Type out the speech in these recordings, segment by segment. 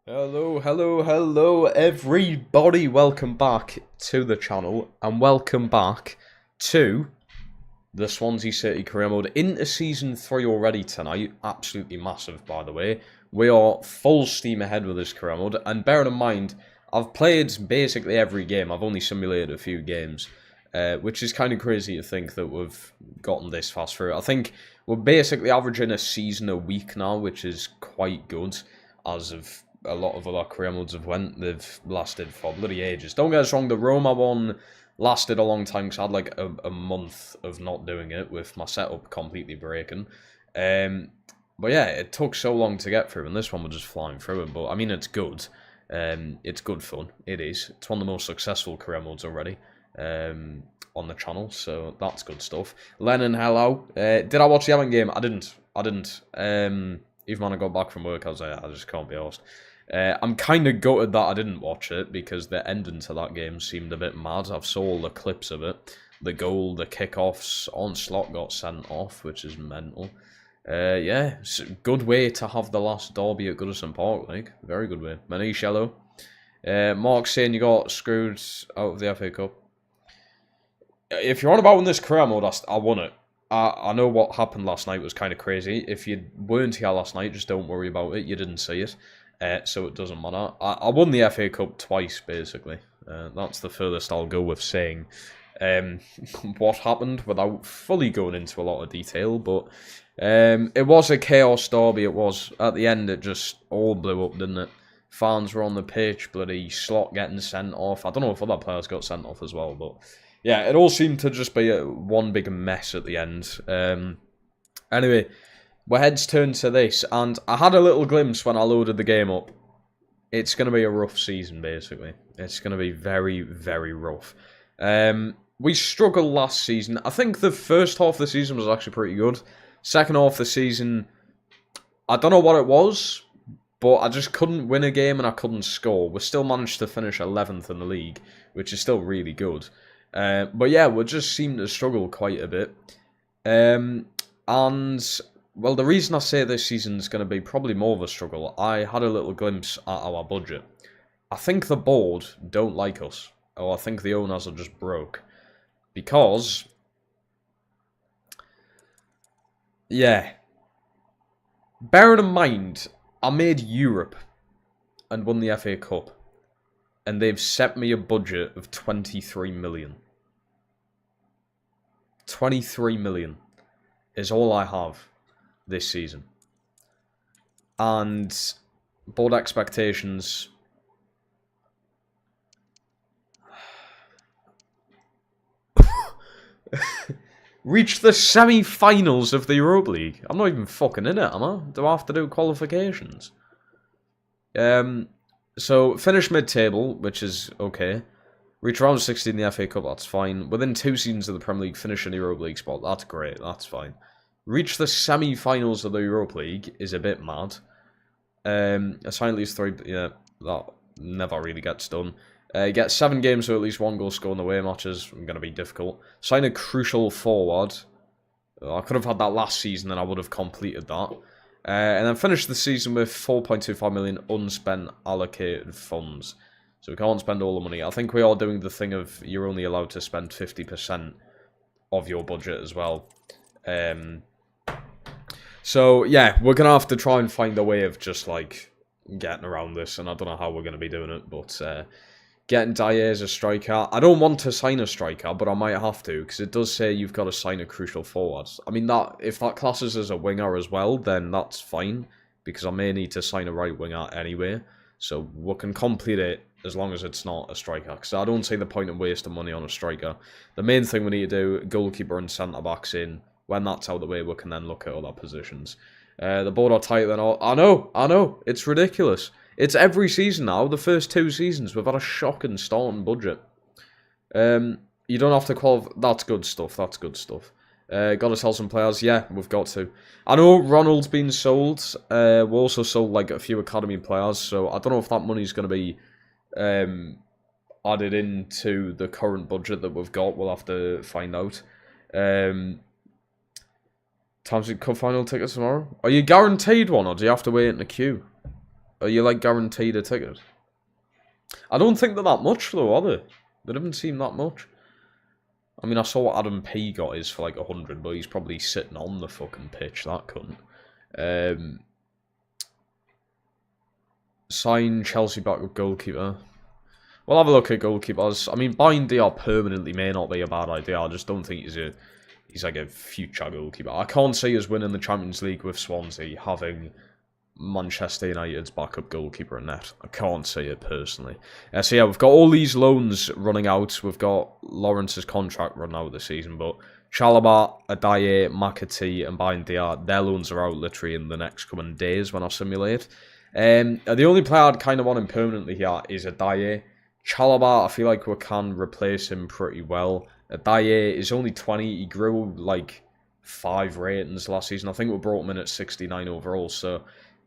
Hello everybody, welcome back to the channel and welcome back to the Swansea City career mode into Season 3 already tonight. Absolutely massive, by the way. We are full steam ahead with this career mode, and bearing in mind, I've played basically every game. I've only simulated a few games, which is kind of crazy to think that we've gotten this fast through. I think we're basically averaging a season a week now, which is quite good, as of a lot of other career modes they've lasted for bloody ages. Don't get us wrong, the Roma one lasted a long time because I had like a month of not doing it with my setup completely breaking. But yeah, it took so long to get through, and this one was just flying through it. But I mean, it's good. It's good fun. It is. It's one of the most successful career modes already on the channel, so that's good stuff. Lennon, hello. Did I watch the Everton game? I didn't. Even when I got back from work, I was like, I just can't be arsed. I'm kind of gutted that I didn't watch it because the ending to that game seemed a bit mad. I've saw all the clips of it. The goal, the kickoffs, Onslaught got sent off, which is mental. Yeah, it's a good way to have the last derby at Goodison Park, like. Very good way. Manish, hello. Mark saying you got screwed out of the FA Cup. If you're on about in this career mode, I won it. I know what happened last night was kind of crazy. If you weren't here last night, just don't worry about it. You didn't see it. So it doesn't matter. I won the FA Cup twice, basically. That's the furthest I'll go with saying what happened without fully going into a lot of detail. But it was a chaos derby. It was. At the end, it just all blew up, didn't it? Fans were on the pitch, bloody Slot getting sent off. I don't know if other players got sent off as well, but yeah, it all seemed to just be one big mess at the end. Anyway, we're heads turned to this, and I had a little glimpse when I loaded the game up. It's going to be a rough season, basically. It's going to be very, very rough. We struggled last season. I think the first half of the season was actually pretty good. Second half of the season, I don't know what it was, but I just couldn't win a game and I couldn't score. We still managed to finish 11th in the league, which is still really good. But yeah, we just seemed to struggle quite a bit. And well, the reason I say this season's going to be probably more of a struggle, I had a little glimpse at our budget. I think the board don't like us, or I think the owners are just broke. Because, yeah, bearing in mind, I made Europe and won the FA Cup, and they've set me a budget of 23 million. 23 million is all I have this season. And board expectations, reach the semi-finals of the Europa League. I'm not even fucking in it, am I? Do I have to do qualifications? So finish mid-table, which is okay. Reach round 16 in the FA Cup, that's fine. Within 2 seasons of the Premier League, finish in the Europa League spot, that's great, that's fine. Reach the semi-finals of the Europa League is a bit mad. Assign at least 3, yeah, that never really gets done. Get 7 games with at least 1 goal scored in the away matches, going to be difficult. Sign a crucial forward. I could have had that last season and I would have completed that. And then finish the season with 4.25 million unspent allocated funds. So we can't spend all the money. I think we are doing the thing of you're only allowed to spend 50% of your budget as well. So, yeah, we're going to have to try and find a way of just, like, getting around this, and I don't know how we're going to be doing it, but getting Dyer as a striker. I don't want to sign a striker, but I might have to, because it does say you've got to sign a crucial forward. I mean, that if that classes as a winger as well, then that's fine, because I may need to sign a right winger anyway, so we can complete it as long as it's not a striker, because I don't see the point in wasting money on a striker. The main thing we need to do, goalkeeper and centre-backs in. When that's out of the way, we can then look at other positions. The board are tight then all. I know. It's ridiculous. It's every season now. The first 2 seasons, we've had a shocking starting budget. You don't have to qualify. That's good stuff. Got to sell some players. Yeah, we've got to. I know Ronald's been sold. We also sold like a few academy players. So I don't know if that money's going to be added into the current budget that we've got. We'll have to find out. Times Cup final tickets tomorrow. Are you guaranteed one, or do you have to wait in the queue? Are you like guaranteed a ticket? I don't think they're that much though, are they? They don't seem that much. I mean, I saw what Adam P got his for like 100, but he's probably sitting on the fucking pitch, that cunt. Sign Chelsea backup goalkeeper. We'll have a look at goalkeepers. I mean, buying DR permanently may not be a bad idea. I just don't think he's like a future goalkeeper. I can't see us winning the Champions League with Swansea having Manchester United's backup goalkeeper in net. I can't see it personally. So yeah, we've got all these loans running out. We've got Lawrence's contract running out this season, but Chalobah, Adaye, McAtee, and Bain Diar, their loans are out literally in the next coming days when I simulate. The only player I'd kind of want him permanently here is Adaye. Chalobah, I feel like we can replace him pretty well. Adaye is only 20. He grew like 5 ratings last season. I think we brought him in at 69 overall. So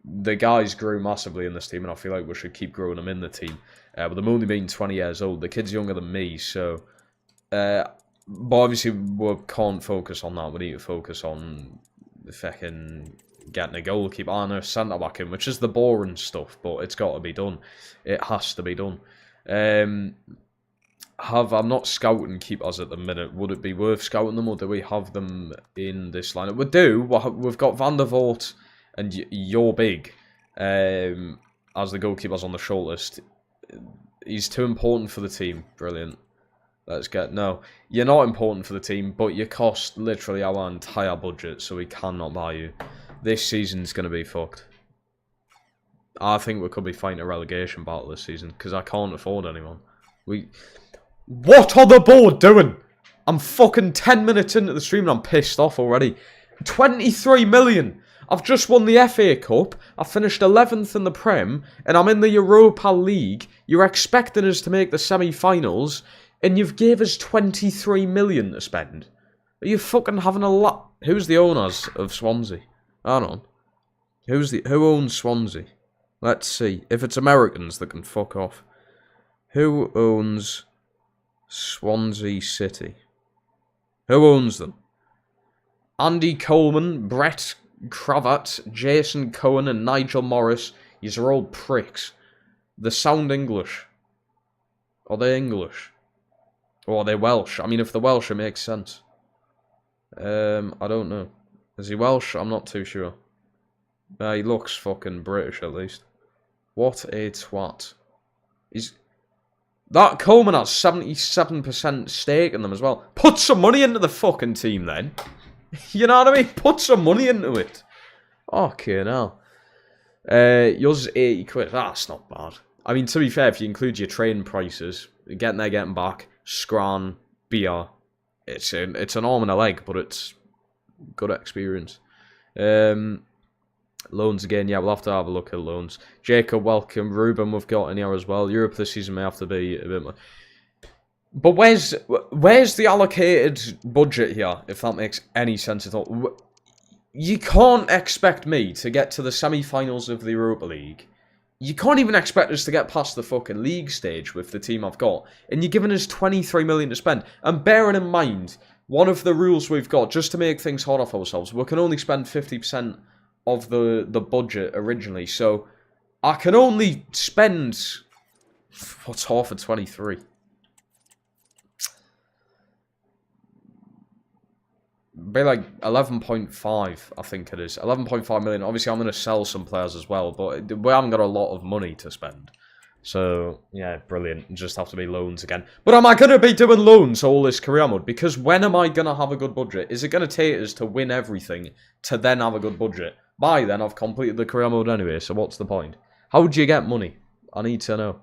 the guys grew massively in this team, and I feel like we should keep growing them in the team. But them only being 20 years old. The kid's younger than me, so... but obviously we can't focus on that. We need to focus on the fucking getting a goalkeeper and a centre-back in, which is the boring stuff, but it's got to be done. It has to be done. I'm not scouting keepers at the minute. Would it be worth scouting them, or do we have them in this lineup? We do. We've got Van der Voort and You're Big as the goalkeepers on the shortlist. He's too important for the team. Brilliant. No, you're not important for the team, but you cost literally our entire budget, so we cannot buy you. This season's going to be fucked. I think we could be fighting a relegation battle this season, because I can't afford anyone. What are the board doing? I'm fucking 10 minutes into the stream and I'm pissed off already. 23 million! I've just won the FA Cup, I finished 11th in the Prem, and I'm in the Europa League. You're expecting us to make the semi-finals, and you've gave us 23 million to spend. Are you fucking having a lot? Who's the owners of Swansea? Hold on. Who owns Swansea? Let's see. If it's Americans, that can fuck off. Who owns Swansea City? Who owns them? Andy Coleman, Brett Cravat, Jason Cohen, and Nigel Morris. These are all pricks. They sound English. Are they English? Or are they Welsh? I mean, if they're Welsh, it makes sense. I don't know. Is he Welsh? I'm not too sure. He looks fucking British, at least. What a twat. That Coleman has 77% stake in them as well. Put some money into the fucking team, then. You know what I mean? Put some money into it. Okay, now. Yours is 80 quid. That's not bad. I mean, to be fair, if you include your train prices, getting there, getting back, scran, beer, it's an arm and a leg, but it's good experience. Loans again, yeah, we'll have to have a look at loans. Jacob, welcome. Ruben, we've got in here as well. Europe this season may have to be a bit more. But where's the allocated budget here, if that makes any sense at all? You can't expect me to get to the semi-finals of the Europa League. You can't even expect us to get past the fucking league stage with the team I've got. And you're giving us 23 million to spend. And bearing in mind, one of the rules we've got, just to make things hard off ourselves, we can only spend 50% of the budget originally. So I can only spend... What's half of 23? Be like 11.5, I think it is. 11.5 million. Obviously, I'm going to sell some players as well, but we haven't got a lot of money to spend. So, yeah, brilliant. Just have to be loans again. But am I going to be doing loans all this career mode? Because when am I going to have a good budget? Is it going to take us to win everything to then have a good budget? By then, I've completed the career mode anyway, so what's the point? How do you get money? I need to know.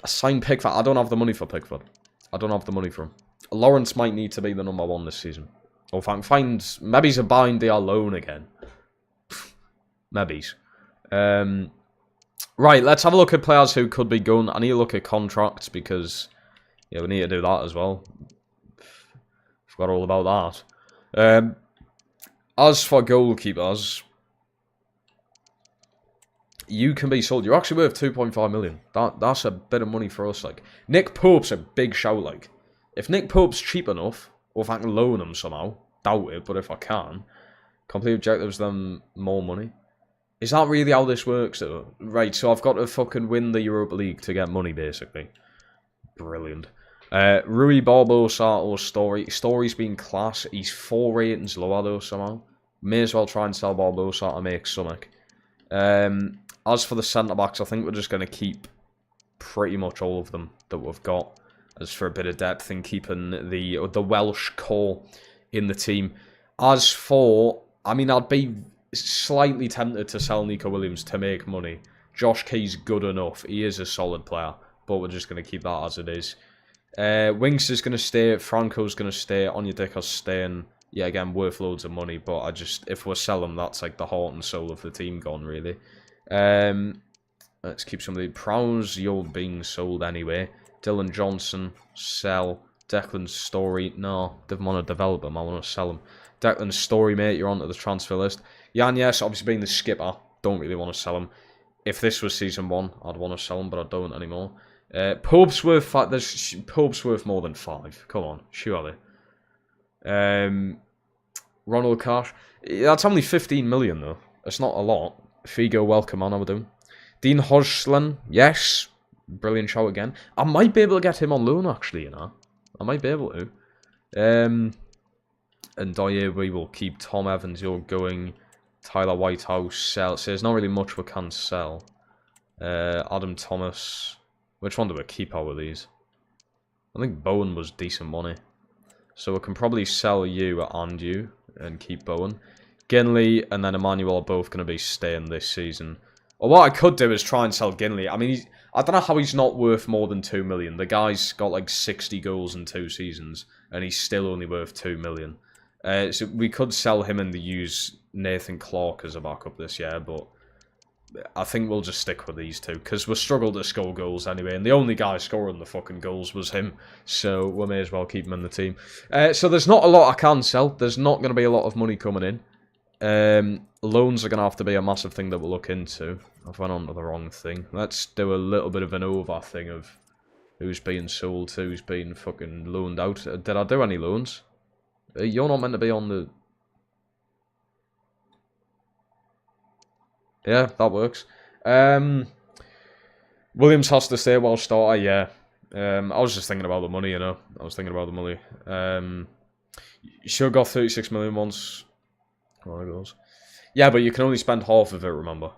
Sign Pickford. I don't have the money for Pickford. I don't have the money for him. Lawrence might need to be the number 1 this season. Or find maybe he's a Bain Diar loan again. Maybe's. Right, let's have a look at players who could be going. I need to look at contracts because yeah, we need to do that as well. Forgot all about that. As for goalkeepers, you can be sold. You're actually worth 2.5 million. That's a bit of money for us. Like Nick Pope's a big shout. Like if Nick Pope's cheap enough, or if I can loan him somehow, doubt it. But if I can, complete objectives, then more money. Is that really how this works, though? Right, so I've got to fucking win the Europa League to get money, basically. Brilliant. Rui Barbosa or Story. Story's been class. He's 4 ratings lower, though, somehow. May as well try and sell Barbosa to make something. As for the centre-backs, I think we're just going to keep pretty much all of them that we've got. As for a bit of depth in keeping the Welsh core in the team. As for... I mean, I'd be slightly tempted to sell Nico Williams to make money. Josh Key's good enough. He is a solid player. But we're just going to keep that as it is. Winks is going to stay. Franco's going to stay. Onyedika's staying. Yeah, again, worth loads of money. But I just... If we're selling, that's like the heart and soul of the team gone, really. Let's keep some of the Prowse. You're being sold anyway. Dylan Johnson, sell. Declan's Story, no, didn't want to develop him, I want to sell him. Declan's Story, mate, you're onto the transfer list. Jan, yes, obviously being the skipper, don't really want to sell him. If this was season 1, I'd want to sell him, but I don't anymore. Pope's worth Pope's worth more than 5. Come on, surely. Ronald Cash, that's only 15 million though. It's not a lot. Figo, welcome on, I would do. Dean Hodgson, yes. Brilliant shout again. I might be able to get him on loan, actually, you know. I might be able to. And Dyer, we will keep. Tom Evans, you're going. Tyler Whitehouse, sell. So there's not really much we can sell. Adam Thomas. Which one do we keep out of these? I think Bowen was decent money. So we can probably sell you and you. And keep Bowen. Ginley and then Emmanuel are both going to be staying this season. Or what I could do is try and sell Ginley. I mean, I don't know how he's not worth more than 2 million. The guy's got like 60 goals in 2 seasons, and he's still only worth 2 million. So we could sell him and use Nathan Clark as a backup this year, but I think we'll just stick with these two, because we struggled to score goals anyway, and the only guy scoring the fucking goals was him, so we may as well keep him in the team. So there's not a lot I can sell. There's not going to be a lot of money coming in. Loans are going to have to be a massive thing that we'll look into. I've went on to the wrong thing. Let's do a little bit of an over thing of who's being sold to, who's being fucking loaned out. Did I do any loans? You're not meant to be on the... Yeah, that works. Williams has to stay Welsh starter, yeah. I was just thinking about the money, you know. I was thinking about the money. You should have got 36 million once. Oh, there goes. Yeah, but you can only spend half of it, remember?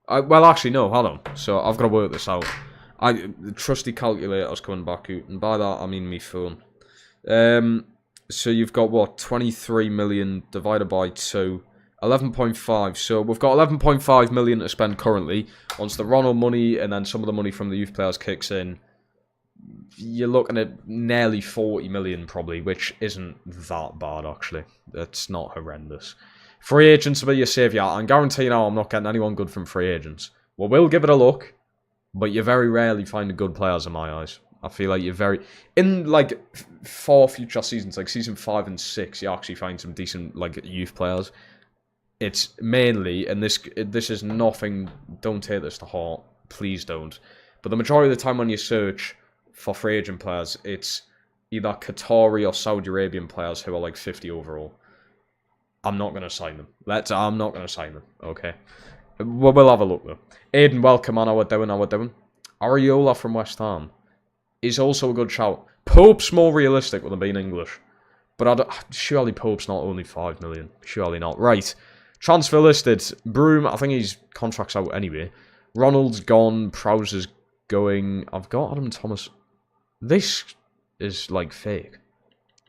Well, actually, no, hold on. So, I've got to work this out. The trusty calculator's coming back out, and by that, I mean me phone. So, you've got, what, 23 million divided by 2. 11.5. So, we've got 11.5 million to spend currently. Once the Ronald money and then some of the money from the youth players kicks in, you're looking at nearly 40 million probably, which isn't that bad, actually. It's not horrendous. Free agents will be your saviour. I guarantee now I'm not getting anyone good from free agents. Well, we'll give it a look, but you very rarely find good players in my eyes. I feel like you're very... In, like, 4 future seasons, like season 5 and 6, you actually find some decent, like, youth players. It's mainly, and this is nothing, don't take this to heart, please don't. But the majority of the time when you search for free agent players, it's either Qatari or Saudi Arabian players who are like 50 overall. I'm not going to sign them. I'm not going to sign them, okay? We'll have a look, though. Aiden, welcome on, how we're doing. Areola from West Ham is also a good shout. Pope's more realistic with him being English. But surely Pope's not only 5 million. Surely not. Right. Transfer listed. Broom, I think his contract's out anyway. Ronald's gone. Prowse is going. I've got Adam Thomas. This is like fake.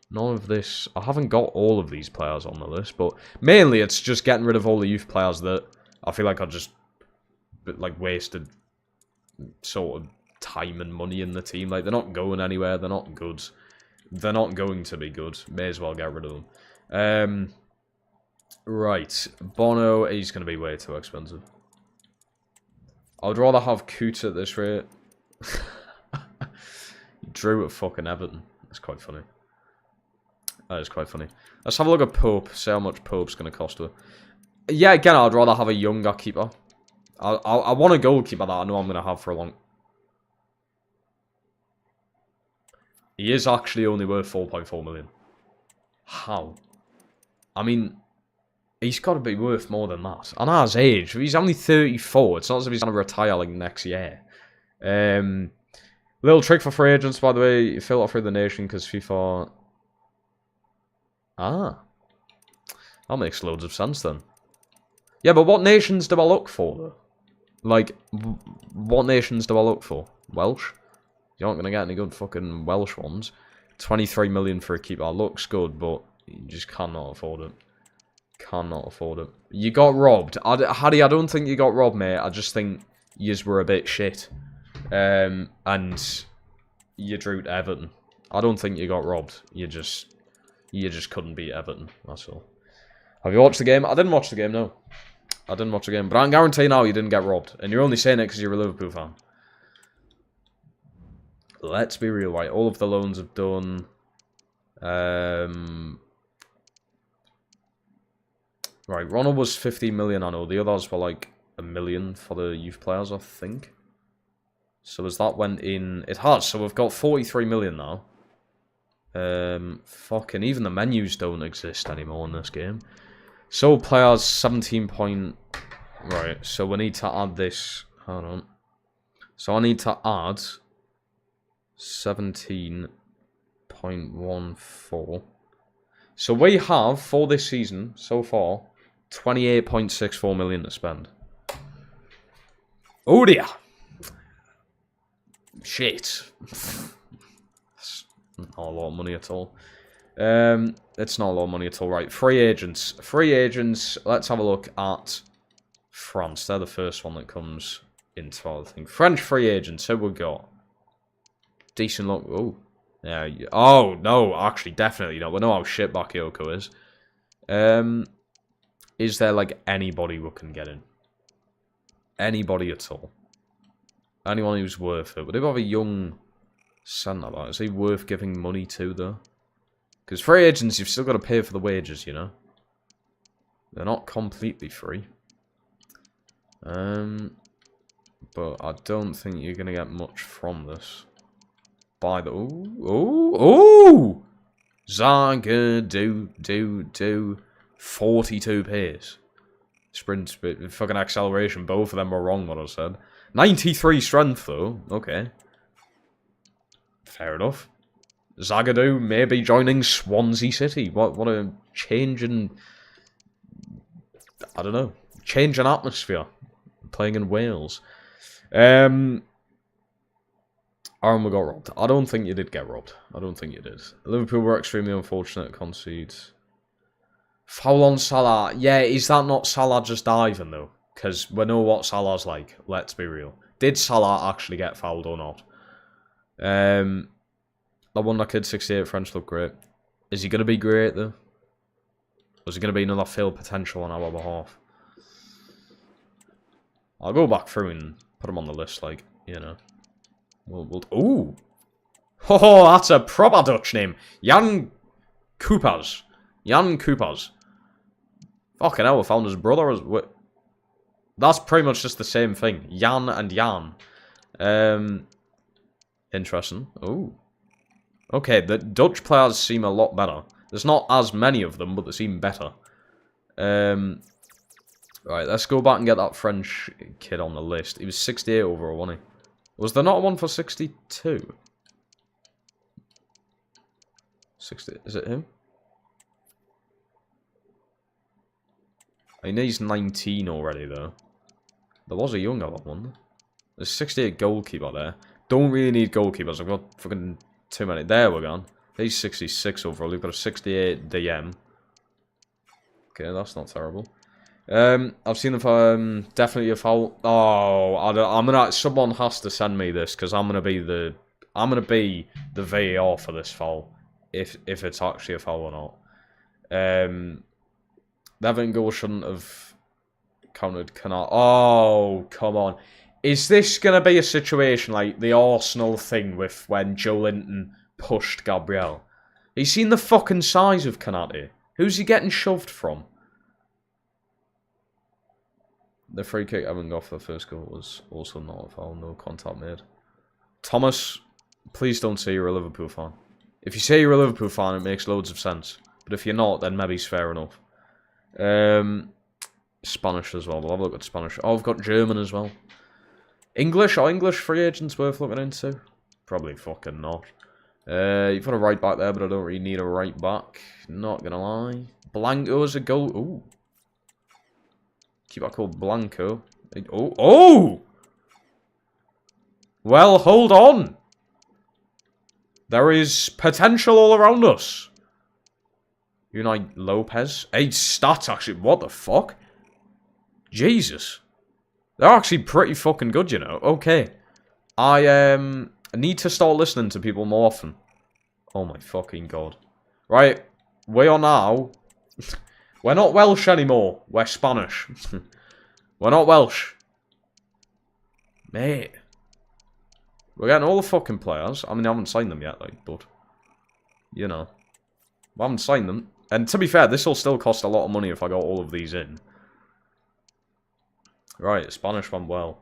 None of this. I haven't got all of these players on the list, but mainly it's just getting rid of all the youth players that I feel like are just like wasted sort of time and money in the team. Like, they're not going anywhere. They're not good. They're not going to be good. May as well get rid of them. Right. Bono, he's going to be way too expensive. I would rather have Coots at this rate. Drew at fucking Everton. That's quite funny. That is quite funny. Let's have a look at Pope. See how much Pope's going to cost her. Yeah, again, I'd rather have a younger keeper. I want a goalkeeper that I know I'm going to have for a long... He is actually only worth 4.4 million. How? I mean, He's got to be worth more than that. And at his age, he's only 34. It's not as if he's going to retire like next year. Little trick for free agents, by the way. You filter through the nation because FIFA... Ah. That makes loads of sense then. Yeah, but what nations do I look for, though? Like, what nations do I look for? Welsh? You aren't going to get any good fucking Welsh ones. 23 million for a keeper. Looks good, but you just cannot afford it. Cannot afford it. You got robbed. Harry, I don't think you got robbed, mate. I just think yous were a bit shit. And you drew to Everton. I don't think you got robbed. You just couldn't beat Everton. That's all. Have you watched the game? I didn't watch the game, no. I didn't watch the game. But I can guarantee now you didn't get robbed. And you're only saying it because you're a Liverpool fan. Let's be real, right? All of the loans have done... Right, Ronald was 15 million, I know. The others were like 1 million for the youth players, I think. So as that went in... It has, so we've got 43 million now. Fucking even the menus don't exist anymore in this game. So players 17 point... Right, so we need to add this... Hold on. So I need to add 17.14. So we have, for this season, so far, 28.64 million to spend. Oh dear. Shit. It's not a lot of money at all. It's not a lot of money at all. Right, free agents. Free agents, let's have a look at France. They're the first one that comes into our thing. French free agents, who we got? Decent look. Oh. Yeah. Oh, no, actually, definitely not. We know how shit Bakayoko is. Is there, like, anybody we can get in? Anybody at all? Anyone who's worth it? Would they have a young centre back? Is he worth giving money to, though? Because free agents, you've still got to pay for the wages, you know? They're not completely free. But I don't think you're going to get much from this. By the... Ooh! Zagadoo. 42 pace. Sprint speed, fucking acceleration, both of them were wrong what I said. 93 strength though, okay. Fair enough. Zagadou maybe joining Swansea City. What a change in... I don't know. Change in atmosphere. Playing in Wales. Aaron, we got robbed. I don't think you did get robbed. I don't think you did. Liverpool were extremely unfortunate to concede. Foul on Salah. Yeah, is that not Salah just diving, though? Because we know what Salah's like. Let's be real. Did Salah actually get fouled or not? That one that kid 68 French looked great. Is he going to be great, though? Or is he going to be another failed potential on our behalf? I'll go back through and put him on the list, like, you know. Ooh! Oh, that's a proper Dutch name. Jan Coopers. Jan Coopers. Fucking hell, we found his brother. That's pretty much just the same thing. Jan and Jan. Interesting. Ooh. Okay, the Dutch players seem a lot better. There's not as many of them, but they seem better. Right, let's go back and get that French kid on the list. He was 68 overall, wasn't he? Was there not one for 62? 60, is it him? I mean, he's 19 already, though. There was a younger one. There's 68 goalkeeper there. Don't really need goalkeepers. I've got fucking too many. There we're gone. He's 66 overall. We've got a 68 DM. Okay, that's not terrible. I've seen the definitely a foul. Oh, I'm gonna. Someone has to send me this because I'm gonna be the VAR for this foul if it's actually a foul or not. The Everton goal shouldn't have counted. Oh, come on. Is this gonna be a situation like the Arsenal thing with when Joe Linton pushed Gabriel? Have you seen the fucking size of Kanate? Who's he getting shoved from? The free kick Evan got for the first goal was also not a foul. No contact made. Thomas, please don't say you're a Liverpool fan. If you say you're a Liverpool fan, it makes loads of sense. But if you're not, then maybe it's fair enough. Spanish as well. We'll have a look at Spanish. Oh, I've got German as well. English? Are English free agents worth looking into? Probably fucking not. You've got a right back there, but I don't really need a right back. Not gonna lie. Blanco's a goal. Ooh. Keep that called Blanco. Oh! Oh! Well, hold on. There is potential all around us. Unai Lopez. 8 stats, actually. What the fuck? Jesus. They're actually pretty fucking good, you know. Okay. I need to start listening to people more often. Oh my fucking god. Right. We are now... We're not Welsh anymore. We're Spanish. We're not Welsh. Mate. We're getting all the fucking players. I mean, I haven't signed them yet, like, but... You know. I haven't signed them. And to be fair, this will still cost a lot of money if I got all of these in. Right, Spanish went well.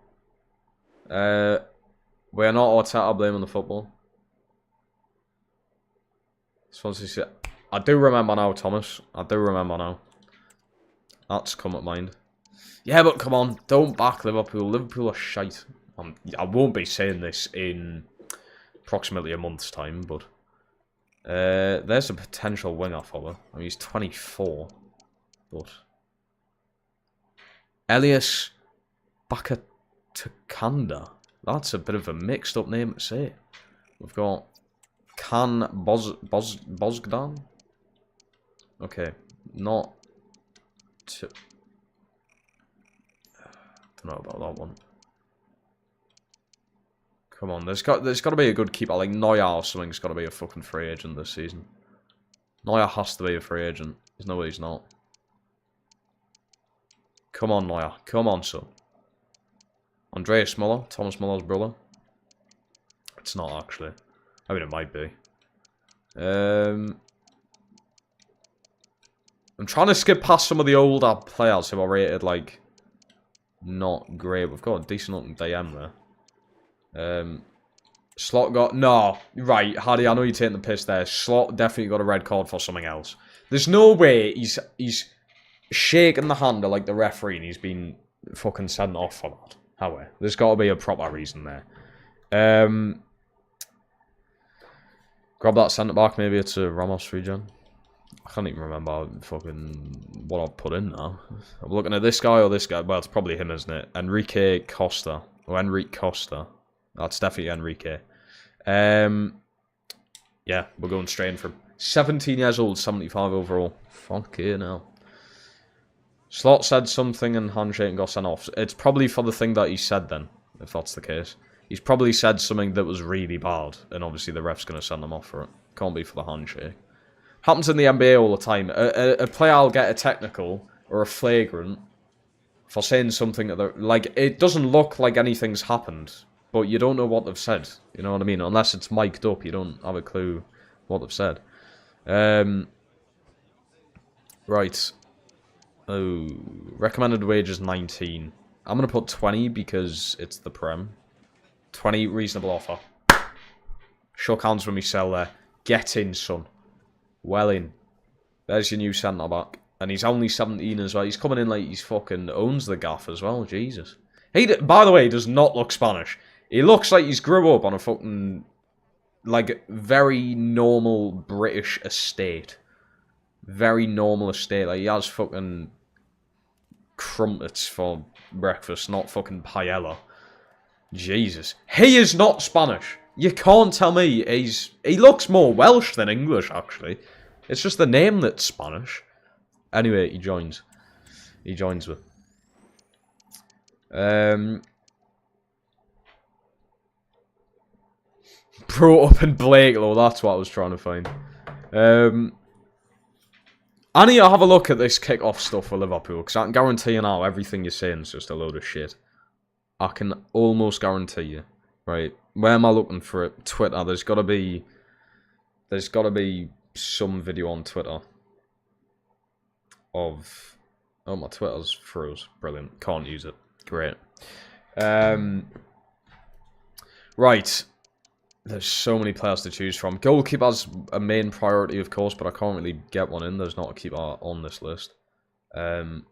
We're not Arteta blaming the football. Swansea. I do remember now, Thomas. I do remember now. That's come at mind. Yeah, but come on. Don't back Liverpool. Liverpool are shite. I won't be saying this in approximately a month's time, but... there's a potential winger for her. I mean, he's 24. But... Elias Bakatakanda. That's a bit of a mixed up name to say. We've got Can Bosgdan. Okay, not to... Don't know about that one. Come on, there's got to be a good keeper like Neuer or something's got to be a fucking free agent this season. Neuer has to be a free agent. There's no way he's not. Come on, Neuer. Come on, son. Andreas Muller, Thomas Muller's brother. It's not actually. I mean, it might be. I'm trying to skip past some of the older players who are rated like not great. We've got a decent looking DM there. Slot got no right, Hardy. I know you're taking the piss there. Slot definitely got a red card for something else. There's no way he's shaking the hand of like the referee and he's been fucking sent off for that. However, there's got to be a proper reason there. Grab that centre back. Maybe it's a Ramos regen. I can't even remember fucking what I've put in now. I'm looking at this guy or this guy. Well, it's probably him, isn't it? Enrique Costa. Or Enrique Costa. That's definitely Enrique. Yeah, we're going straight in for 17 years old, 75 overall. Fuck it now. Slot said something and handshake and got sent off. It's probably for the thing that he said then, if that's the case. He's probably said something that was really bad, and obviously the ref's going to send him off for it. Can't be for the handshake. Happens in the NBA all the time. A player will get a technical or a flagrant for saying something that they're, like, it doesn't look like anything's happened, but you don't know what they've said. You know what I mean? Unless it's mic'd up, you don't have a clue what they've said. Right. Oh, recommended wage is 19. I'm going to put 20 because it's the Prem. 20, reasonable offer. Shook hands when we sell there. Get in, son. Well in. There's your new centre back. And he's only 17 as well. He's coming in like he's fucking owns the gaff as well. Jesus. He, by the way, he does not look Spanish. He looks like he's grew up on a fucking, like, very normal British estate. Very normal estate. Like, he has fucking crumpets for breakfast, not fucking paella. Jesus. He is not Spanish. You can't tell me he looks more Welsh than English, actually. It's just the name that's Spanish. Anyway, he joins. He joins with. Brought up in Blakelo, that's what I was trying to find. I need to have a look at this kick-off stuff for Liverpool, because I can guarantee you now, everything you're saying is just a load of shit. I can almost guarantee you. Right, where am I looking for it? Twitter, there's got to be some video on Twitter of... Oh, my Twitter's froze. Brilliant. Can't use it. Great. Right. There's so many players to choose from. Goalkeeper's a main priority, of course, but I can't really get one in. There's not a keeper on this list. João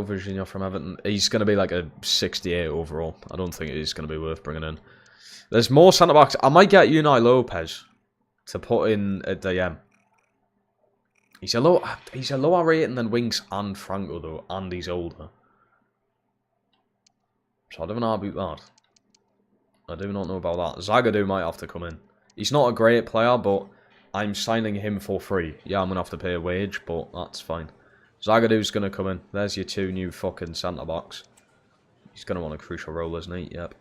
Virginia from Everton. He's going to be like a 68 overall. I don't think he's going to be worth bringing in. There's more centre-backs. I might get Unai Lopez to put in a DM. He's a lower rating than Winks and Franco, though, and he's older. So I don't know about that. I do not know about that. Zagadou might have to come in. He's not a great player, but I'm signing him for free. Yeah, I'm going to have to pay a wage, but that's fine. Zagadou's going to come in. There's your 2 new fucking centre-backs. He's going to want a crucial role, isn't he? Yep.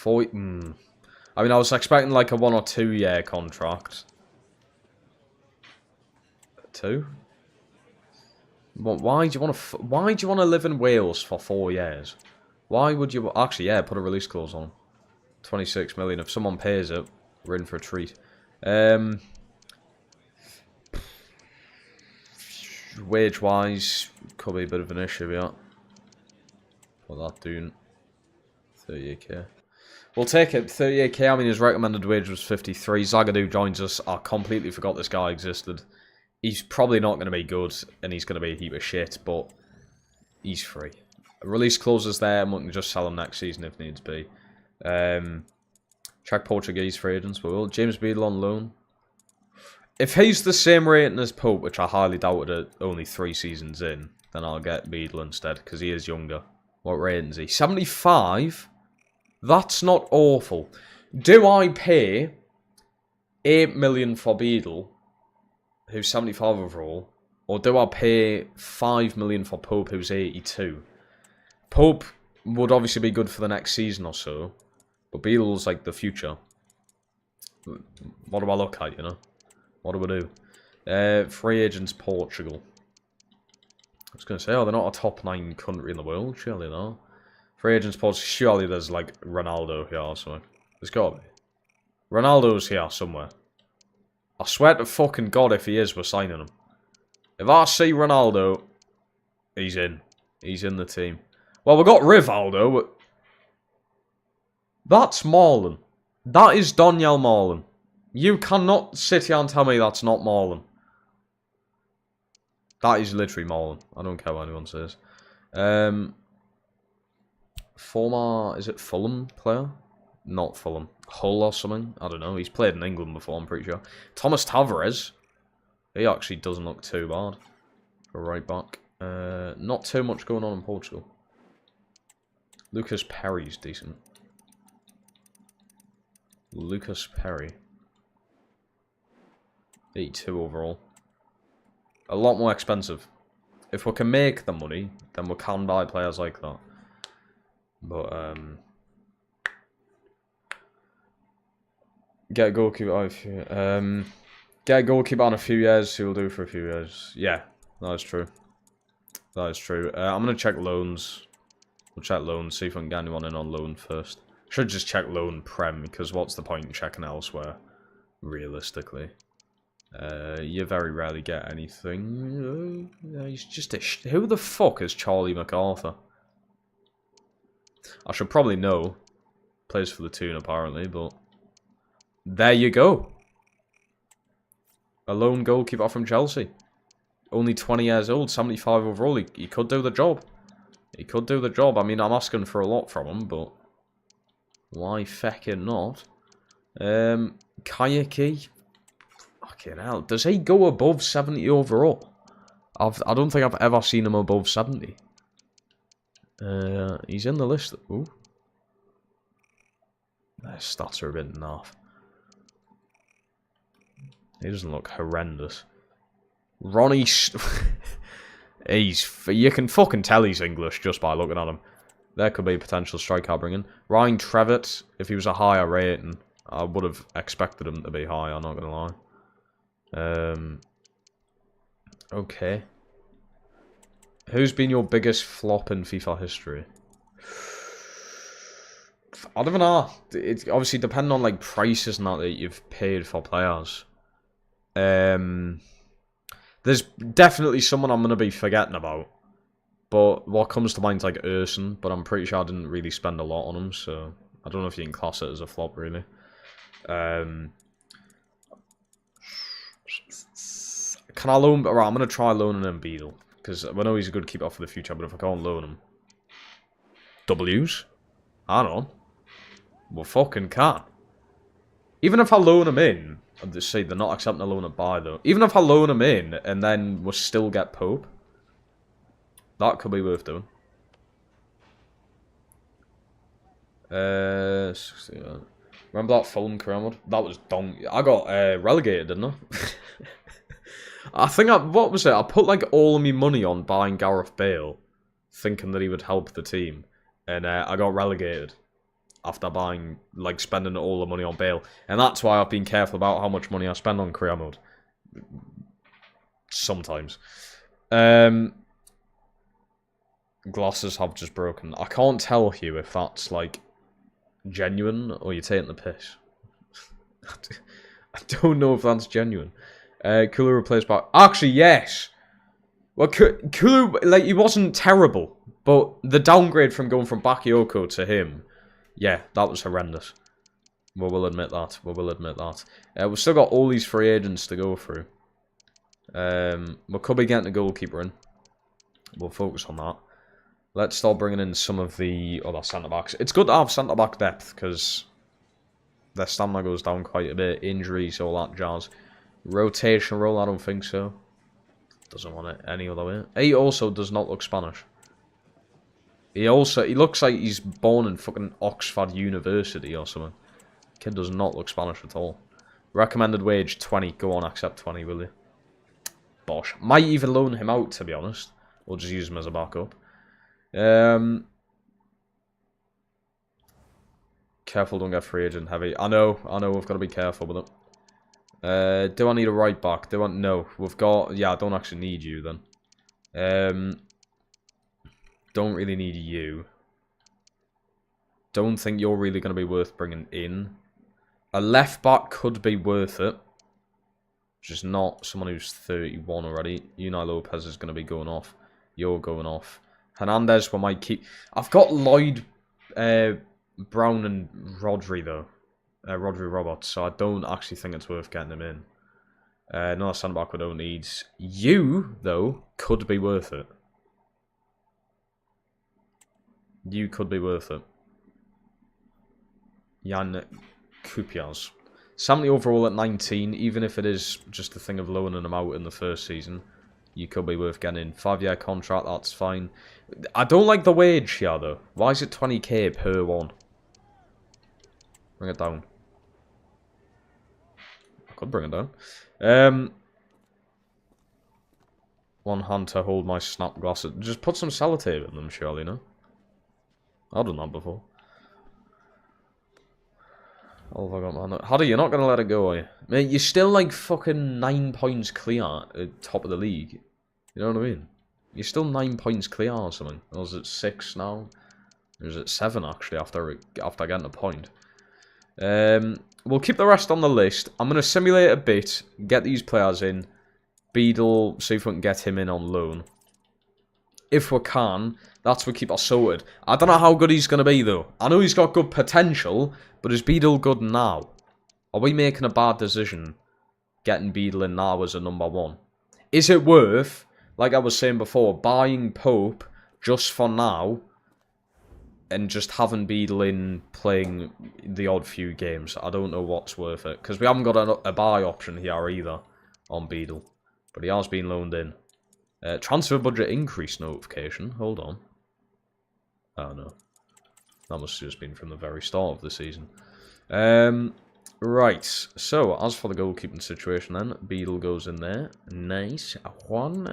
I mean, I was expecting like a 1 or 2 year contract. 2? Why do you want to live in Wales for 4 years? Why would you... Actually, yeah, put a release clause on. 26 million. If someone pays it, we're in for a treat. Wage-wise, could be a bit of an issue, yeah. What that doing? 38k. We'll take it. 38k. I mean, his recommended wage was 53. Zagadou joins us. I completely forgot this guy existed. He's probably not going to be good, and he's going to be a heap of shit, but he's free. Release clauses there, and we can just sell him next season if needs be. Check Portuguese free agents, but will. James Beadle on loan. If he's the same rating as Pope, which I highly doubt it, only 3 seasons in, then I'll get Beadle instead, because he is younger. What rating is he? 75? That's not awful. Do I pay 8 million for Beadle, who's 75 overall, or do I pay 5 million for Pope, who's 82? Pope would obviously be good for the next season or so, but Beadle's like the future. What do I look at, you know? What do I do? Free agents, Portugal. I was going to say, oh, they're not a top 9 country in the world, surely, no. Free agents, Portugal, surely there's like Ronaldo here or something. There's got to be. Ronaldo's here somewhere. I swear to fucking God, if he is, we're signing him. If I see Ronaldo, he's in. He's in the team. Well, we got Rivaldo, but... That's Marlon. That is Daniel Marlon. You cannot sit here and tell me that's not Marlon. That is literally Marlon. I don't care what anyone says. Former... Is it Fulham player? Not Fulham. Hull or something? I don't know. He's played in England before, I'm pretty sure. Thomas Tavares. He actually doesn't look too bad. For right back. Not too much going on in Portugal. Lucas Perry's decent. Lucas Perry. 82 overall. A lot more expensive. If we can make the money, then we can buy players like that. But, get a goalkeeper get a goalkeeper on a few years, who will do for a few years. Yeah, that is true. That is true. I'm going to check loans. We'll check loans, see if we can get anyone in on loan first. Should just check loan Prem, because what's the point in checking elsewhere, realistically? You very rarely get anything. He's just a... Who the fuck is Charlie MacArthur? I should probably know. Plays for the Toon, apparently, but... There you go. A lone goalkeeper from Chelsea. Only 20 years old, 75 overall. He could do the job. He could do the job. I mean, I'm asking for a lot from him, but... Why feckin' not? Kayaki. Fucking hell. Does he go above 70 overall? I don't think I've ever seen him above 70. He's in the list. Ooh. Their stats are a bit naff. He doesn't look horrendous. Ronnie... You can fucking tell he's English just by looking at him. There could be a potential striker bringing. Ryan Trevitt, if he was a higher rating, I would have expected him to be higher, I'm not going to lie. Okay. Who's been your biggest flop in FIFA history? I don't know. It's obviously depending on like prices and that you've paid for players. There's definitely someone I'm going to be forgetting about. But what comes to mind is like Urson, but I'm pretty sure I didn't really spend a lot on him, so I don't know if you can class it as a flop, really. Can I loan... Alright, I'm going to try loaning him Beadle. Because I know he's a good keeper for the future, but if I can't loan him... W's? I don't know. Well, fucking can. Even if I loan him in... I'd just say they're not accepting a loan at buy, though. Even if I loan him in, and then we'll still get Pope... That could be worth doing. Remember that Fulham career mode? That was dumb. I got relegated, didn't I? I think what was it? I put like all of my money on buying Gareth Bale, thinking that he would help the team, and I got relegated after buying, like, spending all the money on Bale, and that's why I've been careful about how much money I spend on career mode. Sometimes. Glasses have just broken. I can't tell you if that's like genuine or you're taking the piss. I don't know if that's genuine. Kulu replaced by... Actually, yes! Well, Kulu, like, he wasn't terrible, but the downgrade from going from Bakayoko to him, yeah, that was horrendous. We will admit that. We will admit that. We've still got all these free agents to go through. We could be getting a goalkeeper in. We'll focus on that. Let's start bringing in some of the other centre-backs. It's good to have centre-back depth, because their stamina goes down quite a bit. Injuries, all that jazz. Rotation role, I don't think so. Doesn't want it any other way. He also does not look Spanish. He looks like he's born in fucking Oxford University or something. Kid does not look Spanish at all. Recommended wage 20. Go on, accept 20, will you? Bosh. Might even loan him out, to be honest. Or just use him as a backup. Careful, don't get free agent heavy. I know, we've got to be careful with it. Do I need a right back? No, we've got... Yeah, I don't actually need you then. Don't really need you. Don't think you're really going to be worth bringing in. A left back could be worth it. Just not someone who's 31 already. Unai Lopez is going to be going off. You're going off. Hernandez, we might keep... I've got Lloyd, Brown and Rodri, though. Rodri Roberts, so I don't actually think it's worth getting him in. Another centre-back we don't need. You, though, could be worth it. You could be worth it. Jan Kupias. 70 overall at 19, even if it is just a thing of loaning him out in the first season. You could be worth getting in. 5-year contract, that's fine. I don't like the wage here, though. Why is it 20k per one? Bring it down. I could bring it down. One hand to hold my snap glasses. Just put some sellotape in them, surely, no? I've done that before. Oh, have I got my... How do you not going to let it go, are you? Mate, you're still like fucking 9 points clear at top of the league. You know what I mean? You're still 9 points clear or something. Or is it 6 now? Or is it 7 actually after getting a point? We'll keep the rest on the list. I'm going to simulate a bit. Get these players in. Beadle, see if we can get him in on loan. If we can, that's what keep us sorted. I don't know how good he's going to be though. I know he's got good potential, but is Beadle good now? Are we making a bad decision getting Beadle in now as a number 1? Is it worth, like I was saying before, buying Pope just for now and just having Beadle in playing the odd few games? I don't know what's worth it, because we haven't got a buy option here either on Beadle, but he has been loaned in. Transfer budget increase notification. Hold on. Oh no. That must have just been from the very start of the season. Right. So, as for the goalkeeping situation then, Beadle goes in there. Nice. One.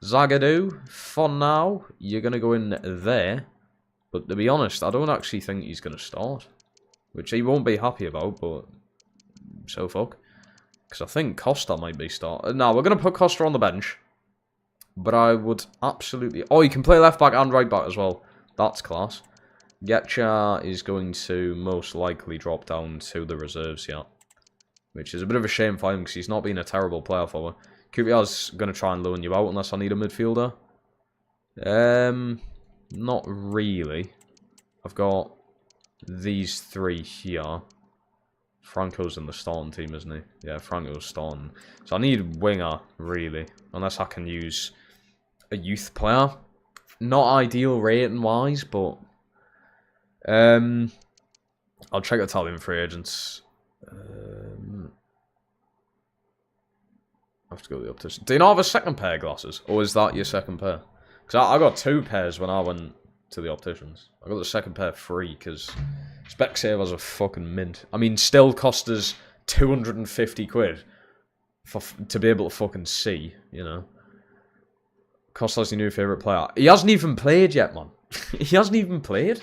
Zagadou, for now, you're going to go in there. But to be honest, I don't actually think he's going to start. Which he won't be happy about, but so fuck. Because I think Costa might be starting. No, we're going to put Costa on the bench. But I would absolutely... Oh, you can play left back and right back as well. That's class. Getcha is going to most likely drop down to the reserves here. Which is a bit of a shame for him because he's not been a terrible player for me. Kupia's going to try and loan you out unless I need a midfielder. Not really. I've got these 3 here. Franco's in the starting team, isn't he? Yeah, Franco's starting. So I need winger, really. Unless I can use a youth player. Not ideal rating-wise, but... I'll check Italian free agents. I have to go to the optician. Do you not have a second pair of glasses? Or is that your second pair? Because I got 2 pairs when I went to the opticians. I got the second pair free because Specsavers are fucking mint. I mean, still cost us 250 quid to be able to fucking see, you know. Costa's your new favourite player. He hasn't even played yet, man. He hasn't even played.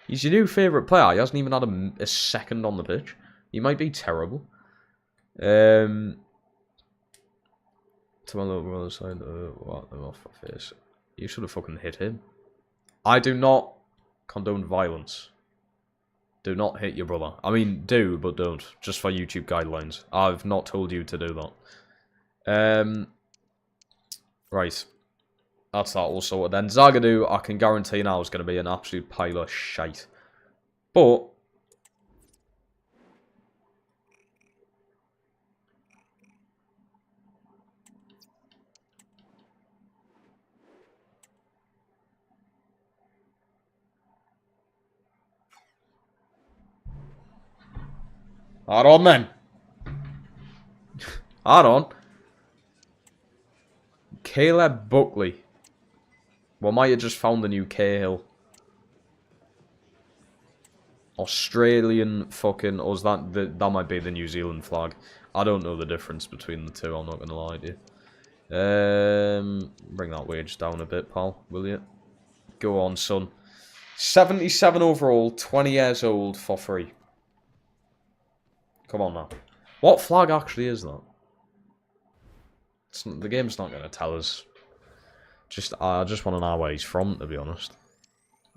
He's your new favourite player. He hasn't even had a second on the pitch. He might be terrible. To my little brother's side, what? I'm off my face. You should have fucking hit him. I do not condone violence. Do not hit your brother. I mean, do, but don't. Just for YouTube guidelines. I've not told you to do that. Right. That's that all sorted then. Zagadou, I can guarantee now, is going to be an absolute pile of shite. But... Hold on then. Hold on. Caleb Buckley. Well, might have just found the new Cahill. Australian fucking... Or is that... that might be the New Zealand flag. I don't know the difference between the two, I'm not going to lie to you. Bring that wage down a bit, pal, will you? Go on, son. 77 overall, 20 years old for free. Come on now. What flag actually is that? The game's not going to tell us. I just want to know where he's from, to be honest.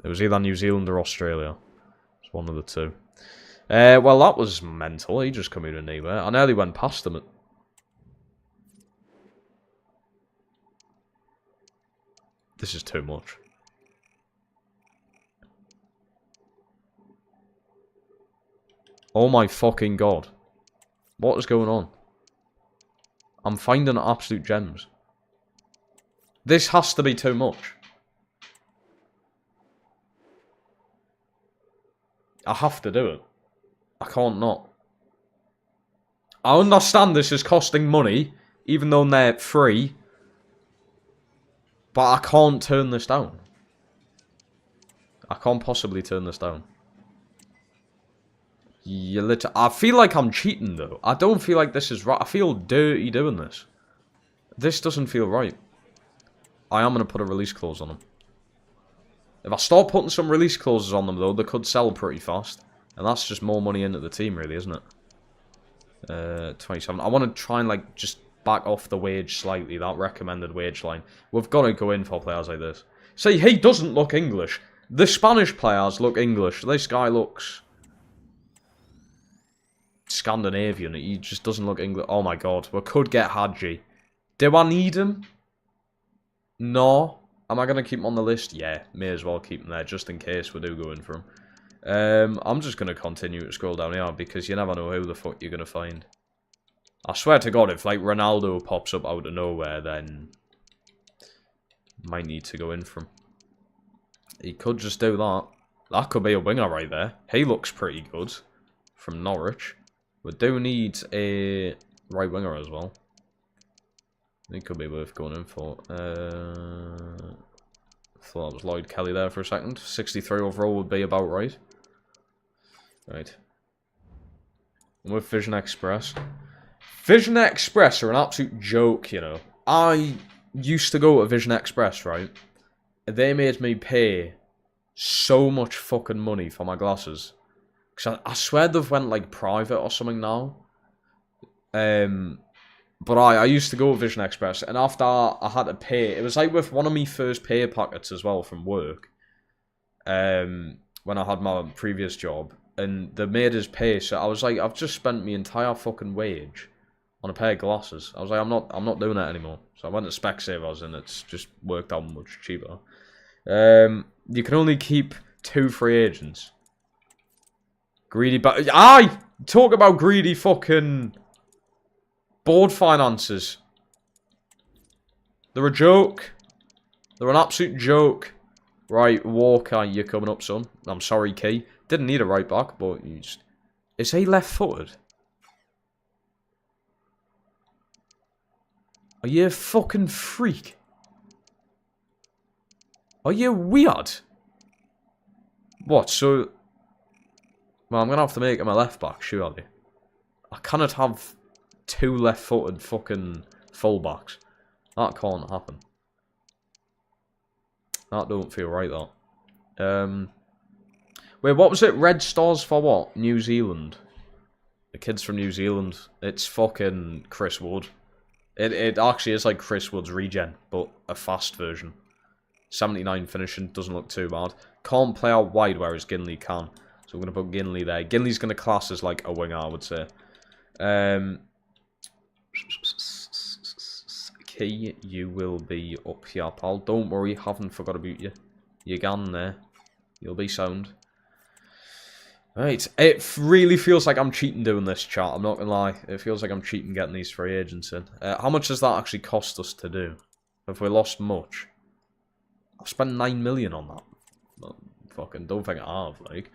It was either New Zealand or Australia. It's one of the two. Well, that was mental. He just come out of nowhere. I nearly went past him. This is too much. Oh my fucking god. What is going on? I'm finding absolute gems. This has to be too much. I have to do it. I can't not. I understand this is costing money, even though they're free. But I can't turn this down. I can't possibly turn this down. I feel like I'm cheating, though. I don't feel like this is right. I feel dirty doing this. This doesn't feel right. I am going to put a release clause on them. If I start putting some release clauses on them, though, they could sell pretty fast. And that's just more money into the team, really, isn't it? 27. I want to try and, like, just back off the wage slightly, that recommended wage line. We've got to go in for players like this. See, he doesn't look English. The Spanish players look English. This guy looks Scandinavian. He just doesn't look English. Oh, my God. We could get Hadji. Do I need him? No. Am I going to keep him on the list? Yeah, may as well keep him there, just in case we do go in for him. I'm just going to continue to scroll down here, because you never know who the fuck you're going to find. I swear to God, if, like, Ronaldo pops up out of nowhere, then might need to go in for him. He could just do that. That could be a winger right there. He looks pretty good from Norwich. We do need a right winger as well. It could be worth going in for. Thought that was Lloyd Kelly there for a second. 63 overall would be about right. Right. And with Vision Express. Vision Express are an absolute joke, you know. I used to go to Vision Express, right? They made me pay so much fucking money for my glasses. Because I swear they've went, like, private or something now. But I used to go to Vision Express, and after I had to pay, it was like with one of my first pay packets as well from work, when I had my previous job, and they made us pay, so I was like, I've just spent my entire fucking wage on a pair of glasses. I was like, I'm not doing that anymore. So I went to Specsavers, and it's just worked out much cheaper. You can only keep 2 free agents. Greedy but aye! Talk about greedy fucking board finances. They're a joke. They're an absolute joke. Right, Walker, you're coming up, son. I'm sorry, Key. Didn't need a right back, but you just... Is he left-footed? Are you a fucking freak? Are you weird? What, so... Well, I'm going to have to make him a left-back, surely. I cannot have 2 left-footed fucking full-backs. That can't happen. That don't feel right, that. Wait, what was it? Red Stars for what? New Zealand. The kid's from New Zealand. It's fucking Chris Wood. It actually is like Chris Wood's regen, but a fast version. 79 finishing, doesn't look too bad. Can't play out wide, whereas Ginley can. So I'm going to put Ginley there. Ginley's going to class as like a winger, I would say. Key, you will be up here, pal. Don't worry, haven't forgot about you. You're gone there. You'll be sound. Right, it really feels like I'm cheating doing this, chat. I'm not going to lie. It feels like I'm cheating getting these free agents in. How much does that actually cost us to do? Have we lost much? I've spent 9 million on that. Well, fucking don't think I have, like.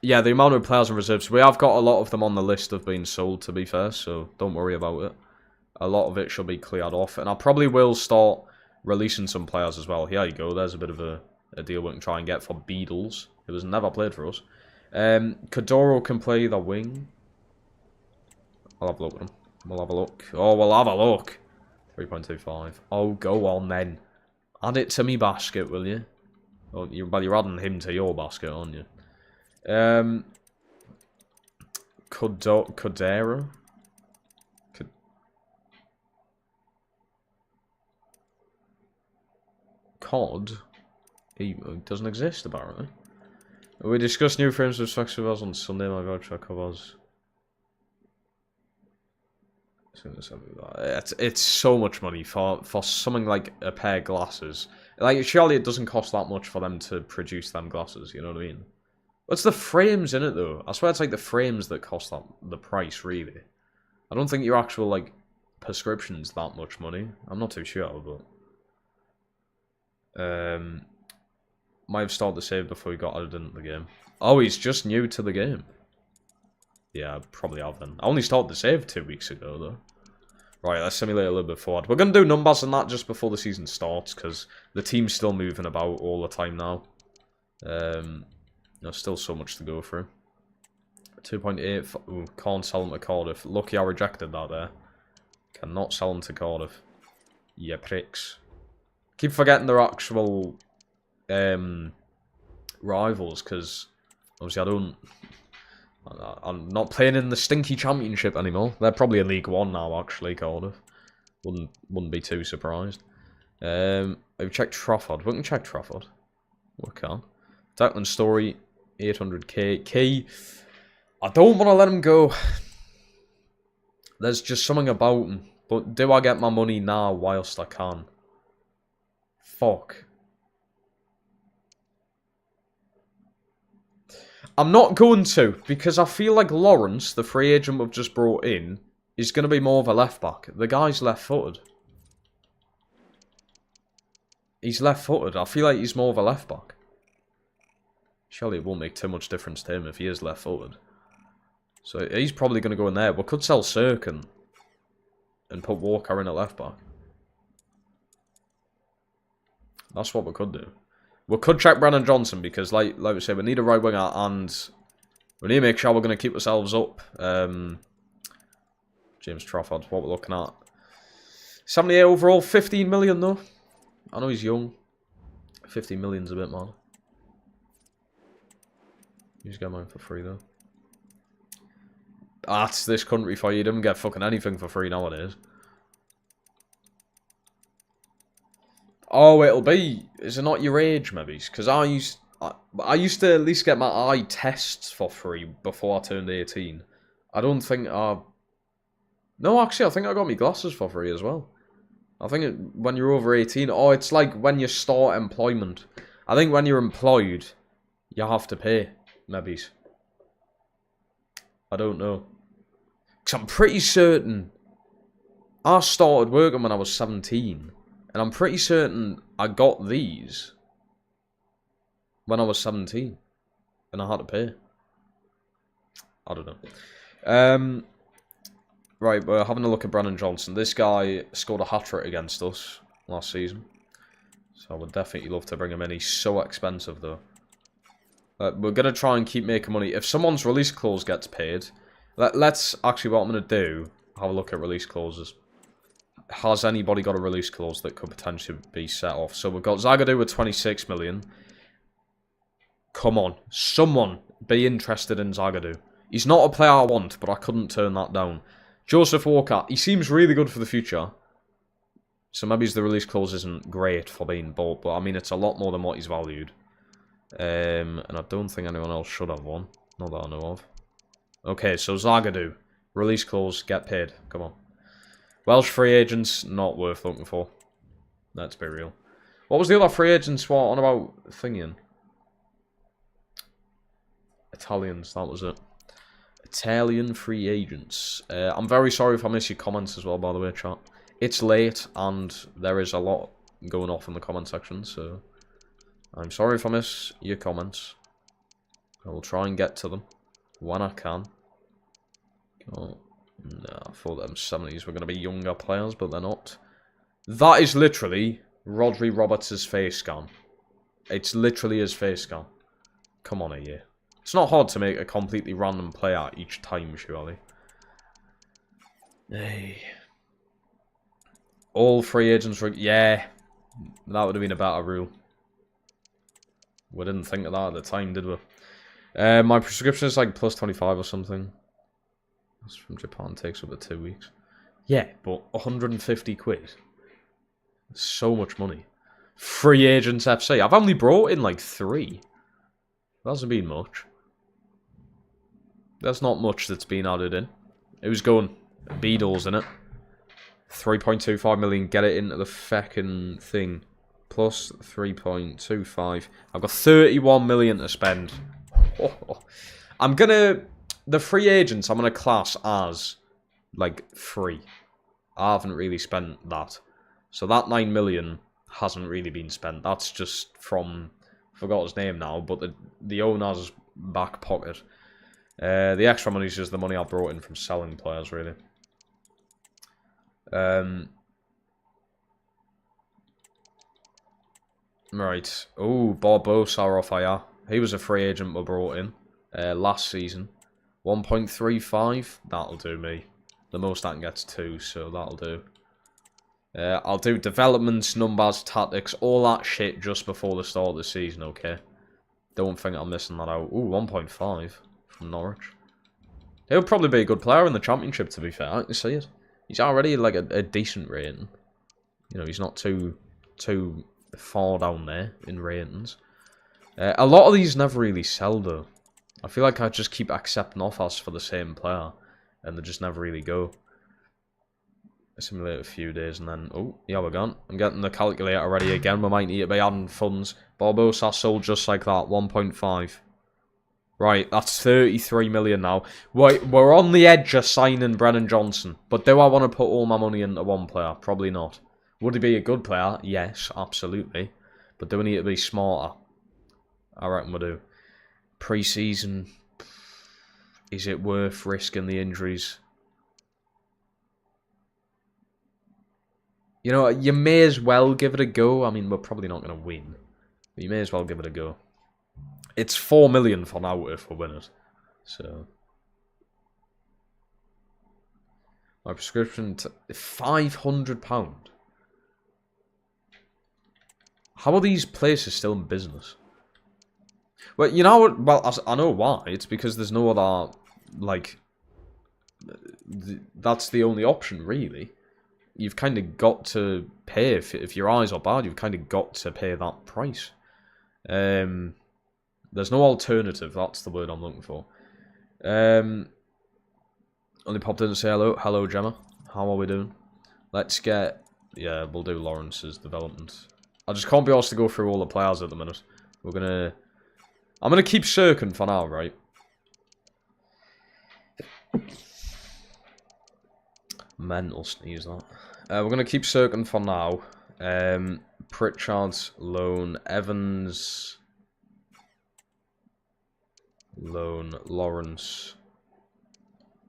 Yeah, the amount of players and reserves. We have got a lot of them on the list of being sold, to be fair, so don't worry about it. A lot of it should be cleared off. And I probably will start releasing some players as well. Here you go. There's a bit of a deal we can try and get for Beadles, who has never played for us. Kadoro can play the wing. I'll have a look at him. We'll have a look. Oh, we'll have a look. 3.25. Oh, go on then. Add it to me basket, will you? Oh, you're adding him to your basket, aren't you? Cordero? COD? He doesn't exist, apparently. We discussed new frames with festivals on Sunday. My voucher covers. It's so much money for something like a pair of glasses. Like, surely it doesn't cost that much for them to produce them glasses, you know what I mean? What's the frames in it, though? I swear it's like the frames that cost that, the price, really. I don't think your actual, like, prescription's that much money. I'm not too sure, but... might have started the save before he got added into the game. Oh, he's just new to the game. Yeah, probably have then. I only started the save 2 weeks ago, though. Right, let's simulate a little bit forward. We're going to do numbers and that just before the season starts, because the team's still moving about all the time now. There's still so much to go through. 2.8. Ooh, can't sell them to Cardiff. Lucky I rejected that there. Cannot sell them to Cardiff. Yeah, pricks. Keep forgetting they're actual rivals, because obviously I'm not playing in the stinky championship anymore. They're probably in League One now, actually, Cardiff. Wouldn't be too surprised. We've checked Trafford. We can check Trafford. We can. Declan Story, 800k. Key. I don't want to let him go. There's just something about him. But do I get my money now whilst I can? Fuck. I'm not going to, because I feel like Lawrence, the free agent we've just brought in, is going to be more of a left-back. The guy's left-footed. He's left-footed. I feel like he's more of a left-back. Surely it won't make too much difference to him if he is left-footed. So he's probably going to go in there. We could sell Sirkin and put Walker in at left-back. That's what we could do. We could check Brennan Johnson because, like we said, we need a right winger and we need to make sure we're going to keep ourselves up. James Trafford, what we're looking at. 78 overall, 15 million though. I know he's young. 15 million's a bit mad. He's got mine for free though. That's this country for you. You don't get fucking anything for free nowadays. Oh, it'll be... Is it not your age, maybe? Because I used to at least get my eye tests for free before I turned 18. I don't think I... No, actually, I think I got my glasses for free as well. I think when you're over 18... Oh, it's like when you start employment. I think when you're employed, you have to pay, maybe. I don't know. Because I'm pretty certain I started working when I was 17. And I'm pretty certain I got these when I was 17. And I had to pay. I don't know. Right, we're having a look at Brennan Johnson. This guy scored a hat-trick against us last season. So I would definitely love to bring him in. He's so expensive, though. We're going to try and keep making money. If someone's release clause gets paid, let's actually, what I'm going to do, have a look at release clauses. Has anybody got a release clause that could potentially be set off? So we've got Zagadou with 26 million. Come on. Someone be interested in Zagadou. He's not a player I want, but I couldn't turn that down. Joseph Walker. He seems really good for the future. So maybe the release clause isn't great for being bought, but I mean, it's a lot more than what he's valued. And I don't think anyone else should have one. Not that I know of. Okay, so Zagadou. Release clause, get paid. Come on. Welsh free agents, not worth looking for. Let's be real. What was the other free agents what on about thinking? Italians, that was it. Italian free agents. I'm very sorry if I miss your comments as well, by the way, chat. It's late, and there is a lot going off in the comment section, so I'm sorry if I miss your comments. I will try and get to them when I can. Oh, no, I thought them 70s were going to be younger players, but they're not. That is literally Rodri Roberts' face scan. It's literally his face scan. Come on, here. It's not hard to make a completely random player each time, surely. Hey. All free agents were... Yeah. That would have been a better rule. We didn't think of that at the time, did we? My prescription is like plus 25 or something. That's from Japan. Takes up to 2 weeks. Yeah, but 150 quid. So much money. Free agents FC. I've only brought in like 3. That hasn't been much. There's not much that's been added in. Who's going? Beadle's in it. 3.25 million. Get it into the feckin' thing. Plus 3.25. I've got 31 million to spend. I'm gonna... The free agents I'm gonna class as, like, free. I haven't really spent that. So that 9 million hasn't really been spent. That's just from... I forgot his name now, but the owner's back pocket. The extra money is just the money I brought in from selling players, really. Right. Oh, Barbosa off IR. He was a free agent we brought in last season. 1.35. That'll do me. The most I can get is 2, so that'll do. I'll do developments, numbers, tactics, all that shit just before the start of the season, okay? Don't think I'm missing that out. Ooh, 1.5 from Norwich. He'll probably be a good player in the Championship, to be fair. I can see it. He's already like a decent rating. You know, he's not too far down there in ratings. A lot of these never really sell, though. I feel like I just keep accepting offers for the same player, and they just never really go. Simulate a few days and then... Oh, yeah, we're gone. I'm getting the calculator ready again. We might need to be adding funds. Barbosa sold just like that. 1.5. Right, that's 33 million now. Wait, we're on the edge of signing Brennan Johnson. But do I want to put all my money into one player? Probably not. Would he be a good player? Yes, absolutely. But do we need to be smarter? I reckon we do. Pre-season. Is it worth risking the injuries? You know, you may as well give it a go. I mean, we're probably not going to win. But you may as well give it a go. It's 4 million for now if we win it. So. My prescription... £500. How are these places still in business? Well, you know what? Well, I know why. It's because there's no other... Like... That's the only option, really. You've kind of got to pay, if your eyes are bad, you've kind of got to pay that price. There's no alternative, that's the word I'm looking for. Only popped in to say hello. Hello, Gemma. How are we doing? Let's get... Yeah, we'll do Lawrence's development. I just can't be asked to go through all the players at the minute. We're gonna... I'm gonna keep Sirkin for now, right? Mental sneeze, that. We're going to keep Cirkin for now. Pritchard's loan. Evans... loan. Lawrence.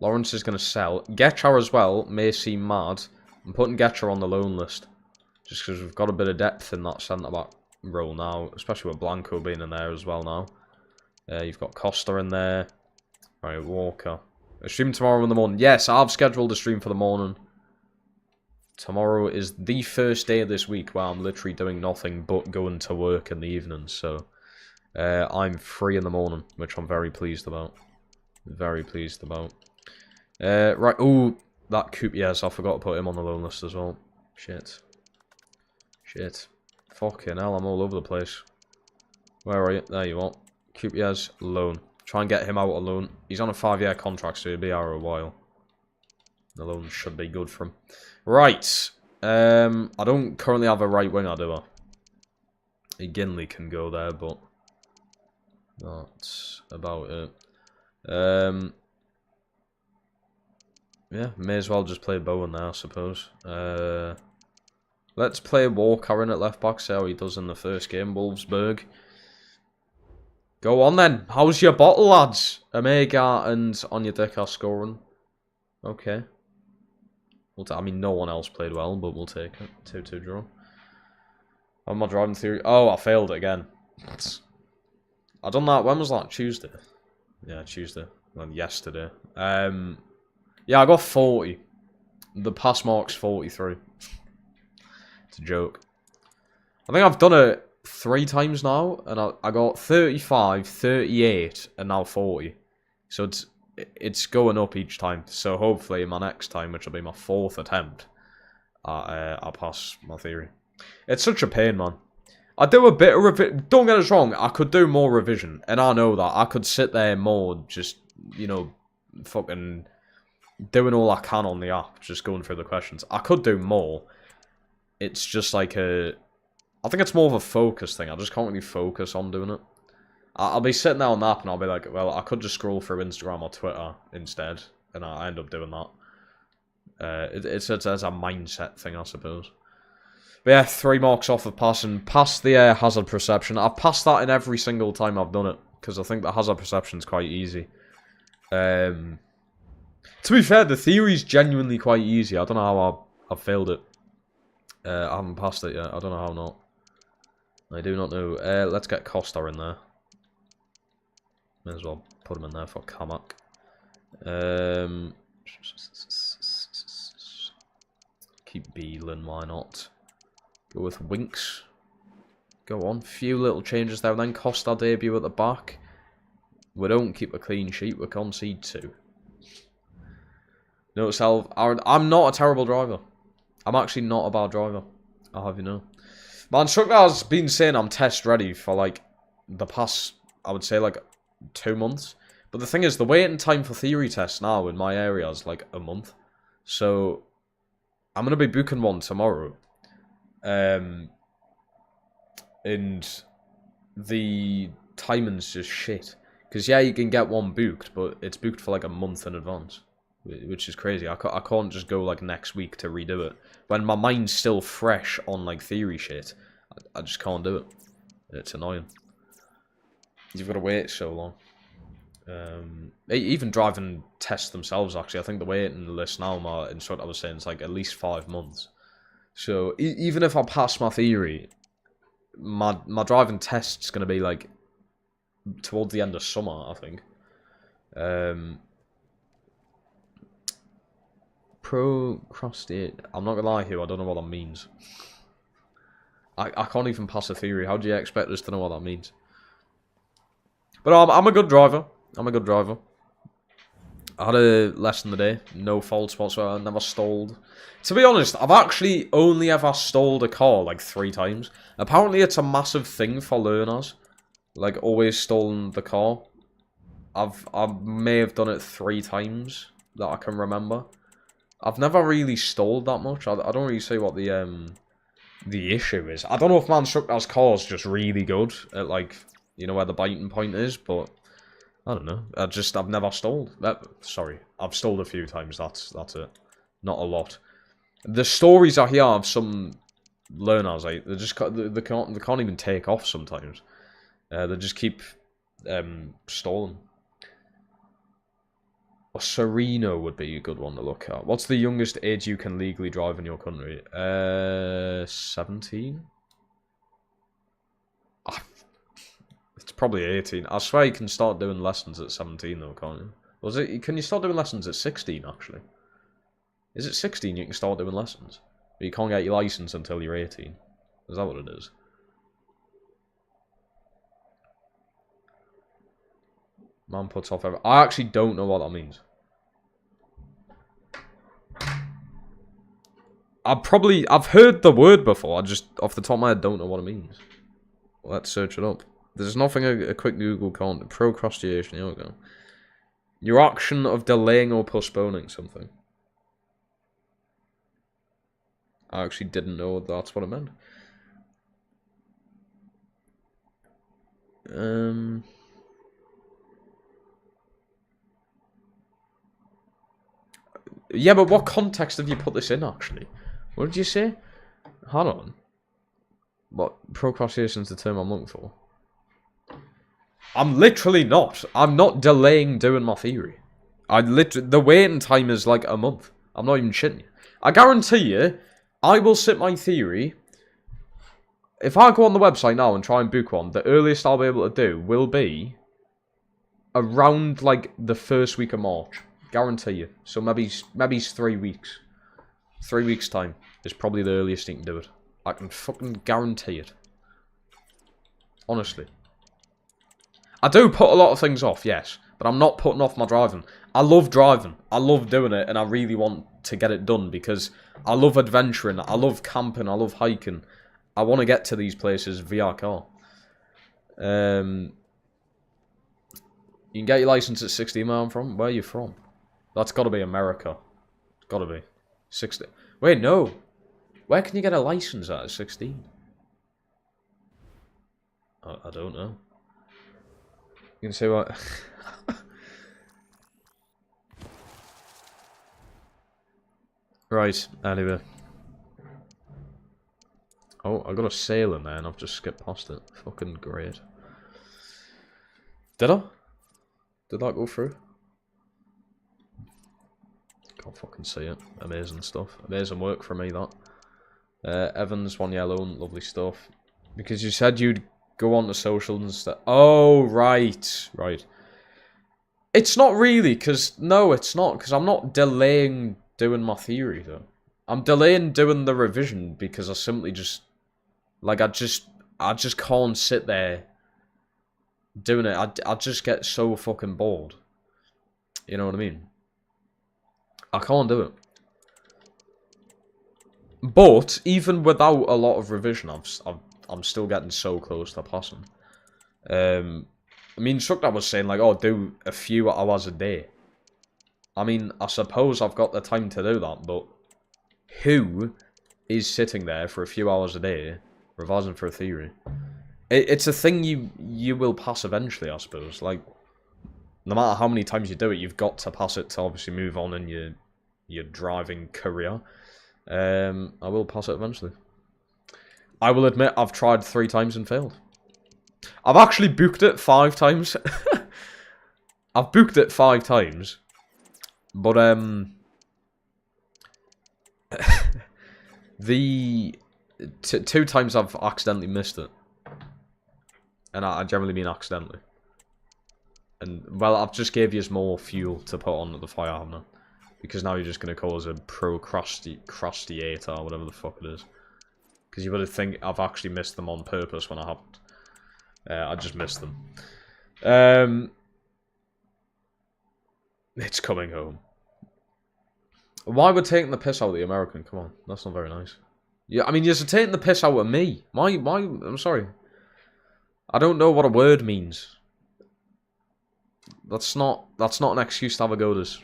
Lawrence is going to sell. Getchar as well may seem mad. I'm putting Getchar on the loan list. Just because we've got a bit of depth in that centre-back role now. Especially with Blanco being in there as well now. You've got Costa in there. Right, Walker. A stream tomorrow in the morning. Yes, I've scheduled a stream for the morning. Tomorrow is the first day of this week where I'm literally doing nothing but going to work in the evenings. So, I'm free in the morning, which I'm very pleased about. Very pleased about. Right, ooh, that Coupiers, I forgot to put him on the loan list as well. Shit. Shit. Fucking hell, I'm all over the place. Where are you? There you are. Coupiers, loan. Try and get him out on loan. He's on a 5-year contract, so he'll be out a while. The loan should be good for him. Right. I don't currently have a right winger, do I? Ginley can go there, but that's about it. Yeah, may as well just play Bowen there, I suppose. Let's play Walker in at left back, see how he does in the first game, Wolfsburg. Go on then. How's your bottle, lads? Omega and Onyedika are scoring. Okay. I mean, no one else played well, but we'll take it. 2-2 draw. Oh, my driving theory. Oh, I failed it again. I done that. When was that? Tuesday. Yeah, Tuesday. Well, yesterday. Yeah, I got 40. The pass mark's 43. It's a joke. I think I've done it 3 times now, and I got 35, 38, and now 40. So it's going up each time. So hopefully my next time, which will be my 4th attempt, I'll pass my theory. It's such a pain, man. I do a bit of revision. Don't get us wrong, I could do more revision, and I know that. I could sit there more, just, you know, fucking doing all I can on the app, just going through the questions. I could do more. It's just like I think it's more of a focus thing. I just can't really focus on doing it. I'll be sitting there on the app and I'll be like, well, I could just scroll through Instagram or Twitter instead, and I end up doing that. It's a mindset thing, I suppose. But yeah, 3 marks off of passing. Past the hazard perception. I've passed that in every single time I've done it, because I think the hazard perception's quite easy. To be fair, the theory's genuinely quite easy. I don't know how I've failed it. I haven't passed it yet. I don't know how not. I do not know. Let's get Costa in there. May as well put him in there for Kamak. Keep Beelan, why not? Go with Winks. Go on. Few little changes there. And then Costa debut at the back. We don't keep a clean sheet. We concede 2. Notice how I'm not a terrible driver. I'm actually not a bad driver. I'll have you know. My instructor has been saying I'm test ready for like the past, I would say, like 2 months. But the thing is, the waiting time for theory tests now in my area is like a month. So I'm going to be booking one tomorrow. And the timing's just shit. Because yeah, you can get one booked, but it's booked for like a month in advance. Which is crazy. I can't just go like next week to redo it. When my mind's still fresh on like theory shit, I just can't do it. It's annoying. You've got to wait so long. Even driving tests themselves, actually, I think the waiting list now, my instructor was saying, it's like at least 5 months. So even if I pass my theory, my driving test's going to be like towards the end of summer, I think. Procrastinate. I'm not gonna lie here, I don't know what that means. I can't even pass a theory. How do you expect us to know what that means? But I'm a good driver. I'm a good driver. I had a lesson today. No faults whatsoever. I never stalled. To be honest, I've actually only ever stalled a car like 3 times. Apparently it's a massive thing for learners. Like, always stalling the car. I may have done it 3 times that I can remember. I've never really stalled that much. I don't really see what the issue is. I don't know if my instructor's car is just really good at, like, you know, where the biting point is, but I don't know. I've never stole. Sorry, I've stole a few times. That's it. Not a lot. The stories I hear of some learners, like they can't even take off sometimes. They just keep stalling. Or Sereno would be a good one to look at. What's the youngest age you can legally drive in your country? 17? It's probably 18. I swear you can start doing lessons at 17 though, can't you? Can you start doing lessons at 16 actually? Is it 16 you can start doing lessons? But you can't get your license until you're 18. Is that what it is? Man puts off every... I actually don't know what that means. I've heard the word before, I just, off the top of my head, don't know what it means. Let's search it up. There's nothing a quick Google can't... Procrastination, here we go. Your action of delaying or postponing something. I actually didn't know that's what it meant. Yeah, but what context have you put this in, actually? What did you say? Hold on. What? Procrastination's the term I'm looking for. I'm literally not. I'm not delaying doing my theory. The waiting time is like a month. I'm not even shitting you. I guarantee you, I will sit my theory. If I go on the website now and try and book one, the earliest I'll be able to do will be around like the first week of March. Guarantee you. So maybe it's 3 weeks. 3 weeks time is probably the earliest you can do it. I can fucking guarantee it. Honestly. I do put a lot of things off, yes. But I'm not putting off my driving. I love driving. I love doing it. And I really want to get it done. Because I love adventuring. I love camping. I love hiking. I want to get to these places via car. You can get your license at 16 where I'm from. Where are you from? That's got to be America. It's got to be. 16. Wait, no. Where can you get a license at 16? I don't know. You can say what? Right, anyway. Oh, I got a sail in there and I've just skipped past it. Fucking great. Did I? Did that go through? Can't fucking see it. Amazing stuff. Amazing work for me, that. Evans, one yellow, lovely stuff. Because you said you'd go on to socials and stuff. Oh, right. Right. It's not really, because... No, it's not, because I'm not delaying doing my theory, though. I'm delaying doing the revision because I simply just... Like, I just can't sit there doing it. I just get so fucking bored. You know what I mean? I can't do it. But even without a lot of revision, I'm still getting so close to passing. I mean, Sukda was saying like, oh, do a few hours a day. I mean, I suppose I've got the time to do that, but who is sitting there for a few hours a day revising for a theory? It's a thing you will pass eventually, I suppose. Like, no matter how many times you do it, you've got to pass it to obviously move on in your driving career. I will pass it eventually. I will admit I've tried 3 times and failed. I've actually booked it 5 times. I've booked it 5 times. But, the 2 times I've accidentally missed it. And I generally mean accidentally. And, well, I've just gave you more fuel to put on the fire, haven't I? Because now you're just going to cause a procrastinator, or whatever the fuck it is. Because you would think I've actually missed them on purpose when I haven't. I just missed them. It's coming home. Why would taking the piss out of the American? Come on, that's not very nice. Yeah, I mean, you're taking the piss out of me. Why? I'm sorry. I don't know what a word means. That's not an excuse to have a go at us.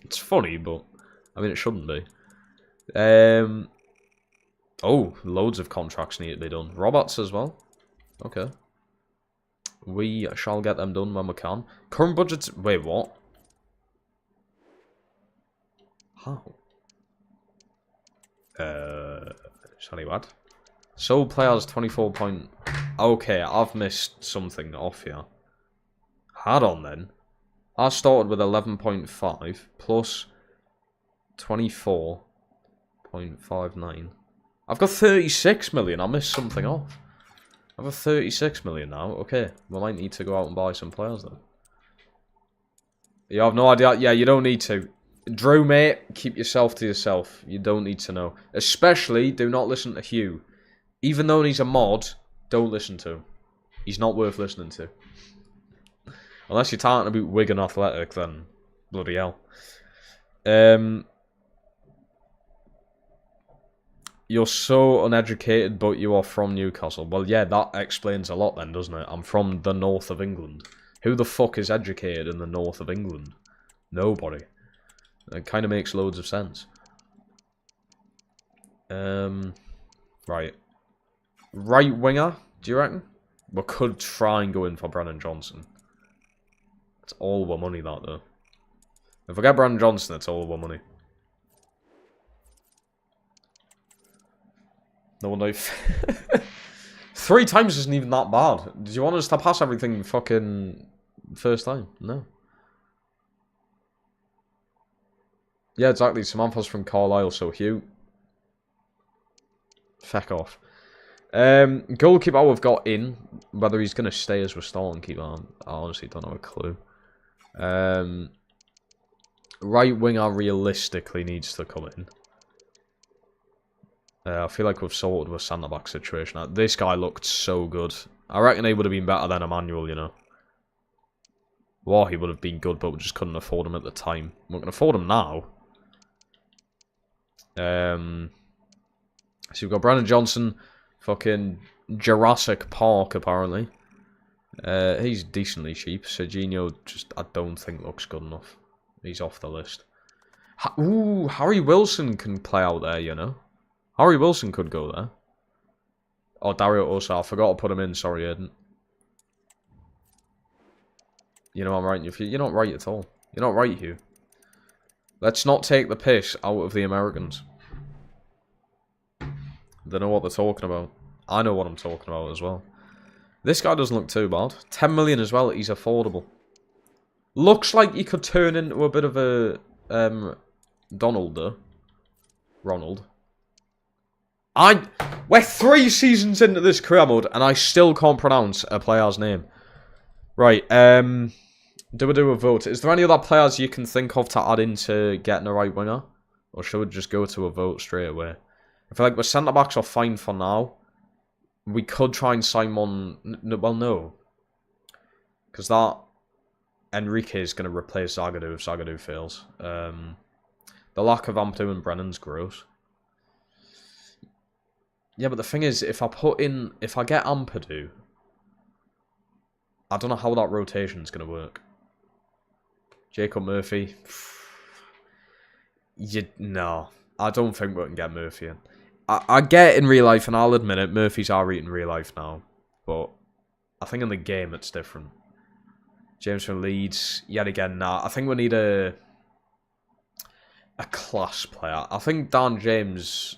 It's funny, but I mean, it shouldn't be. Oh, loads of contracts need to be done. Robots as well. Okay. We shall get them done when we can. Current budget's... Wait, what? How? Sorry, what? Sold players 24 point... Okay, I've missed something off here. Hold on then. I started with 11.5 plus 24.59. I've got 36 million. I missed something off. I've got 36 million now. Okay, we might need to go out and buy some players then. You have no idea? Yeah, you don't need to. Drew, mate, keep yourself to yourself. You don't need to know. Especially, do not listen to Hugh. Even though he's a mod, don't listen to him. He's not worth listening to. Unless you're talking about Wigan Athletic, then bloody hell. You're so uneducated, but you are from Newcastle. Well, yeah, that explains a lot then, doesn't it? I'm from the north of England. Who the fuck is educated in the north of England? Nobody. It kind of makes loads of sense. Right. Right winger, do you reckon? We could try and go in for Brennan Johnson. It's all our money, that, though. If I get Brennan Johnson, it's all our money. No one knows. 3 times isn't even that bad. Did you want us to pass everything fucking first time? No. Yeah, exactly. Samantha's from Carlisle, so Hugh. Feck off. Goalkeeper we've got in. Whether he's going to stay as we're starting keeper, I honestly don't have a clue. Right winger realistically needs to come in. I feel like we've sorted with centre-back situation. This guy looked so good. I reckon he would have been better than Emmanuel, you know. Well, he would have been good, but we just couldn't afford him at the time. We can afford him now. So we've got Brennan Johnson, fucking Jurassic Park, apparently. He's decently cheap. Serginho just, I don't think, looks good enough. He's off the list. Ooh, Harry Wilson can play out there, you know. Harry Wilson could go there. Oh, Dario Osa, I forgot to put him in. Sorry, Aiden. You know I'm right. You're not right at all. You're not right, Hugh. Let's not take the piss out of the Americans. They know what they're talking about. I know what I'm talking about as well. This guy doesn't look too bad. 10 million as well. He's affordable. Looks like he could turn into a bit of a Donald, though. Ronald. We're 3 seasons into this career mode, and I still can't pronounce a player's name. Right, do we do a vote? Is there any other players you can think of to add into getting a right winger? Or should we just go to a vote straight away? I feel like the centre-backs are fine for now. We could try and sign one... Well, no. Because that... Enrique is going to replace Zagadou if Zagadou fails. The lack of Ampadu and Brennan's gross. Yeah, but the thing is, if I get Ampadu, I don't know how that rotation's going to work. Jacob Murphy. No, I don't think we can get Murphy in. I get it in real life, and I'll admit it, Murphy's alright in real life now. But I think in the game it's different. James from Leeds, yet again, nah. I think we need a class player. I think Dan James...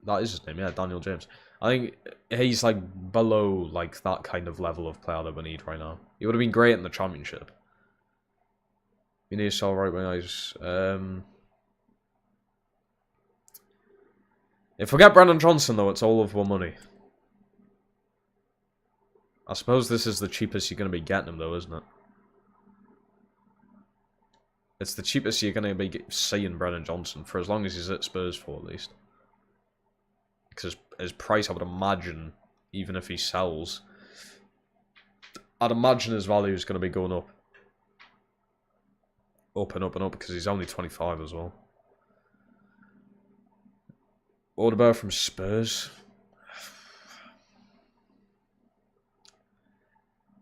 That is his name, yeah, Daniel James. I think he's like below like that kind of level of player that we need right now. He would have been great in the championship. We need to sell right wingers. If we get Brennan Johnson though, it's all of our money. I suppose this is the cheapest you're going to be getting him though, isn't it? It's the cheapest you're going to be seeing Brennan Johnson for as long as he's at Spurs for at least. Because his price, I would imagine, even if he sells, I'd imagine his value is going to be going up. Up and up and up, because he's only 25 as well. Orderbearer from Spurs.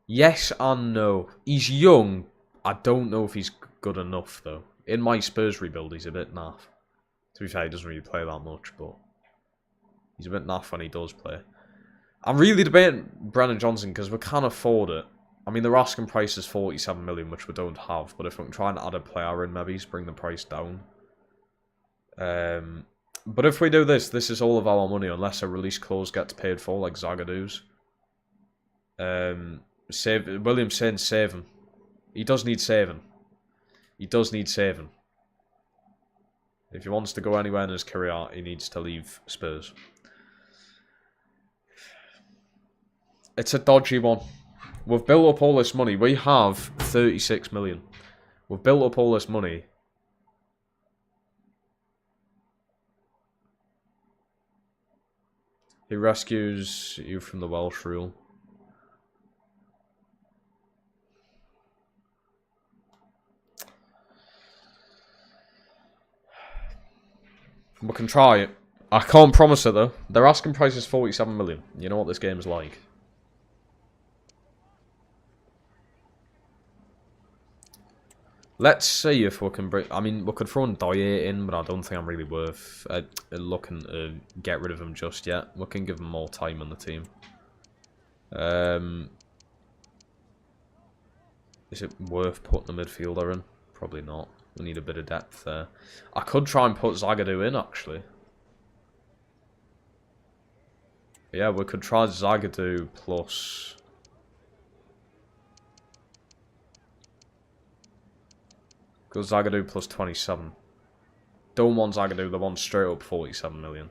Yes and no. He's young. I don't know if he's good enough, though. In my Spurs rebuild, he's a bit naff. To be fair, he doesn't really play that much, but... He's a bit naff when he does play. I'm really debating Brennan Johnson because we can't afford it. I mean, their asking price is 47 million, which we don't have. But if we can try and add a player in, maybe bring the price down. But if we do this, this is all of our money unless a release clause gets paid for, like Zagadu's. William's saying save him. He does need saving. He does need saving. If he wants to go anywhere in his career, he needs to leave Spurs. It's a dodgy one. We've built up all this money. We have 36 million. We've built up all this money. He rescues you from the Welsh rule. We can try it. I can't promise it though. Their asking price is 47 million. You know what this game's like. Let's see if we can bring... I mean, we could throw in Dyer in, but I don't think I'm really worth looking to get rid of him just yet. We can give him more time on the team. Is it worth putting the midfielder in? Probably not. We need a bit of depth there. I could try and put Zagadou in, actually. Yeah, we could try Zagadou plus... Go Zagadou plus 27. Don't want Zagadou, the one straight up 47 million.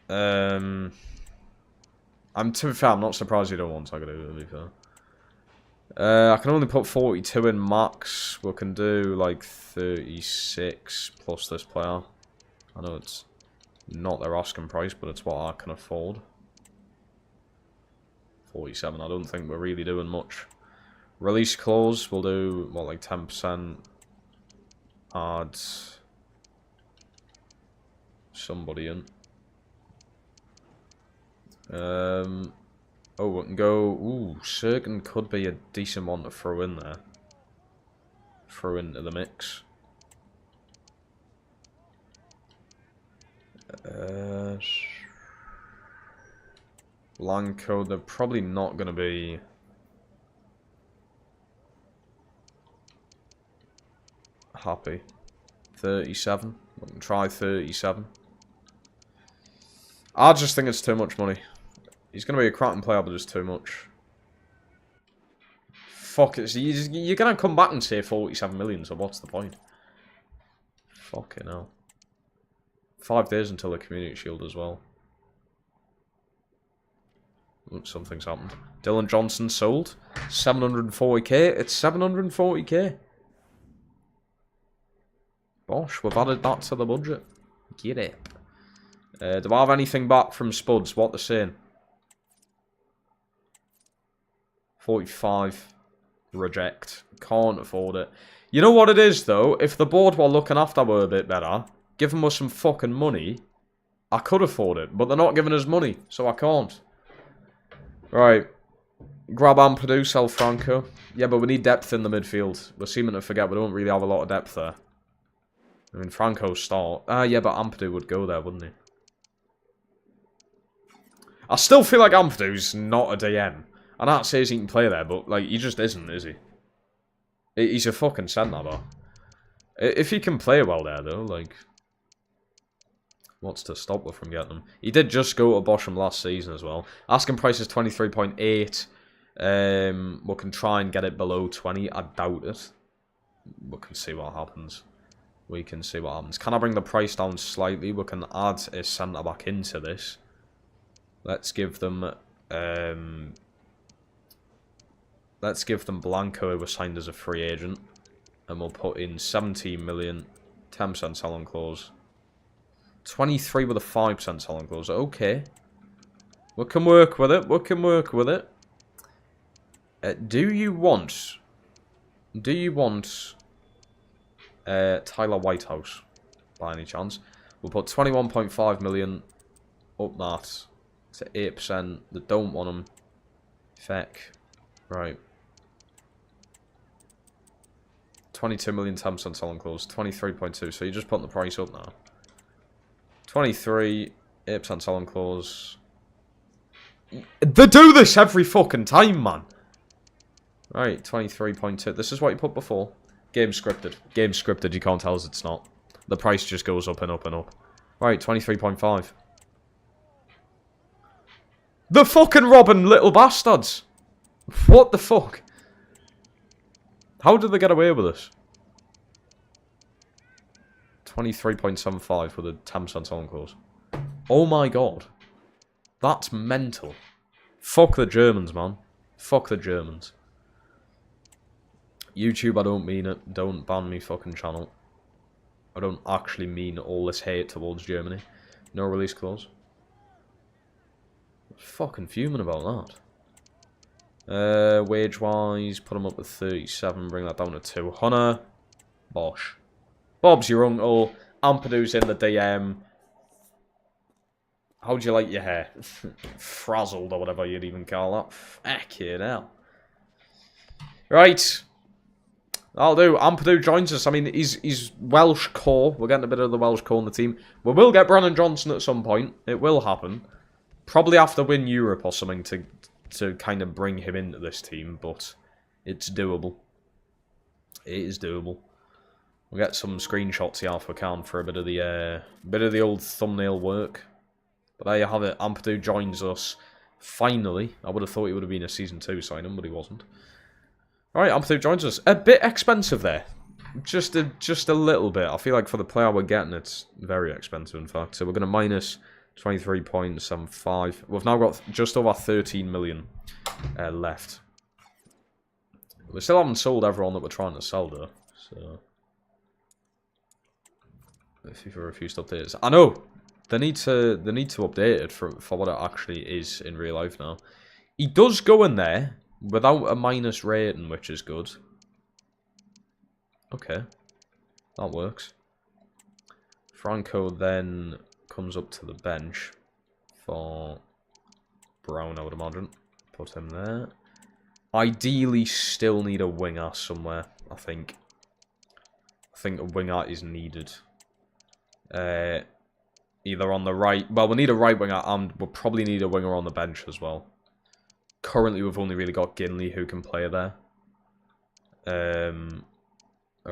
To be fair, I'm not surprised you don't want Zagadou, to be fair. I can only put 42 in max. We can do like 36 plus this player. I know it's not their asking price, but it's what I can afford. 47, I don't think we're really doing much. Release clause, we'll do, what, like 10%. Add somebody in. Oh, we can go... Ooh, Sergen could be a decent one to throw in there. Throw into the mix. Blanco, they're probably not going to be... happy. 37. We can try 37. I just think it's too much money. He's going to be a cracking player, but it's too much. Fuck it. You're going to come back and say 47 million, so what's the point? Fucking hell. 5 days until the Community Shield as well. Oops, something's happened. Dylan Johnson sold. 740k. It's 740k. Bosh, we've added that to the budget. Get it. Do I have anything back from Spuds? What they're saying? 45. Reject. Can't afford it. You know what it is, though? If the board were looking after her a bit better, giving us some fucking money, I could afford it. But they're not giving us money, so I can't. Right. Grab Ampadu, sell Franco. Yeah, but we need depth in the midfield. We're seeming to forget we don't really have a lot of depth there. I mean, Franco's start. Yeah, but Ampadu would go there, wouldn't he? I still feel like Ampadu's not a DM. And that says he can play there, but, like, he just isn't, is he? He's a fucking centre, though. If he can play well there, though, like... What's to stop us from getting him? He did just go to Bosham last season as well. Asking price is 23.8. We can try and get it below 20. I doubt it. We can see what happens. We can see what happens. Can I bring the price down slightly? We can add a centre back into this. Let's give them Blanco, who was signed as a free agent, and we'll put in 17 million, 10% selling clause, 23 with a 5% selling clause. Okay, we can work with it. We can work with it. Do you want Tyler Whitehouse, by any chance? We'll put 21.5 million up that to 8%. They don't want him. Feck. Right. 22 million, 10% selling clause. 23.2. So you're just putting the price up now. 23. 8% selling clause. They do this every fucking time, man. Right, 23.2. This is what you put before. Game scripted. Game scripted, you can't tell us it's not. The price just goes up and up and up. Right, 23.5. The fucking robbing little bastards! What the fuck? How did they get away with this? 23.75 with a 10% selling clause. Oh my god. That's mental. Fuck the Germans, man. Fuck the Germans. YouTube, I don't mean it. Don't ban me fucking channel. I don't actually mean all this hate towards Germany. No release clause. Fucking fuming about that. Wage-wise, put them up to 37, bring that down to 200. Bosh. Bob's your uncle. Ampadu's in the DM. How'd you like your hair? Frazzled or whatever you'd even call that. Fucking hell. Right. That'll do. Ampadu joins us. I mean, he's Welsh core. We're getting a bit of the Welsh core in the team. We will get Brennan Johnson at some point. It will happen. Probably after win Europe or something to kind of bring him into this team, but it's doable. It is doable. We'll get some screenshots here if we can for a bit of the old thumbnail work. But there you have it. Ampadu joins us. Finally. I would have thought he would have been a Season 2 signing, but he wasn't. Alright, Ampadu joins us. A bit expensive there. Just a little bit. I feel like for the player we're getting, it's very expensive, in fact. So we're going to minus 23.75. We've now got just over 13 million left. We still haven't sold everyone that we're trying to sell, though. So FIFA refused updates. I know! They need to update it for what it actually is in real life now. He does go in there without a minus rating, which is good. Okay. That works. Franco then comes up to the bench for Brown, I would imagine. Put him there. Ideally, still need a winger somewhere, I think. I think a winger is needed. Either on the right... Well, we need a right winger, and we'll probably need a winger on the bench as well. Currently, we've only really got Ginley who can play there. A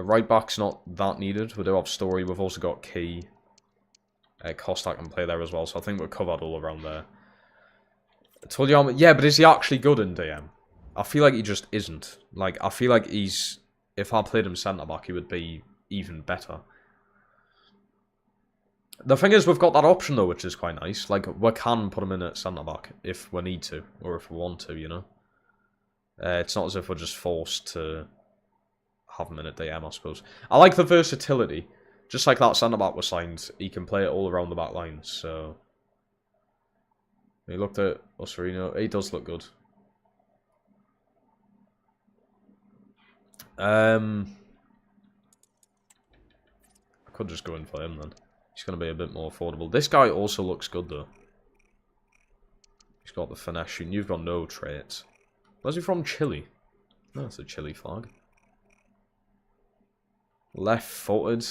right back's not that needed. We do have Story. We've also got Key. Kostak can play there as well, so I think we're covered all around there. I told you, yeah, but is he actually good in DM? I feel like he just isn't. Like, I feel like he's... If I played him centre-back, he would be even better. The thing is, we've got that option, though, which is quite nice. Like, we can put him in at centre-back if we need to, or if we want to, you know? It's not as if we're just forced to have him in at DM, I suppose. I like the versatility. Just like that centre-back was signed, he can play it all around the back line, so... We looked at S3E1. He does look good. I could just go in for him, then. He's going to be a bit more affordable. This guy also looks good, though. He's got the finesse. You've got no traits. Where's he from? Chile. No, it's a Chile flag. Left-footed.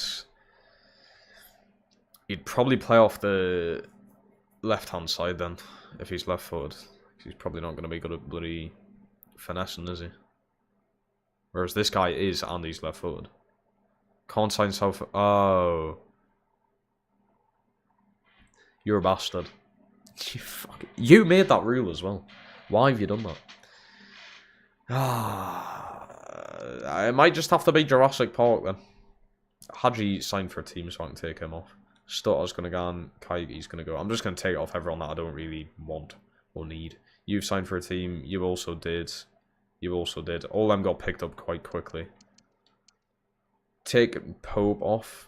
He'd probably play off the left-hand side, then, if he's left-footed. He's probably not going to be good at bloody finessing, is he? Whereas this guy is, and he's left-footed. Can't sign South... Oh... You're a bastard. You made that rule as well. Why have you done that? It might just have to be Jurassic Park then. Hadji signed for a team, so I can take him off. Stutter's going to go and Kaigi's going to go. I'm just going to take off everyone that I don't really want or need. You've signed for a team. You also did. You also did. All them got picked up quite quickly. Take Pope off.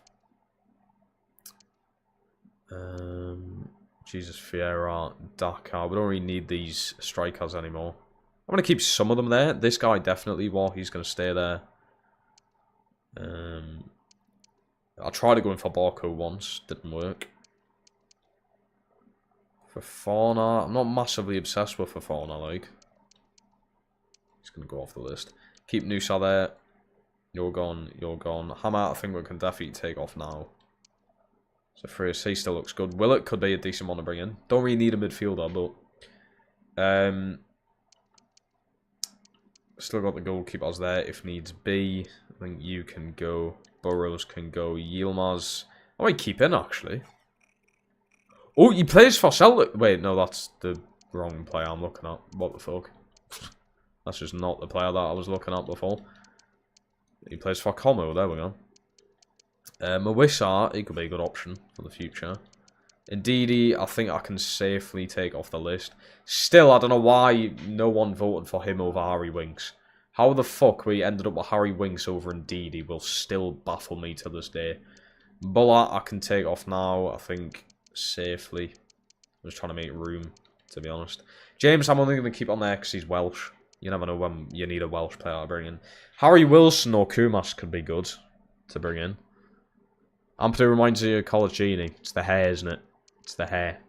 Jesus, Fiera, Dakar. We don't really need these strikers anymore. I'm going to keep some of them there. This guy definitely, he's going to stay there. I tried to go in for Barco once. Didn't work. For Fauna, I'm not massively obsessed with Fauna, like. He's going to go off the list. Keep Nusa there. You're gone. You're gone. Hammer, I think we can definitely take off now. So 3C still looks good. Willett could be a decent one to bring in. Don't really need a midfielder, but still got the goalkeepers there if needs be. I think you can go. Burrows can go. Yilmaz. I might keep in, actually. Oh, he plays for Celtic. Wait, no, that's the wrong player I'm looking at. What the fuck? That's just not the player that I was looking at before. He plays for Como. There we go. Mawissa, he could be a good option for the future. Ndidi, I think I can safely take off the list. Still, I don't know why no one voted for him over Harry Winks. How the fuck we ended up with Harry Winks over Ndidi will still baffle me to this day. Bullard, I can take off now, I think, safely. I'm just trying to make room, to be honest. James, I'm only going to keep on there because he's Welsh. You never know when you need a Welsh player to bring in. Harry Wilson or Kumas could be good to bring in. Ampadu reminds you of College Genie. It's the hair, isn't it? It's the hair.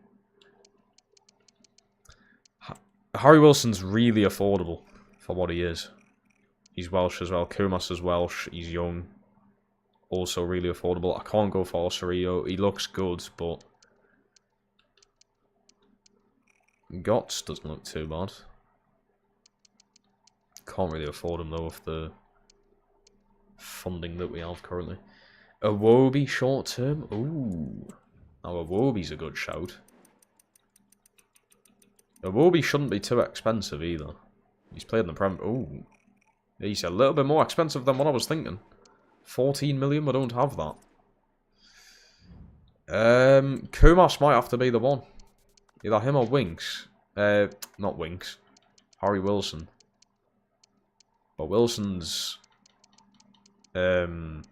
Harry Wilson's really affordable for what he is. He's Welsh as well. Kumas is Welsh. He's young. Also really affordable. I can't go for S3E1. He looks good, but Gotts doesn't look too bad. Can't really afford him though with the funding that we have currently. Iwobi short term? Ooh. Now Iwobi's a good shout. Iwobi shouldn't be too expensive either. He's played in the Prem. Ooh. He's a little bit more expensive than what I was thinking. 14 million, we don't have that. Kumas might have to be the one. Either him or Winks. Not Winks. Harry Wilson. But Wilson's 29.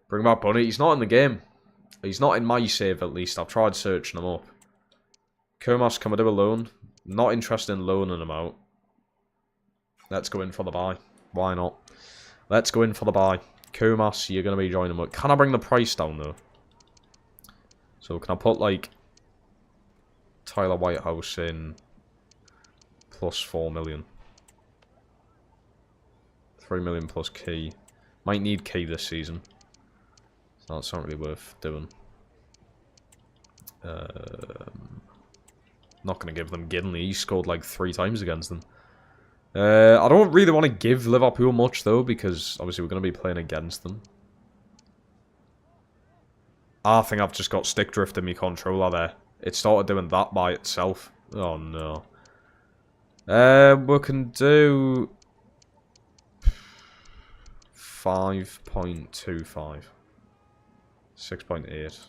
Bring back Bunny. He's not in the game. He's not in my save at least. I've tried searching him up. Kumas, can we do a loan? Not interested in loaning him out. Let's go in for the buy. Why not? Let's go in for the buy. Kumas, you're going to be joining me. Can I bring the price down though? So can I put like Tyler Whitehouse in plus 4 million? 3 million plus Key. Might need Key this season. So that's not really worth doing. Not going to give them Gidley. He scored like 3 times against them. I don't really want to give Liverpool much though, because obviously we're going to be playing against them. I think I've just got stick drift in my controller there. It started doing that by itself. Oh no. We can do 5.25. 6.8.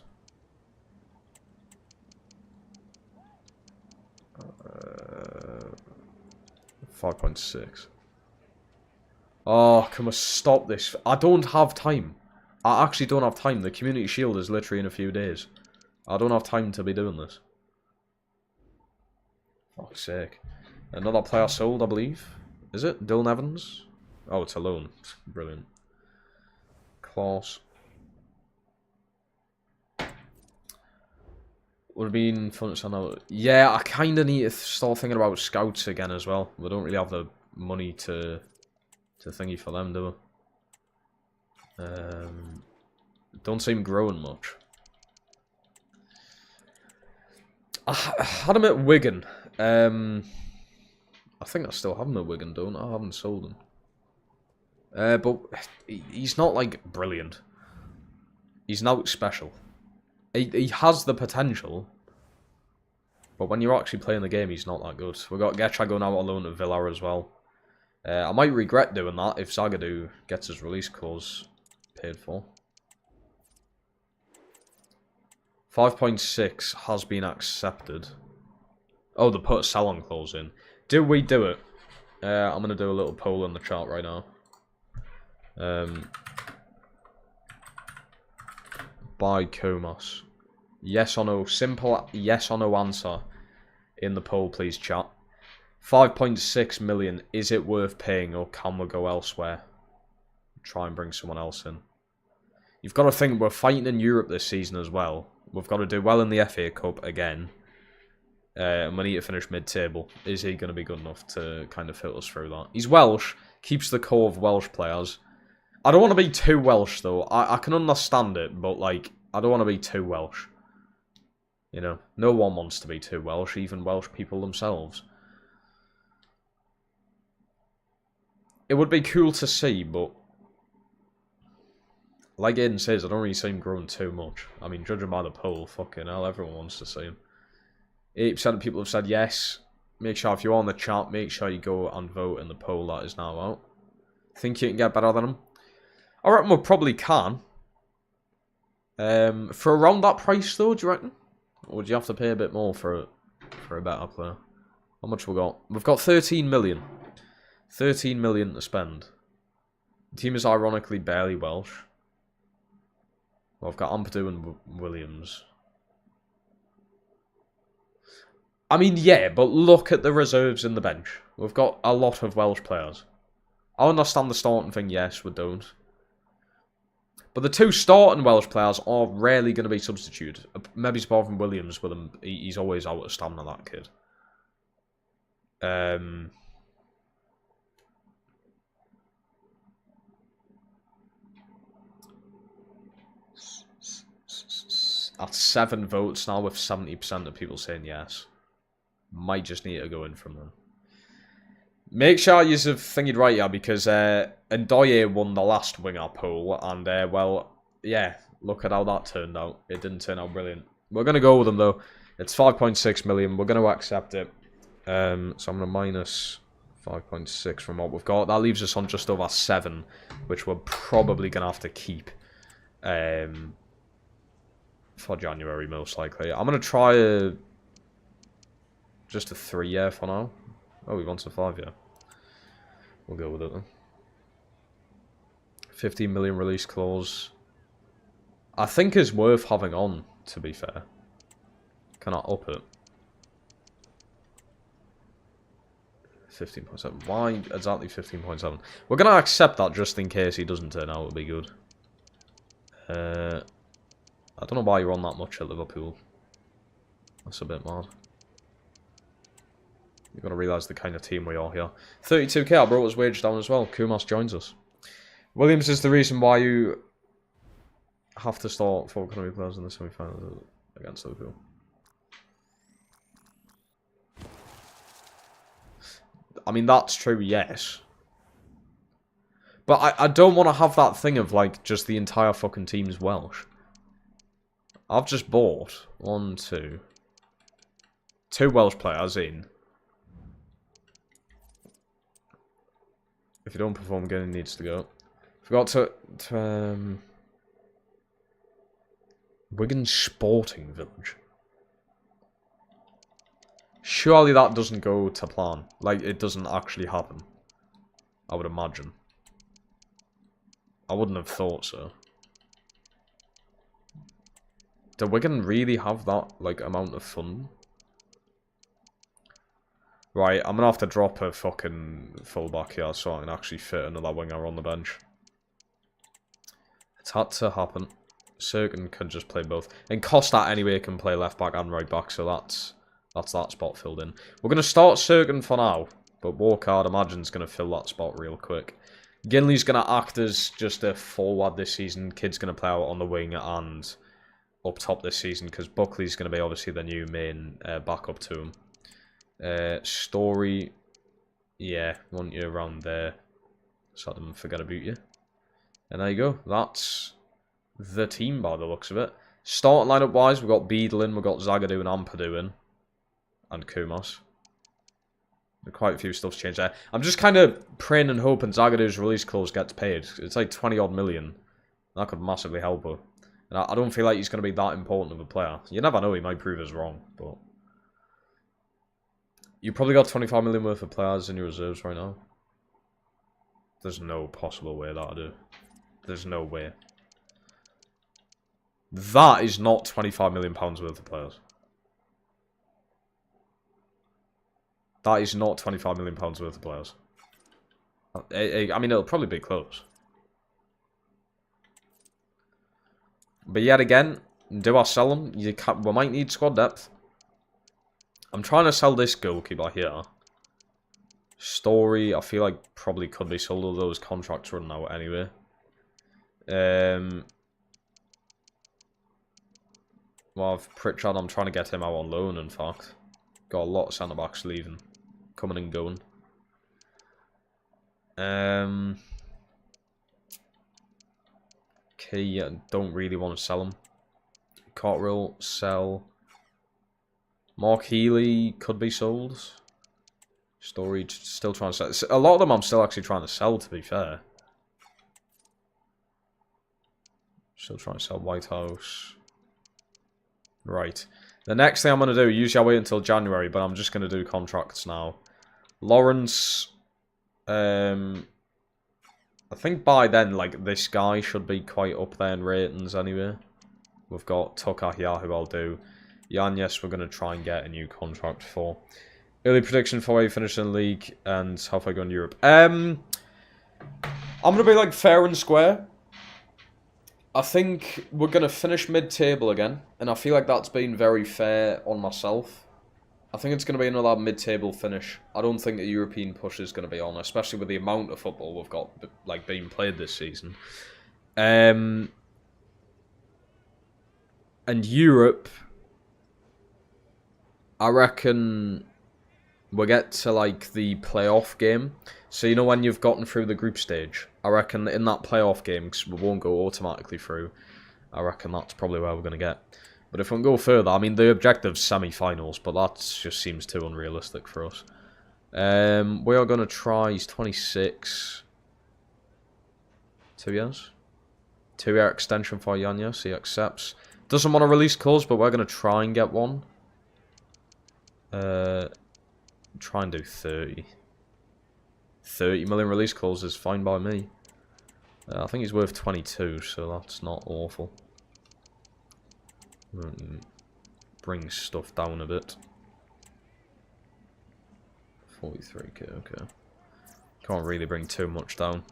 5.6. Oh, can we stop this? I don't have time. I actually don't have time. The Community Shield is literally in a few days. I don't have time to be doing this. Fuck's sake. Another player sold, I believe. Is it? Dylan Evans? Oh, it's a loan. Brilliant. Class. Would have been fun to know. Yeah, I kind of need to start thinking about scouts again as well. We don't really have the money to thingy for them, do we? Don't seem growing much. I had him at Wigan. I think I still have him at Wigan, don't I? I haven't sold him. But he's not like brilliant. He's not special. He has the potential, but when you're actually playing the game, he's not that good. We've got Getcha going out on loan to Villa as well. I might regret doing that if Zagadou gets his release clause paid for. 5.6 has been accepted. Oh, they put a sell-on clause in. Do we do it? I'm going to do a little poll in the chat right now. By Comas. Yes or no? Simple yes or no answer in the poll, please, chat. 5.6 million. Is it worth paying, or can we go elsewhere? Try and bring someone else in. You've got to think we're fighting in Europe this season as well. We've got to do well in the FA Cup again. And we need to finish mid-table. Is he going to be good enough to kind of fit us through that? He's Welsh. Keeps the core of Welsh players. I don't want to be too Welsh, though. I can understand it, but, like, I don't want to be too Welsh. You know, no one wants to be too Welsh, even Welsh people themselves. It would be cool to see, but... Like Aiden says, I don't really see him growing too much. I mean, judging by the poll, fucking hell, everyone wants to see him. 80% of people have said yes. Make sure if you're on the chat, make sure you go and vote in the poll that is now out. Think you can get better than him? I reckon we probably can. For around that price, though, do you reckon? Or would you have to pay a bit more for a better player? How much we got? We've got 13 million. 13 million to spend. The team is ironically barely Welsh. Well, I've got Ampadu and Williams. I mean, yeah, but look at the reserves in the bench. We've got a lot of Welsh players. I understand the starting thing, yes, we don't. But the two starting Welsh players are rarely going to be substituted. Maybe apart from Williams, with him, he's always out of stamina, that kid. At 7 votes now, with 70% of people saying yes. Might just need to go in from them. Make sure you have thinking right, yeah, because Ndoye won the last winger poll, and, well, yeah, look at how that turned out. It didn't turn out brilliant. We're going to go with them, though. It's 5.6 million. We're going to accept it. So I'm going to minus 5.6 from what we've got. That leaves us on just over 7, which we're probably going to have to keep for January, most likely. I'm going to try just a 3, yeah, for now. Oh, he wants a 5, yeah. We'll go with it then. 15 million release clause. I think is worth having on, to be fair. Can I up it? 15.7. Why exactly 15.7? We're going to accept that just in case he doesn't turn out. It'll be good. I don't know why you're on that much at Liverpool. That's a bit mad. You've got to realise the kind of team we are here. 32k, I brought his wage down as well. Kumas joins us. Williams is the reason why you have to start 4 economy players in the semi-finals against Liverpool. I mean, that's true, yes. But I don't want to have that thing of, like, just the entire fucking team's Welsh. I've just bought 2 Welsh players in. If you don't perform again, it needs to go. Forgot to Wigan Sporting Village. Surely that doesn't go to plan. Like, it doesn't actually happen. I would imagine. I wouldn't have thought so. Do Wigan really have that, like, amount of fun? Right, I'm gonna have to drop a fucking fullback here so I can actually fit another winger on the bench. It's had to happen. Serkin can just play both. And Costa anyway can play left back and right back, so that's that spot filled in. We're gonna start Serkin for now, but Walker, I'd imagine, is gonna fill that spot real quick. Ginley's gonna act as just a forward this season. Kid's gonna play out on the wing and up top this season because Buckley's gonna be obviously the new main backup to him. Story, yeah, want you around there so I don't forget about you. And there you go. That's the team by the looks of it. Starting lineup wise, we've got Beadle in, we've got Zagadou and Ampadu in, and Kumas. Quite a few stuff's changed there. I'm just kind of praying and hoping Zagadou's release clause gets paid. It's like 20 odd million. That could massively help her. And I don't feel like he's going to be that important of a player. You never know, he might prove us wrong, but you probably got 25 million worth of players in your reserves right now. There's no possible way that I do. There's no way. That is not 25 million pounds worth of players. That is not 25 million pounds worth of players. I mean, it'll probably be close. But yet again, do I sell them? We might need squad depth. I'm trying to sell this goalkeeper here. Story, I feel like probably could be sold, although his contract's running out anyway. Well, Pritchard, I'm trying to get him out on loan, in fact. Got a lot of centre-backs leaving. Coming and going. Key, I don't really want to sell him. Cotterill, sell. Mark Healy could be sold. Storage, still trying to sell. A lot of them I'm still actually trying to sell, to be fair. Still trying to sell Whitehouse. Right. The next thing I'm going to do, usually I wait until January, but I'm just going to do contracts now. Lawrence, I think by then, like, this guy should be quite up there in ratings anyway. We've got Tucker here, who I'll do. Yanez, we're going to try and get a new contract for. Early prediction for where you finish in the league and how far you go in Europe. I'm going to be, like, fair and square. I think we're going to finish mid-table again, and I feel like that's been very fair on myself. I think it's going to be another mid-table finish. I don't think a European push is going to be on, especially with the amount of football we've got like being played this season. And Europe, I reckon we'll get to like the playoff game. So you know when you've gotten through the group stage, I reckon in that playoff game, because we won't go automatically through, I reckon that's probably where we're going to get. But if we can go further, I mean, the objective's semi-finals, but that just seems too unrealistic for us. We are going to try, he's 26. 2 years? 2-year extension for Yanez, he accepts. Doesn't want to release clause, but we're going to try and get one. Try and do 30. 30 million release clause is fine by me. I think he's worth 22, so that's not awful. Bring stuff down a bit. 43k, okay. Can't really bring too much down.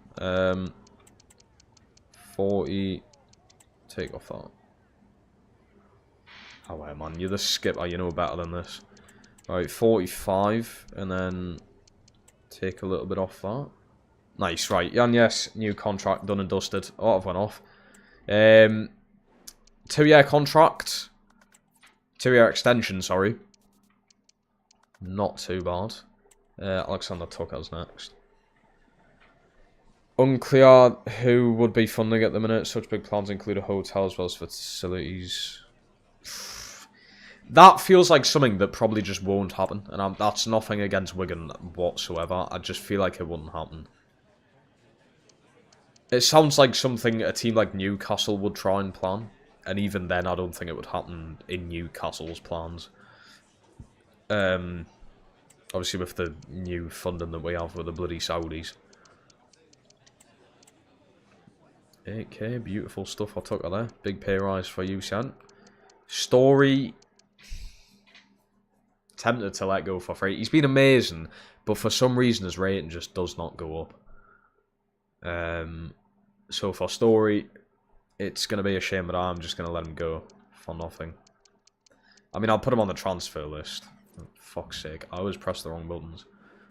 40. Take off that. Oh, wait, man, you're the skipper, you know better than this. Alright, 45, and then take a little bit off that. Nice, right. Yanez, new contract, done and dusted. Oh, I've went off. 2-year contract. 2-year extension, sorry. Not too bad. Alexander Tucker's next. Unclear who would be funding at the minute. Such big plans include a hotel as well as facilities. That feels like something that probably just won't happen. And that's nothing against Wigan whatsoever. I just feel like it wouldn't happen. It sounds like something a team like Newcastle would try and plan. And even then, I don't think it would happen in Newcastle's plans. Obviously, with the new funding that we have with the bloody Saudis. 8k, beautiful stuff I took there. Big pay rise for you, San. Story. Tempted to let go for free. He's been amazing, but for some reason his rating just does not go up. So for Story, it's going to be a shame, but I'm just going to let him go for nothing. I mean, I'll put him on the transfer list. Oh, fuck's sake, I always press the wrong buttons.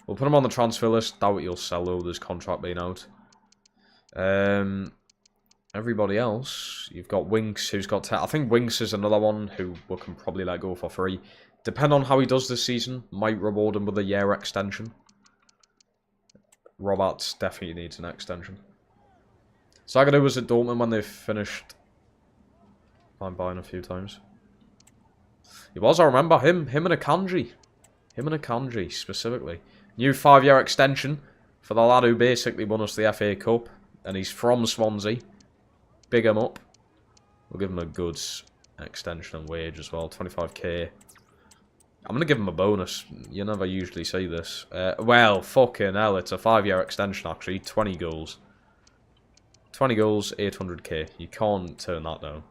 We'll put him on the transfer list. Doubt he'll sell though, this contract being out. Everybody else, you've got Winks, who's got 10. I think Winks is another one who we can probably let go for free. Depending on how he does this season, might reward him with a year extension. Roberts definitely needs an extension. Zagadou was at Dortmund when they finished. I'm buying a few times. He was, I remember him and Akanji. Him and Akanji, specifically. New 5-year extension for the lad who basically won us the FA Cup. And he's from Swansea. Big him up. We'll give him a good extension and wage as well. 25k. I'm going to give him a bonus. You never usually see this. Well, fucking hell. It's a 5-year extension, actually. 20 goals. 20 goals, 800k. You can't turn that down.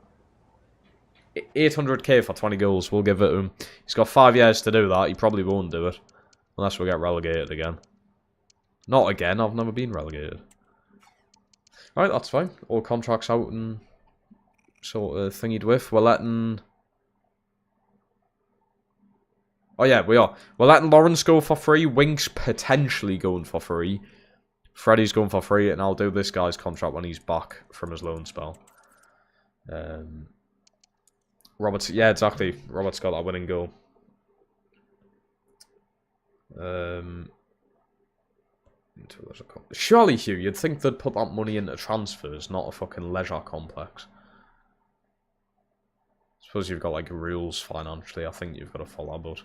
800k for 20 goals. We'll give it to him. He's got 5 years to do that. He probably won't do it. Unless we get relegated again. Not again. I've never been relegated. Alright, that's fine. All contracts out and sort of thingied with. We're letting... Oh yeah, we are. We're letting Lawrence go for free. Winks potentially going for free. Freddie's going for free, and I'll do this guy's contract when he's back from his loan spell. Roberts, yeah, exactly. Roberts got that winning goal. Surely, Hugh, you'd think they'd put that money into transfers, not a fucking leisure complex. I suppose you've got, like, rules financially. I think you've got to follow, but...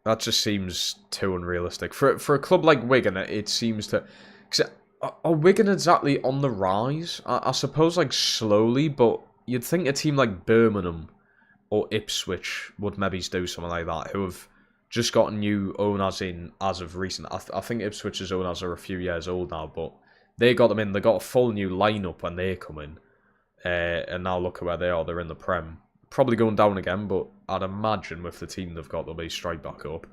that just seems too unrealistic. For a club like Wigan, it seems to... Are Wigan exactly on the rise? I suppose, like, slowly, but you'd think a team like Birmingham or Ipswich would maybe do something like that, who have just got new owners in as of recent. I think Ipswich's owners are a few years old now, but they got them in. They got a full new lineup when they come in. And now look at where they are. They're in the Prem. Probably going down again, but I'd imagine with the team they've got, they'll be straight back up.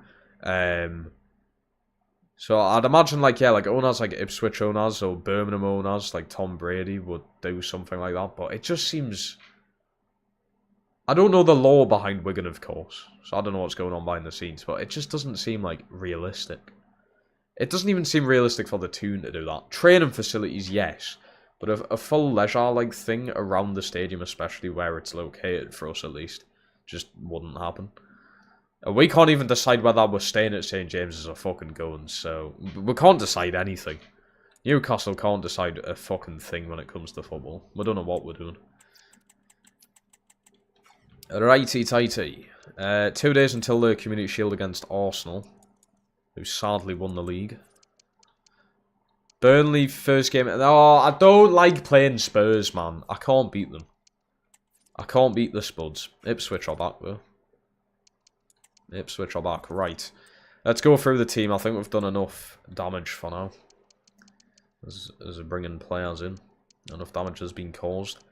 So I'd imagine, like, yeah, like owners like Ipswich owners or Birmingham owners like Tom Brady would do something like that. But it just seems... I don't know the law behind Wigan, of course, so I don't know what's going on behind the scenes, but it just doesn't seem, like, realistic. It doesn't even seem realistic for the Toon to do that. Training facilities, yes, but a full leisure-like thing around the stadium, especially where it's located, for us at least, just wouldn't happen. We can't even decide whether we're staying at St James's or fucking going, so we can't decide anything. Newcastle can't decide a fucking thing when it comes to football. We don't know what we're doing. Righty-tighty. 2 days until the Community Shield against Arsenal, who sadly won the league. Burnley first game. Oh, I don't like playing Spurs, man. I can't beat them. I can't beat the Spuds. Ipswich are back, though. Ipswich are back. Right. Let's go through the team. I think we've done enough damage for now. As we're bringing players in. Enough damage has been caused.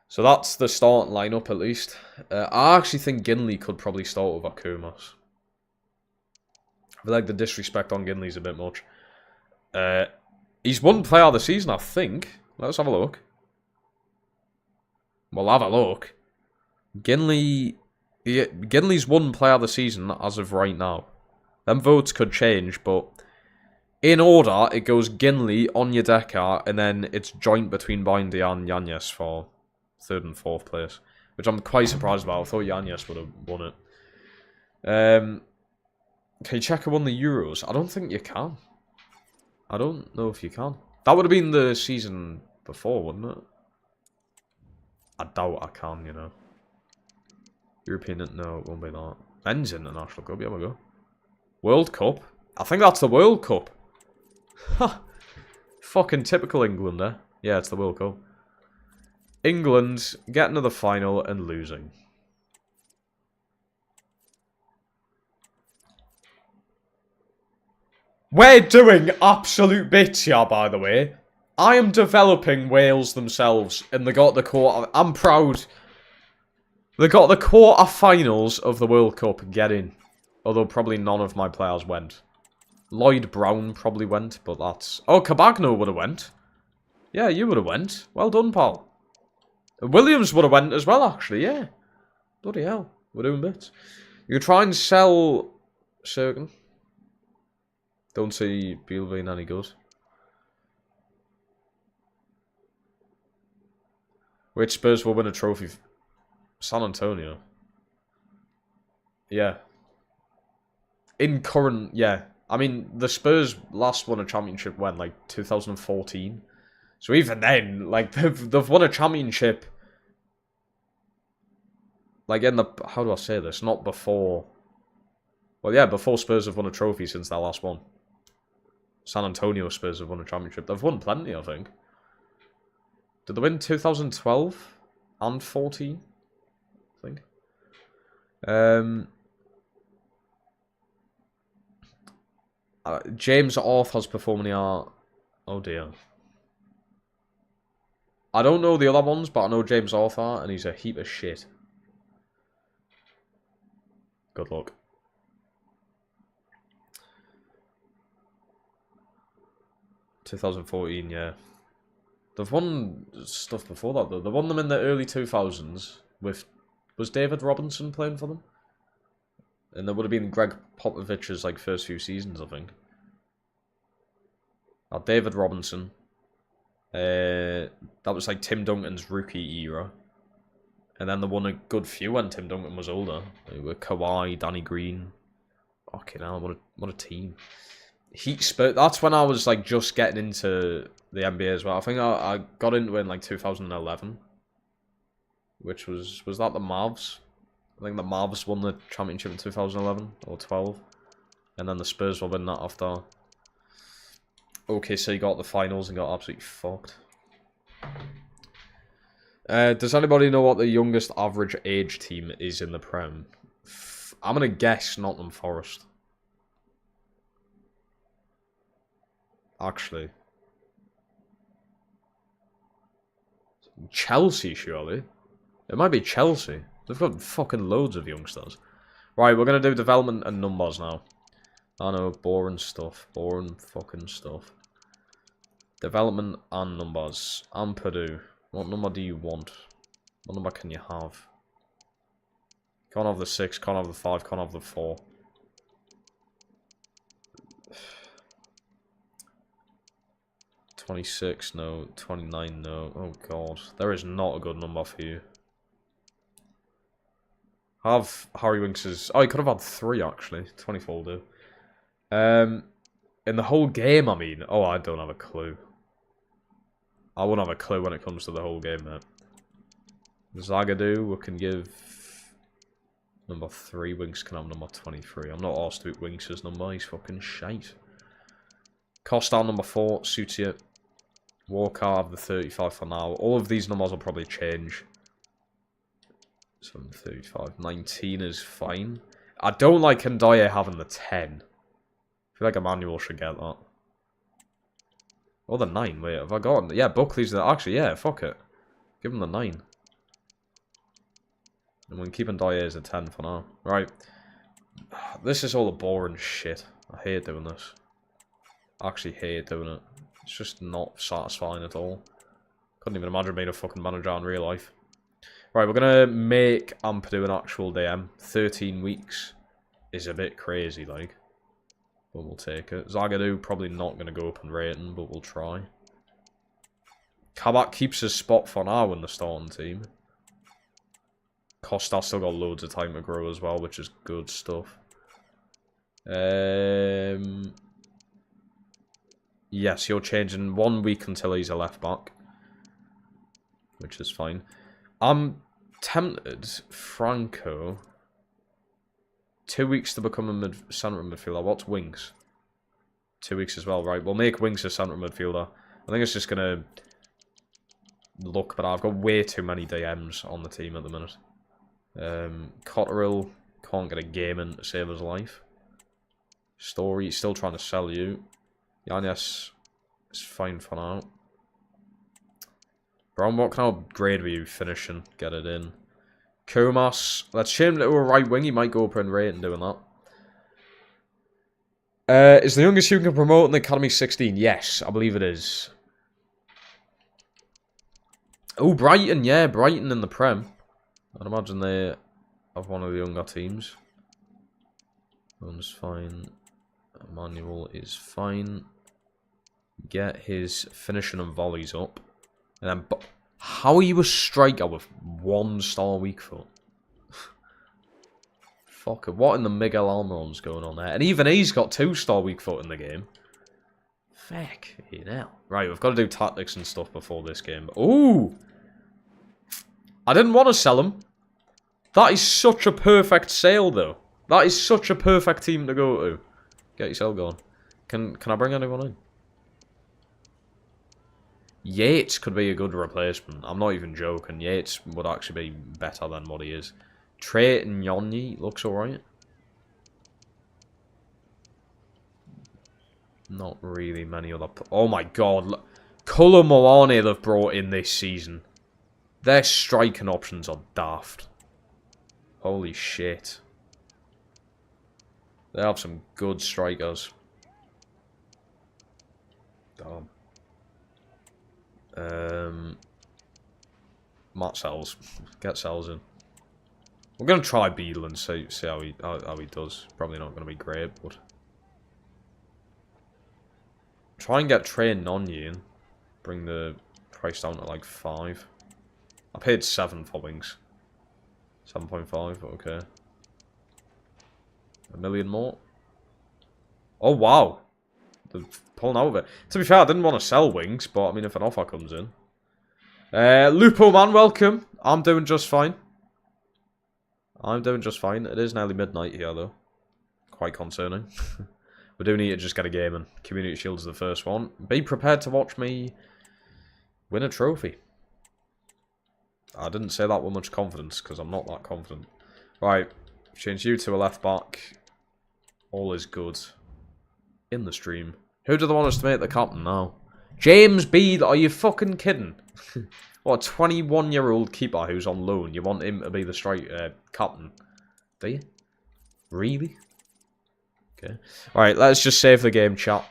So that's the starting lineup, at least. I actually think Ginley could probably start over Kumas. I feel like the disrespect on Ginley's a bit much. He's won player of the season, I think. Let's have a look. We'll have a look. Ginley's won player of the season as of right now. Them votes could change, but in order, it goes Ginley, Onyedeka, and then it's joint between Bindy and Yanez for 3rd and 4th place, which I'm quite surprised about. I thought Yanez would have won it. Can you check who won the Euros? I don't think you can. I don't know if you can. That would have been the season before, wouldn't it? I doubt I can, you know. European, no, it won't be that. Men's International Cup, yeah, we go. World Cup? I think that's the World Cup. Ha! Fucking typical England, eh? Yeah, it's the World Cup. England getting to the final and losing. We're doing absolute bits here, by the way. I am developing Wales themselves, and they got the quarter... I'm proud. They got the quarter-finals of the World Cup get in. Although probably none of my players went. Lloyd Brown probably went, but that's... Oh, Cabagno would have went. Yeah, you would have went. Well done, pal. Williams would have went as well, actually, yeah. Bloody hell. We're doing bits. You could try and sell Sergen. Don't see Beale being any good. Which Spurs will win a trophy? San Antonio. Yeah. In current, yeah. I mean, the Spurs last won a championship when, like, 2014. So even then, like, they've won a championship. Like, in the... How do I say this? Not before... Well, yeah, before Spurs have won a trophy since their last one. San Antonio Spurs have won a championship. They've won plenty, I think. Did they win 2012 and 14? I think. James Arthur's performing the art. Oh dear. I don't know the other ones, but I know James Arthur, and he's a heap of shit. Good luck. (2014), yeah. They've won stuff before that, though. They won them in the early 2000s with... Was David Robinson playing for them? And that would have been Greg Popovich's like first few seasons, I think. David Robinson. That was like Tim Duncan's rookie era. And then there won a good few when Tim Duncan was older. They were Kawhi, Danny Green. Fucking hell, what a team. Heat Spurs. That's when I was like just getting into the NBA as well. I think I got into it in like 2011. Which was that the Mavs? I think the Mavs won the championship in 2011 or 12. And then the Spurs will win that after. OKC got the finals and got absolutely fucked. Does anybody know what the youngest average age team is in the Prem? I'm going to guess Nottingham Forest. Actually. Chelsea, surely. It might be Chelsea. They've got fucking loads of youngsters. Right, we're going to do development and numbers now. I know, boring stuff. Boring fucking stuff. Development and numbers. And Purdue. What number do you want? What number can you have? Can't have the 6, can't have the 5, can't have the 4. $26, no. $29, no. Oh god. There is not a good number for you. Have Harry Winks's... Oh, he could have had 3 actually. 24 will do. In the whole game, I mean. Oh, I don't have a clue. I won't have a clue when it comes to the whole game, mate. Zagadou, we can give number 3. Winks can have number 23. I'm not asked to pick Winks' number. He's fucking shite. Costal number 4 suits you. Walker have the 35 for now. All of these numbers will probably change. So 35. 19 is fine. I don't like Ndiaye having the 10. I feel like Emmanuel should get that. Oh, the 9. Wait, have I got... Yeah, Buckley's the... Actually, yeah, fuck it. Give him the 9. And we can keep Ndiaye as a 10 for now. Right. This is all the boring shit. I hate doing this. I actually hate doing it. It's just not satisfying at all. Couldn't even imagine being a fucking manager in real life. Right, we're going to make Ampadu an actual DM. 13 weeks is a bit crazy, like. But we'll take it. Zagadou probably not going to go up in rating, but we'll try. Kabak keeps his spot for now in the starting team. Costa still got loads of time to grow as well, which is good stuff. Yes, you're changing 1 week until he's a left back. Which is fine. I'm tempted, Franco... 2 weeks to become a centre midfielder. What's Winks? 2 weeks as well, right? We'll make Winks a centre midfielder. I think it's just going to look, but I've got way too many DMs on the team at the minute. Cotterill can't get a game in to save his life. Story, still trying to sell you. Yannis is fine for now. Brown, what kind of grade were you finishing? Get it in. Kumas, let's change him to a right wing. He might go up in rating doing that. Is the youngest you can promote in the Academy 16? Yes, I believe it is. Oh, Brighton, yeah, Brighton in the Prem. I'd imagine they have one of the younger teams. One's fine. Emmanuel is fine. Get his finishing and volleys up. And then... How are you a striker with 1-star weak foot? Fuck it. What in the Miguel Almiron's going on there? And even he's got 2-star weak foot in the game. Fuck. You know. Right, we've got to do tactics and stuff before this game. Ooh! I didn't want to sell him. That is such a perfect sale, though. That is such a perfect team to go to. Get yourself going. Can I bring anyone in? Yates could be a good replacement. I'm not even joking. Yates would actually be better than what he is. Trey Nyonyi looks alright. Not really many other... Oh my god. Kolo Moane they've brought in this season. Their striking options are daft. Holy shit. They have some good strikers. Damn. Matt Sells. Get Sells in. We're going to try Beadle and see how he does. Probably not going to be great, but... Try and get trained on you and bring the price down to like 5. I paid 7 for wings. 7.5, but okay. 1 million more. Oh, wow. They're pulling out of it. To be fair, I didn't want to sell wings, but I mean, if an offer comes in. Lupo man, welcome. I'm doing just fine. I'm doing just fine. It is nearly midnight here, though. Quite concerning. We do need to just get a game, and Community Shield's the first one. Be prepared to watch me win a trophy. I didn't say that with much confidence, because I'm not that confident. Right, change you to a left back. All is good. In the stream. Who do they want us to make the captain now? James B. Are you fucking kidding? What, a 21-year-old keeper who's on loan? You want him to be the captain? Do you? Really? Okay. Alright, let's just save the game, chat.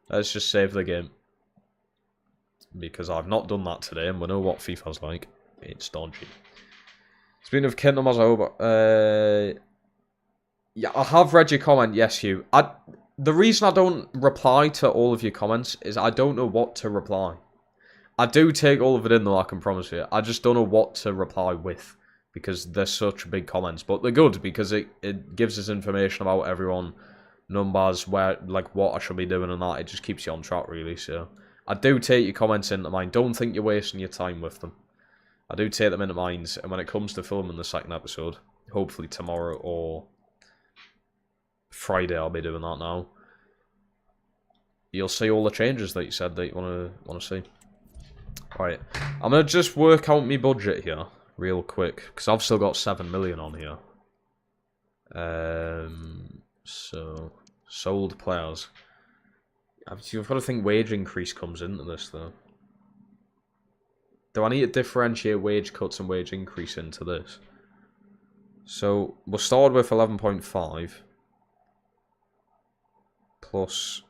Let's just save the game. Because I've not done that today, and we know what FIFA's like. It's dodgy. Speaking of Kingdom as over, yeah, I have read your comment, yes, Hugh. The reason I don't reply to all of your comments is I don't know what to reply. I do take all of it in, though, I can promise you. I just don't know what to reply with, because they're such big comments. But they're good, because it gives us information about everyone, numbers, where, like, what I should be doing and that. It just keeps you on track, really, so... I do take your comments into mind. Don't think you're wasting your time with them. I do take them into mind, and when it comes to filming the second episode, hopefully tomorrow or Friday, I'll be doing that now. You'll see all the changes that you said that you want to see. Right, I'm gonna just work out my budget here real quick because I've still got 7 million on here. So sold players. You've got to think wage increase comes into this though. Do I need to differentiate wage cuts and wage increase into this? So we'll start with 11.5 plus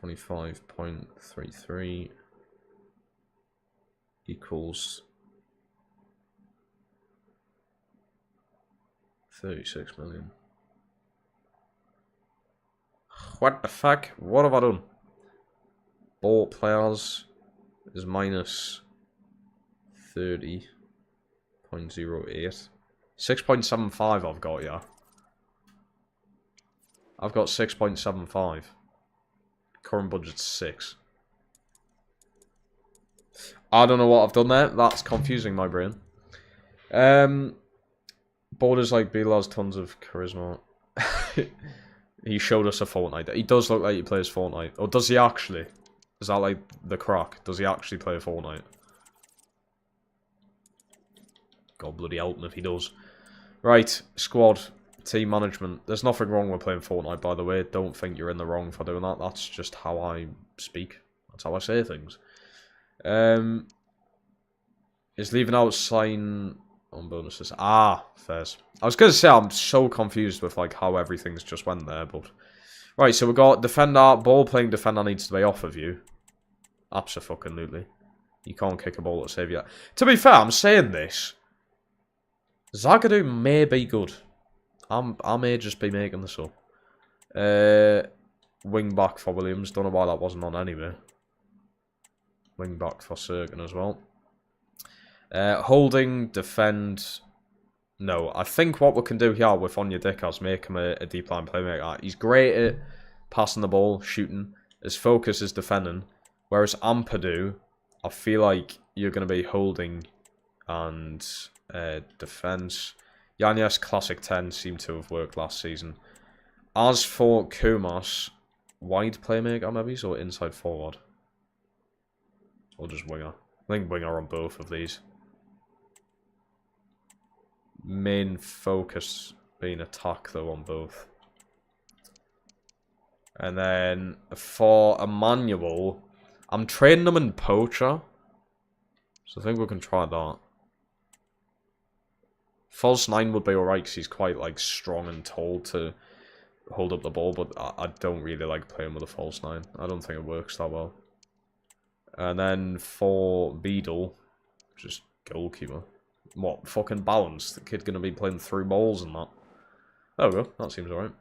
25.33 equals 36 million. What the fuck? What have I done? Bought players is minus 30.08. 6.75 I've got, yeah. I've got 6.75. Current budget's 6. I don't know what I've done there. That's confusing my brain. Borders like Beal has tons of charisma. He showed us a Fortnite. He does look like he plays Fortnite. Or does he actually? Is that like the crack? Does he actually play Fortnite? God bloody help him if he does. Right, squad. Team management. There's nothing wrong with playing Fortnite, by the way. Don't think you're in the wrong for doing that. That's just how I speak. That's how I say things. Is leaving out sign on bonuses. Ah, fairs. I was going to say I'm so confused with like how everything's just went there, but... Right, so we've got defender. Ball playing defender needs to be off of you. Abso-fucking-lutely. You can't kick a ball to save you. To be fair, I'm saying this. Zagadou may be good. I may just be making this up. Wing back for Williams. Don't know why that wasn't on anyway. Wing back for Serkin as well. Holding, defend. No, I think what we can do here with Onyeka Dick is make him a deep line playmaker. He's great at passing the ball, shooting. His focus is defending. Whereas Ampadu, I feel like you're going to be holding and defense. Yanya's classic 10 seemed to have worked last season. As for Kumas, wide playmaker maybe, so inside forward. Or just winger. I think winger on both of these. Main focus being attack though on both. And then for Emmanuel, I'm training him in poacher. So I think we can try that. False 9 would be alright because he's quite like strong and tall to hold up the ball, but I don't really like playing with a false 9. I don't think it works that well. And then for Beadle, just goalkeeper. what, fucking balanced? The kid gonna be playing through balls and that. There we go. That seems alright.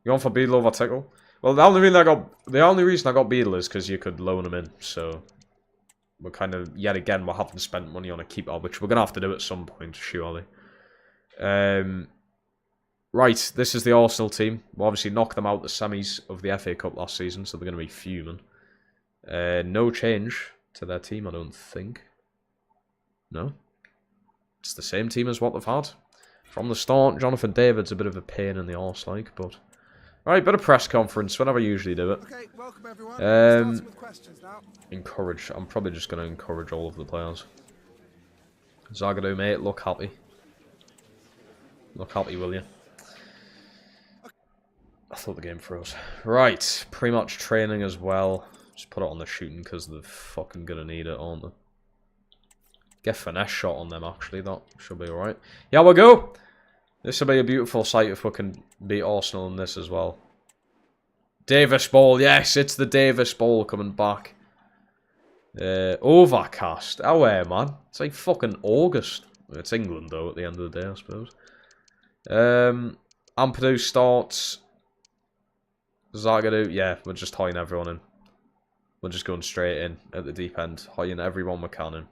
You going for Beadle over Tickle? Well, the only reason I got Beadle is because you could loan him in, so we're kind of, yet again, we haven't spent money on a keeper, which we're going to have to do at some point, surely. Right, this is the Arsenal team. We obviously knocked them out the semis of the FA Cup last season, so they're going to be fuming. No change to their team, I don't think. No. It's the same team as what they've had. From the start, Jonathan David's a bit of a pain in the arse, like, but... Right, bit of press conference, whenever I usually do it. Okay, welcome everyone. With questions now. Encourage. I'm probably just going to encourage all of the players. Zagadou, mate, look happy. Look happy, will you? I thought the game froze. Right, pre-match training as well. Just put it on the shooting because they're fucking going to need it, aren't they? Get finesse shot on them, actually. That should be alright. Yeah, we'll go! This will be a beautiful sight if we can beat Arsenal in this as well. Davis ball, yes, it's the Davis ball coming back. Overcast. Oh, man. It's like fucking August. It's England, though, at the end of the day, I suppose. Ampadu starts. Zagadou, yeah, we're just tying everyone in. We're just going straight in at the deep end. Tying everyone we can in.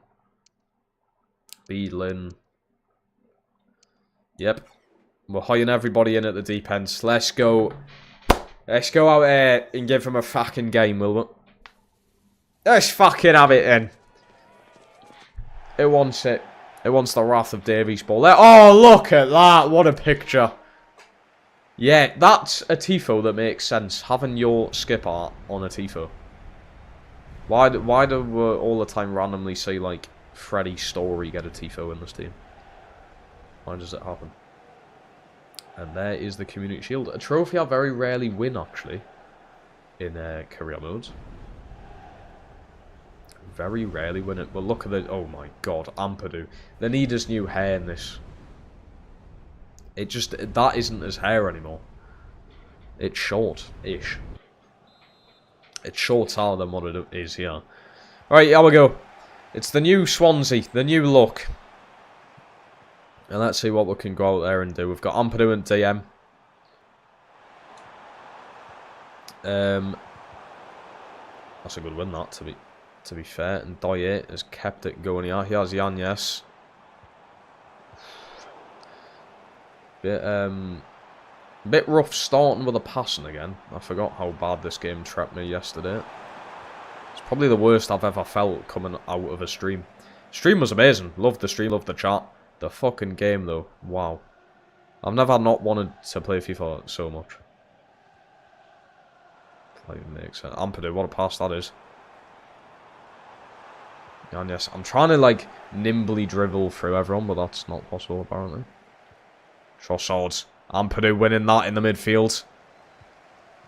Beadlin. Yep. We're hiring everybody in at the deep end. Let's go. Let's go out there and give them a fucking game, will we? Let's fucking have it in. It wants it. It wants the Wrath of Davies ball. Oh, look at that. What a picture. Yeah, that's a tifo that makes sense. Having your skip art on a tifo. Why do we all the time randomly say, like, Freddie Story get a tifo in this team? Why does it happen? And there is the Community Shield. A trophy I very rarely win, actually, in career modes. Very rarely win it. But look at the... Oh my god, Ampadu. They need his new hair in this. It just... That isn't his hair anymore. It's short-ish. It's shorter than what it is here. Alright, here we go. It's the new Swansea. The new look. And let's see what we can go out there and do. We've got Ampadu and DM. That's a good win, that, to be fair. And Doye has kept it going here. He has Yanez. Bit rough starting with a passing again. I forgot how bad this game trapped me yesterday. It's probably the worst I've ever felt coming out of a stream. Stream was amazing. Loved the stream, loved the chat. The fucking game, though. Wow. I've never not wanted to play FIFA so much. That even makes sense. Ampadu, what a pass that is. And yes, I'm trying to, like, nimbly dribble through everyone, but that's not possible, apparently. Trossards. Ampadu winning that in the midfield.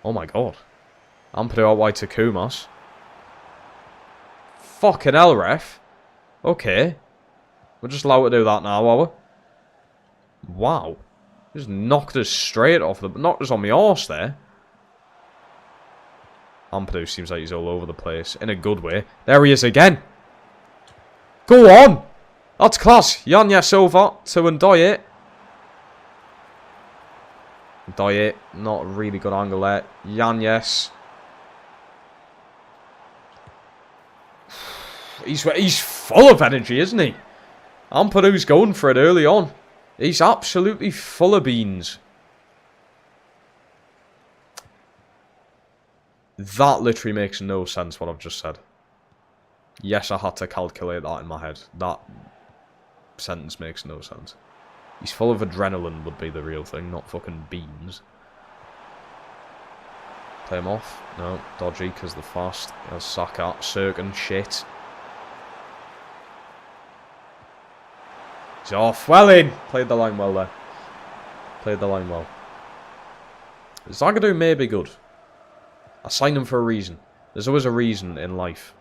Oh my god. Ampadu out wide to Kumas. Fucking hell, ref. Okay. We're just allowed to do that now, are we? Wow. Just knocked us straight off the... Knocked us on the arse there. Ampadu seems like he's all over the place. In a good way. There he is again. Go on. That's class. Yanez over to Ndoye. Ndoye. Not a really good angle there. Yanez. He's full of energy, isn't he? Ampadu's going for it early on. He's absolutely full of beans. That literally makes no sense, what I've just said. Yes, I had to calculate that in my head. That sentence makes no sense. He's full of adrenaline would be the real thing, not fucking beans. Play him off. No, dodgy because they're fast. There's Saka, Sirkin, shit. He's off. Well in. Played the line well there. Played the line well. Zagadou may be good. I signed him for a reason. There's always a reason in life.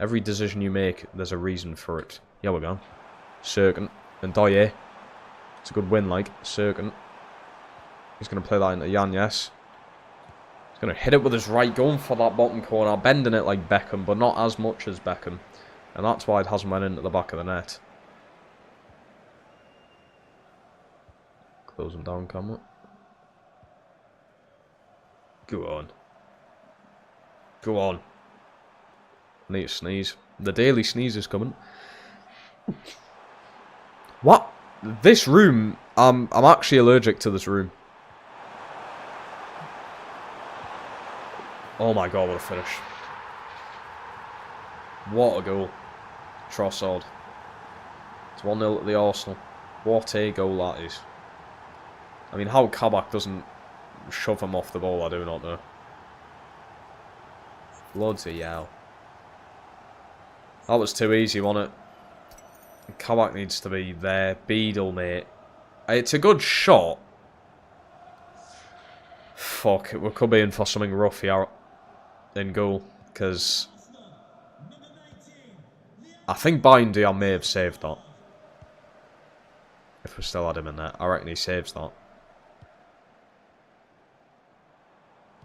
Every decision you make, there's a reason for it. Yeah, we're gone. Sirkin and Doye. It's a good win, like. Sirkin. He's going to play that into Yanez. He's going to hit it with his right, going for that bottom corner. Bending it like Beckham, but not as much as Beckham. And that's why it hasn't went into the back of the net. close him down, can we? Go on. Go on. I need to sneeze. The daily sneeze is coming. What? This room, I'm actually allergic to this room. Oh my god, what a finish. What a goal. Trossard. It's 1-0 at the Arsenal. What a goal that is. I mean, how Kabak doesn't shove him off the ball, I do not know. Bloody hell. That was too easy, wasn't it? Kabak needs to be there. Beadle, mate. It's a good shot. Fuck, we could be in for something rough here in goal. Because I think Bindy I may have saved that. If we still had him in there. I reckon he saves that.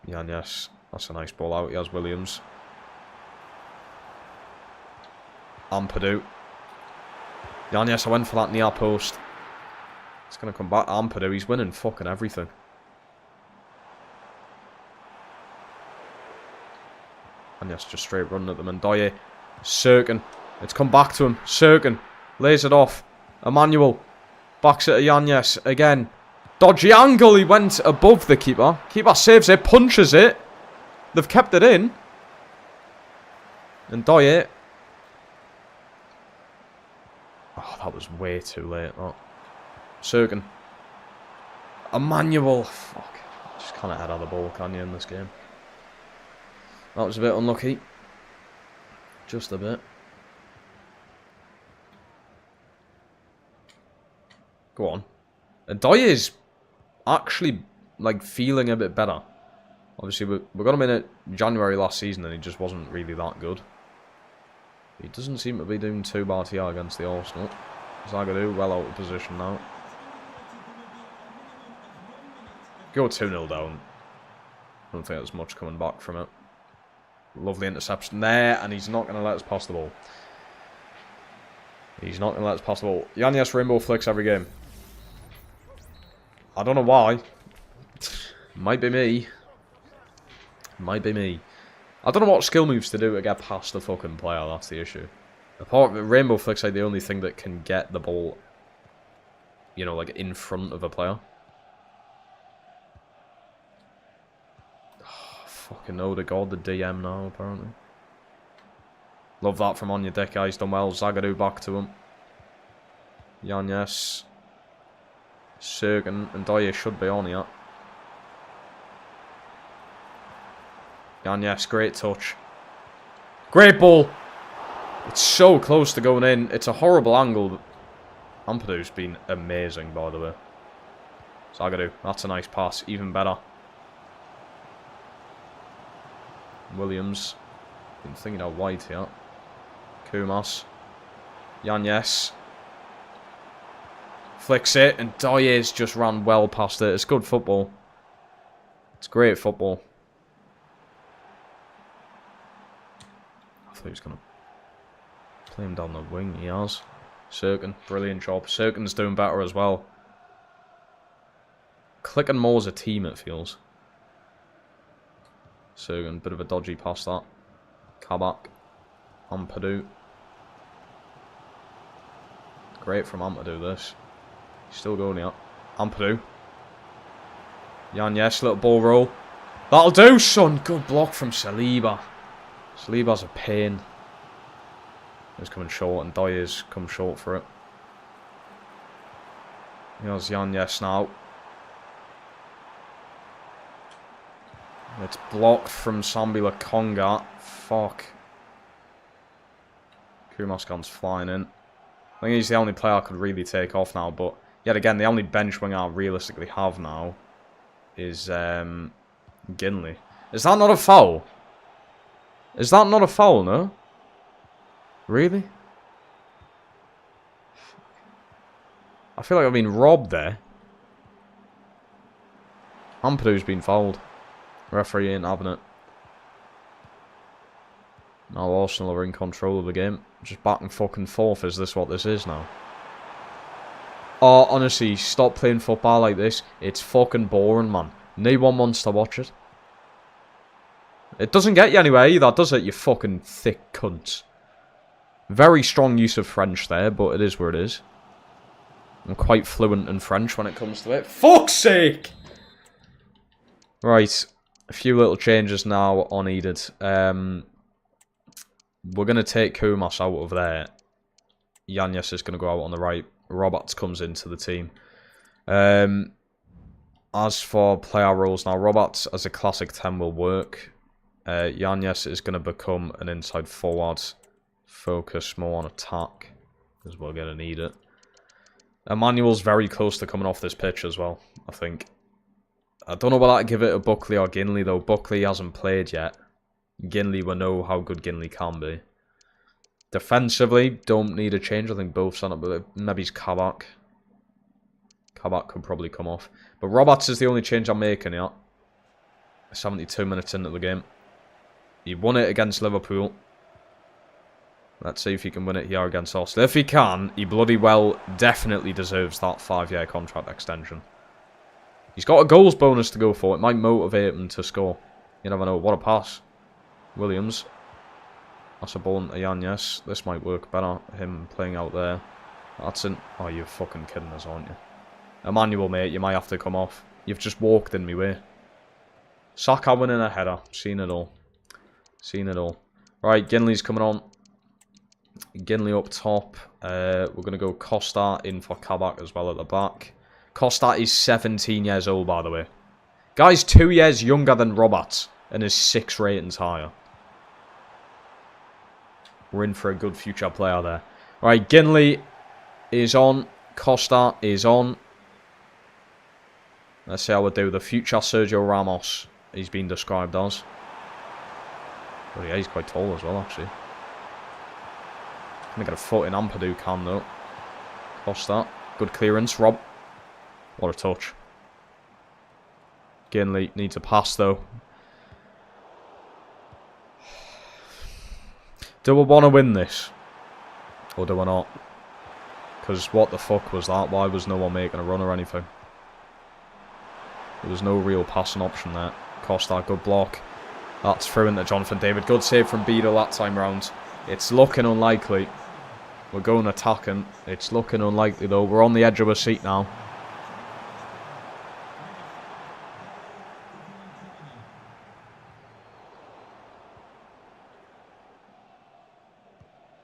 Yeah, yes. That's a nice ball out. He has Williams. Ampadu. Yeah, yes, I went for that near post. It's going to come back. Ampadu, he's winning fucking everything. And yes, just straight running at them. And Doye. Sirkin. It's come back to him. Sirkin. Lays it off. Emmanuel. Backs it to Yanez again. Dodgy angle. He went above the keeper. Keeper saves it. Punches it. They've kept it in. And Doye. Oh, that was way too late. That. Sirkin. Emmanuel. Fuck. Just can't head out the ball, can you, in this game? That was a bit unlucky. Just a bit. Go on. And Doye is actually, like, feeling a bit better. Obviously, we got him in at January last season and he just wasn't really that good. He doesn't seem to be doing too bad here against the Arsenal. Zagadou, well out of position now. Go 2-0 down. I don't think there's much coming back from it. Lovely interception there, and he's not going to let us pass the ball. He's not going to let us pass the ball. Yanez rainbow flicks every game. I don't know why. Might be me. Might be me. I don't know what skill moves to do to get past the fucking player, that's the issue. Apart from rainbow flicks, like the only thing that can get the ball, you know, like in front of a player. Oh, fucking Odegaard, the DM now, apparently. Love that from Onyedika, he's done well. Zagadou back to him. Yanez. Sirkin and Doye should be on here. Yanez, great touch. Great ball. It's so close to going in. It's a horrible angle. Ampadu's been amazing, by the way. Zagadou, that's a nice pass. Even better. Williams. Been thinking out wide here. Kumas. Yanez. Flicks it, and Doye's just ran well past it. It's good football. It's great football. I thought he was going to play him down the wing. He has. Sirkin, brilliant job. Sirkin's doing better as well. Clicking more as a team, it feels. Sirkin, bit of a dodgy pass that. Kabak. Ampadu. Great from Ampadu, this. He's still going here. Ampadu. Yanez, little ball roll. That'll do, son. Good block from Saliba. Saliba's a pain. He's coming short, and Doyer's come short for it. Here's Yanez now. It's blocked from Sambila Konga. Fuck. Kumaskan's flying in. I think he's the only player I could really take off now, but yet again, the only bench winger I realistically have now is Ginley. Is that not a foul? Is that not a foul, no? Really? I feel like I've been robbed there. Ampadu's been fouled. Referee ain't having it. Now Arsenal are in control of the game. Just back and fucking forth. Is this what this is now? Oh, honestly, stop playing football like this. It's fucking boring, man. No one wants to watch it. It doesn't get you anywhere either, does it, you fucking thick cunts? Very strong use of French there, but it is where it is. I'm quite fluent in French when it comes to it. Fuck's sake! Right, a few little changes now are needed. We're going to take Kumas out of there. Yanez is going to go out on the right. Roberts comes into the team. As for player roles now, Roberts as a classic 10 will work. Yanez is going to become an inside forward. Focus more on attack, because we're going to need it. Emmanuel's very close to coming off this pitch as well, I think. I don't know whether I'd give it to Buckley or Ginley, though. Buckley hasn't played yet. Ginley, we know how good Ginley can be. Defensively, don't need a change. I think both stand up, but maybe it's Kabak. Kabak could probably come off. But Roberts is the only change I'm making, yeah. 72 minutes into the game. He won it against Liverpool. Let's see if he can win it here against us. If he can, he bloody well definitely deserves that 5-year contract extension. He's got a goals bonus to go for. It might motivate him to score. You never know. What a pass. Williams. That's a ball into Yanez. This might work better. Him playing out there. That's an... Oh, you're fucking kidding us, aren't you? Emmanuel, mate, you might have to come off. You've just walked in me way. Saka winning a header. Seen it all. Seen it all. Right, Ginley's coming on. Ginley up top. We're going to go Costa in for Kabak as well at the back. Costa is 17 years old, by the way. Guy's 2 years younger than Roberts and is 6 ratings higher. We're in for a good future player there. Right, Ginley is on. Costa is on. Let's see how we do. The future Sergio Ramos he's been described as. Oh yeah, he's quite tall as well, actually. Gonna get a foot in Ampadu can though. Costa. Good clearance. Rob. What a touch. Ginley needs a pass though. Do we want to win this? Or do we not? Because what the fuck was that? Why was no one making a run or anything? There was no real passing option there. Costa, good block. That's through into Jonathan David. Good save from Beadle that time round. It's looking unlikely. We're going attacking. It's looking unlikely though. We're on the edge of a seat now.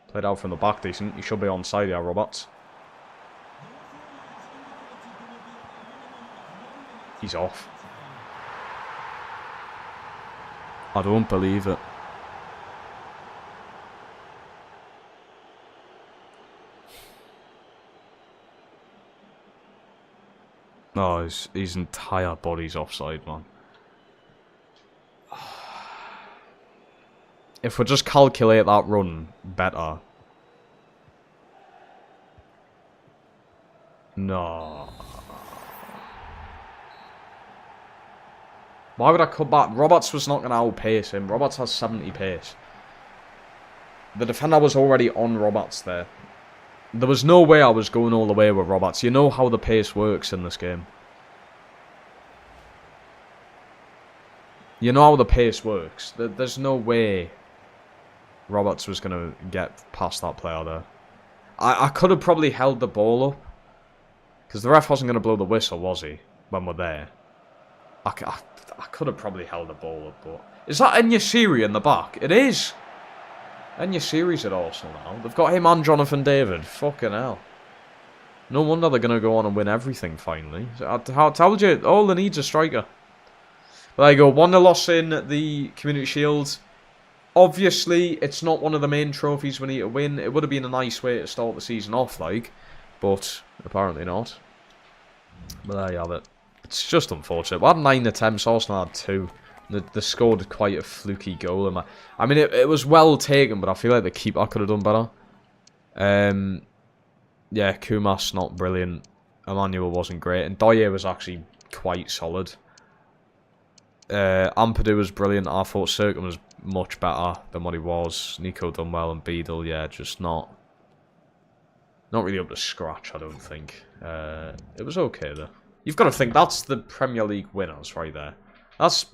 Played out from the back decent. You should be onside here, Roberts. He's off. I don't believe it. Oh, his entire body's offside, man. If we just calculate that run better. No. Why would I cut back? Roberts was not going to outpace him. Roberts has 70 pace. The defender was already on Roberts there. There was no way I was going all the way with Roberts. You know how the pace works in this game. You know how the pace works. There's no way Roberts was going to get past that player there. I could have probably held the ball up. Because the ref wasn't going to blow the whistle, was he? When we're there. I could have probably held the ball up, but... Is that Enyasiri in the back? It is! Enyasiri's at Arsenal now. They've got him and Jonathan David. Fucking hell. No wonder they're going to go on and win everything, finally. I told you, all they need's a striker. But there you go, 1-0 loss in the Community Shield. Obviously, it's not one of the main trophies we need to win. It would have been a nice way to start the season off, like. But, apparently not. But there you have it. It's just unfortunate. We had 9 attempts, Arsenal had 2. They scored quite a fluky goal. I mean, it was well taken, but I feel like the keeper could have done better. Yeah, Kumas not brilliant. Emmanuel wasn't great. And Doye was actually quite solid. Ampadu was brilliant. I thought Cirkin was much better than what he was. Nico done well and Beadle, yeah, just not Not really up to scratch, I don't think. It was okay, though. You've got to think, that's the Premier League winners right there. That's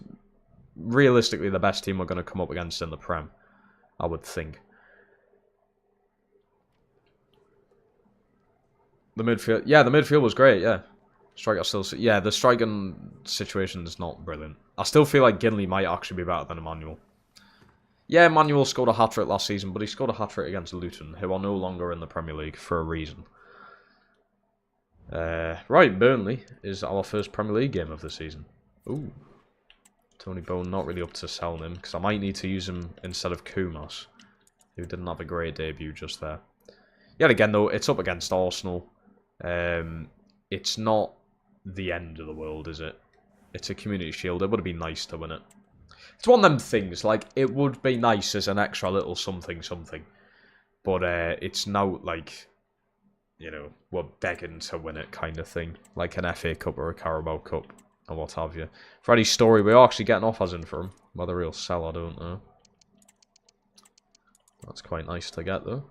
realistically the best team we're going to come up against in the Prem, I would think. The midfield... Yeah, the midfield was great, yeah. Striker still... Yeah, the striking situation is not brilliant. I still feel like Ginley might actually be better than Emmanuel. Yeah, Emmanuel scored a hat-trick last season, but he scored a hat-trick against Luton, who are no longer in the Premier League for a reason. Right, Burnley is our first Premier League game of the season. Ooh. Tony Bone not really up to selling him, because I might need to use him instead of Kumas, who didn't have a great debut just there. Yet again, though, it's up against Arsenal. It's not the end of the world, is it? It's a Community Shield. It would have been nice to win it. It's one of them things, like, it would be nice as an extra little something. But it's now, like, you know, we're begging to win it kind of thing. Like an FA Cup or a Carabao Cup, or what have you. Freddie's Story, we are actually getting offers in for him. Whether he'll sell, I don't know. That's quite nice to get, though.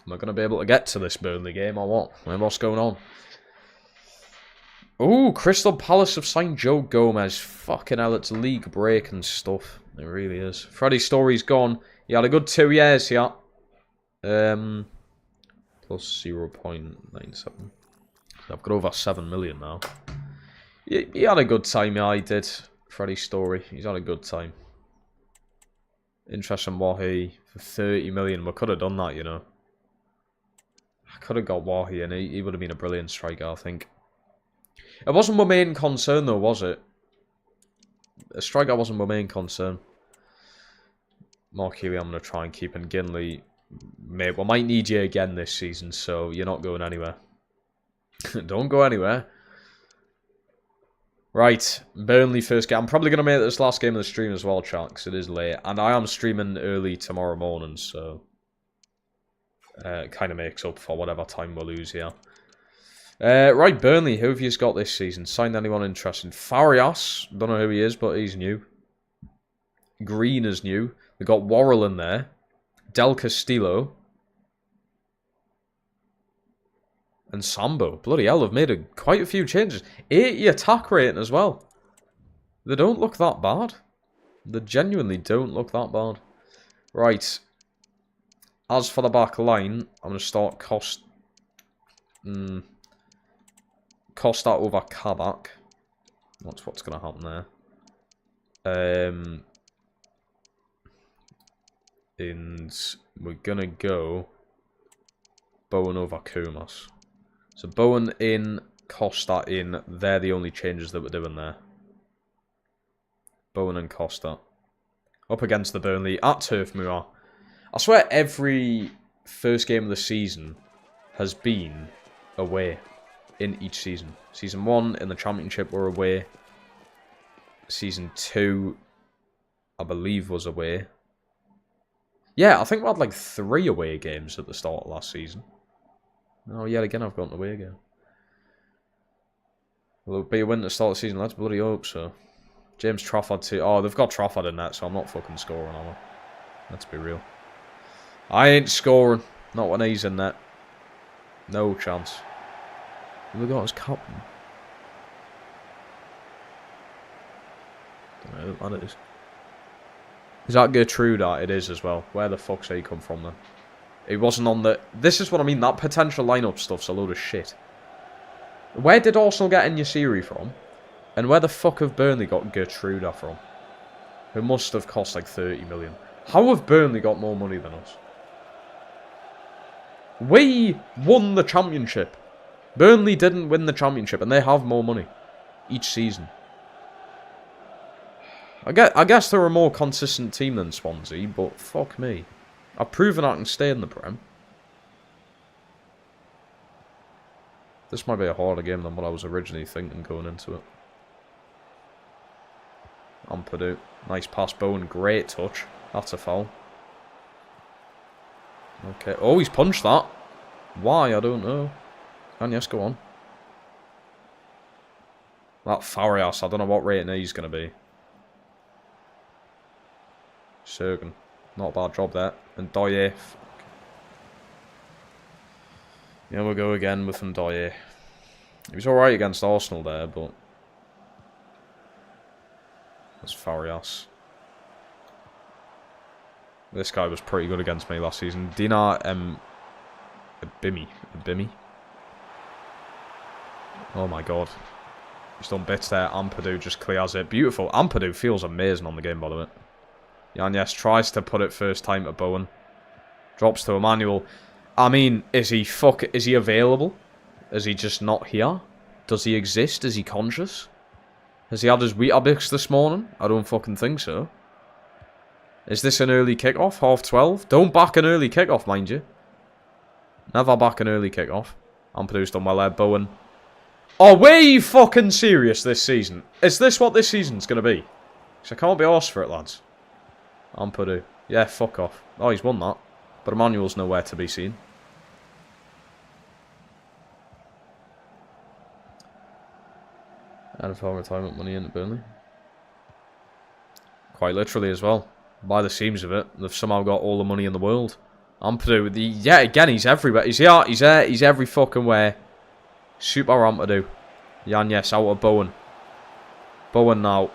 Am I going to be able to get to this Burnley game, or what? What's going on? Ooh, Crystal Palace have signed Joe Gomez. Fucking hell, it's league break and stuff. It really is. Freddie's Story's gone. He had a good 2 years here. Plus 0.97. I've got over 7 million now. He had a good time, yeah, he did. Freddie's Story. He's had a good time. Interest in Wahi for 30 million. We could have done that, you know. I could have got Wahi and he would have been a brilliant striker, I think. It wasn't my main concern, though, was it? A striker wasn't my main concern. Mark Healy, I'm going to try and keep in Ginley. Mate, we might need you again this season, so you're not going anywhere. Don't go anywhere. Right, Burnley first game. I'm probably going to make this last game of the stream as well, chat, because it is late. And I am streaming early tomorrow morning, so... it kind of makes up for whatever time we'll lose here. Right, Burnley, who have you got this season? Signed anyone interesting? Farias, don't know who he is, but he's new. Green is new. We've got Worrell in there. Del Castillo. And Sambo. Bloody hell, they've made quite a few changes. 80 attack rating as well. They don't look that bad. They genuinely don't look that bad. Right. As for the back line, I'm going to start Costa over Kabak. That's what's going to happen there. And we're going to go Bowen over Kumas. So Bowen in, Costa in. They're the only changes that we're doing there. Bowen and Costa. Up against the Burnley at Turf Moor. I swear every first game of the season has been away in each season. Season 1 in the Championship were away. Season 2, I believe, was away. Yeah, I think we had like 3 away games at the start of last season. Oh, yet again, I've got an away game. Will it be a win to start the season? Let's bloody hope so. James Trafford too. Oh, they've got Trafford in that, so I'm not fucking scoring, am I? Let's be real. I ain't scoring. Not when he's in that. No chance. Who got his captain? Don't know who that is. Is that Gertruda? It is as well. Where the fuck's he come from then? He wasn't on the... This is what I mean. That potential lineup stuff's a load of shit. Where did Arsenal get Enyasiri from? And where the fuck have Burnley got Gertruda from? Who must have cost like 30 million. How have Burnley got more money than us? We won the Championship. Burnley didn't win the Championship, and they have more money each season. I guess they're a more consistent team than Swansea, but fuck me. I've proven I can stay in the Prem. This might be a harder game than what I was originally thinking going into it. Ampadu. Nice pass, Bowen. Great touch. That's a foul. Okay. Oh, he's punched that. Why? I don't know. And yes, go on. That Farias, I don't know what rating he's going to be. Sergen. Not a bad job there. And Doye. Yeah, we'll go again with Ndoye. He was alright against Arsenal there, but... That's Farias. This guy was pretty good against me last season. Dinar Abimi. Oh my god. He's done bits there. Ampadu just clears it. Beautiful. Ampadu feels amazing on the game, by the way. Yanez tries to put it first time to Bowen. Drops to Emmanuel. I mean, is he available? Is he just not here? Does he exist? Is he conscious? Has he had his Weetabix this morning? I don't fucking think so. Is this an early kickoff? 12:30? Don't back an early kickoff, mind you. Never back an early kickoff. Ampadu's done well there. Bowen. Oh, were you fucking serious this season? Is this what this season's going to be? Because I can't be arsed for it, lads. Ampadu. Yeah, fuck off. Oh, he's won that. But Emmanuel's nowhere to be seen. NFL retirement money into Burnley. Quite literally as well. By the seams of it, they've somehow got all the money in the world. Ampadu, yeah, again, he's everywhere. He's here, he's there, he's every fucking where. Super Ampadu. Yanez out of Bowen. Bowen now.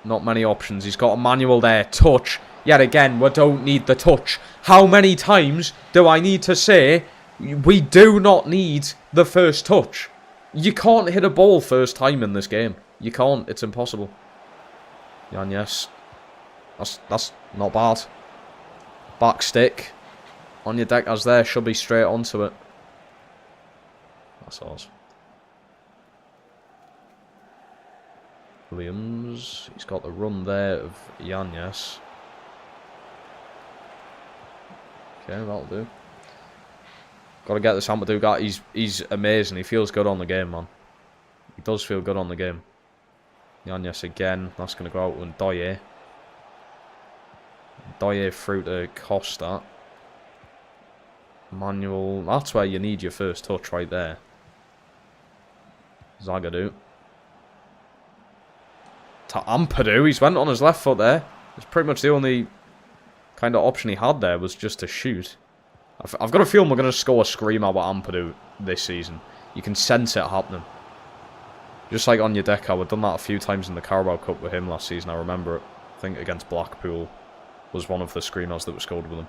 Not many options. He's got Emmanuel there. Touch. Yet again, we don't need the touch. How many times do I need to say we do not need the first touch? You can't hit a ball first time in this game. You can't. It's impossible. Yanez. That's not bad. Back stick. On your deck as there. Should be straight onto it. That's ours. Williams. He's got the run there of Yanez. Okay, that'll do. Got to get this Ampadu guy. He's amazing. He feels good on the game, man. He does feel good on the game. Yanez again. That's going to go out with Ndoye. Ndoye through to Costa. Manuel. That's where you need your first touch right there. Zagadou. To Ampadu. He's went on his left foot there. It's pretty much the only kind of option he had there was just to shoot. I've got a feeling we're going to score a screamer with Ampadu this season. You can sense it happening. Just like on your deck, we've done that a few times in the Carabao Cup with him last season. I remember it. I think against Blackpool was one of the screamers that were scored with him.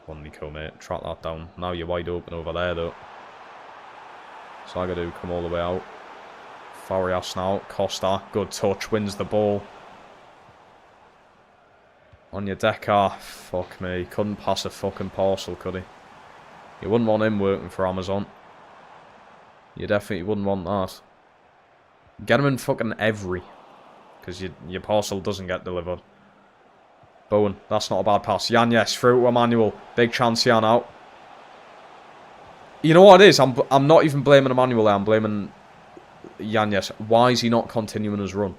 One Nico, mate. Track that down. Now you're wide open over there, though. Zagadou come all the way out. Farias now. Costa. Good touch. Wins the ball. On your decker. Fuck me. Couldn't pass a fucking parcel, could he? You wouldn't want him working for Amazon. You definitely wouldn't want that. Get him in fucking every. Because your parcel doesn't get delivered. Bowen. That's not a bad pass. Yanez through to Emmanuel. Big chance here now. You know what it is? I'm not even blaming Emmanuel there. I'm blaming Yanez. Why is he not continuing his run?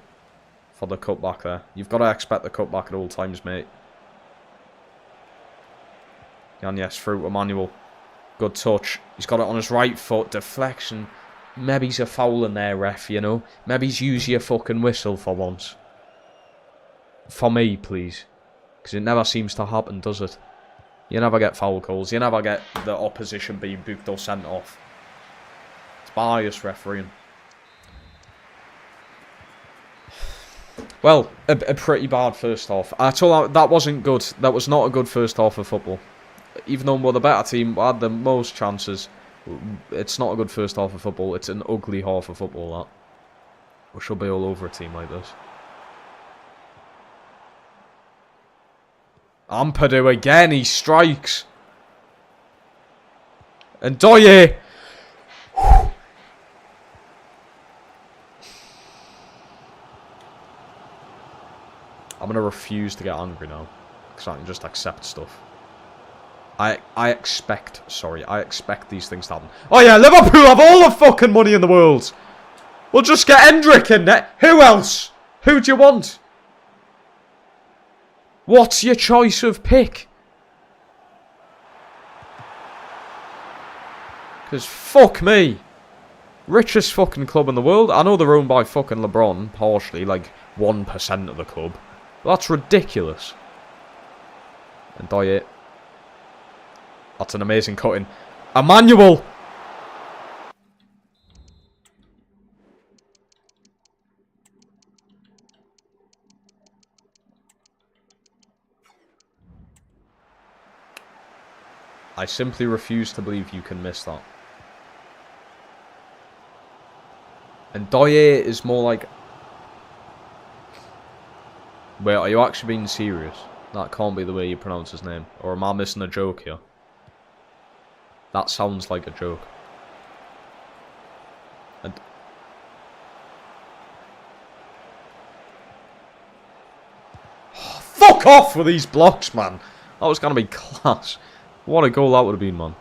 For the cutback there. You've got to expect the cutback at all times, mate. Yanez through to Emmanuel. Good touch. He's got it on his right foot. Deflection. Maybe he's a foul in there, ref, you know. Maybe he's use your fucking whistle for once. For me, please. Because it never seems to happen, does it? You never get foul calls. You never get the opposition being booked or sent off. It's biased refereeing. Well, a pretty bad first half. I told you, that wasn't good. That was not a good first half of football. Even though we're the better team, we had the most chances. It's not a good first half of football. It's an ugly half of football, that. We should be all over a team like this. Ampadu again. He strikes. And Ndoye. I'm going to refuse to get angry now. Because I can just accept stuff. I expect these things to happen. Oh yeah, Liverpool have all the fucking money in the world. We'll just get Hendrick in there. Who else? Who do you want? What's your choice of pick? Because fuck me. Richest fucking club in the world. I know they're owned by fucking LeBron, partially, like 1% of the club. But that's ridiculous. And Ndoye. That's an amazing cutting. Emmanuel! I simply refuse to believe you can miss that. And Doye is more like... Wait, are you actually being serious? That can't be the way you pronounce his name. Or am I missing a joke here? That sounds like a joke. And... Oh, fuck off with these blocks, man! That was going to be class. What a goal that would have been, man.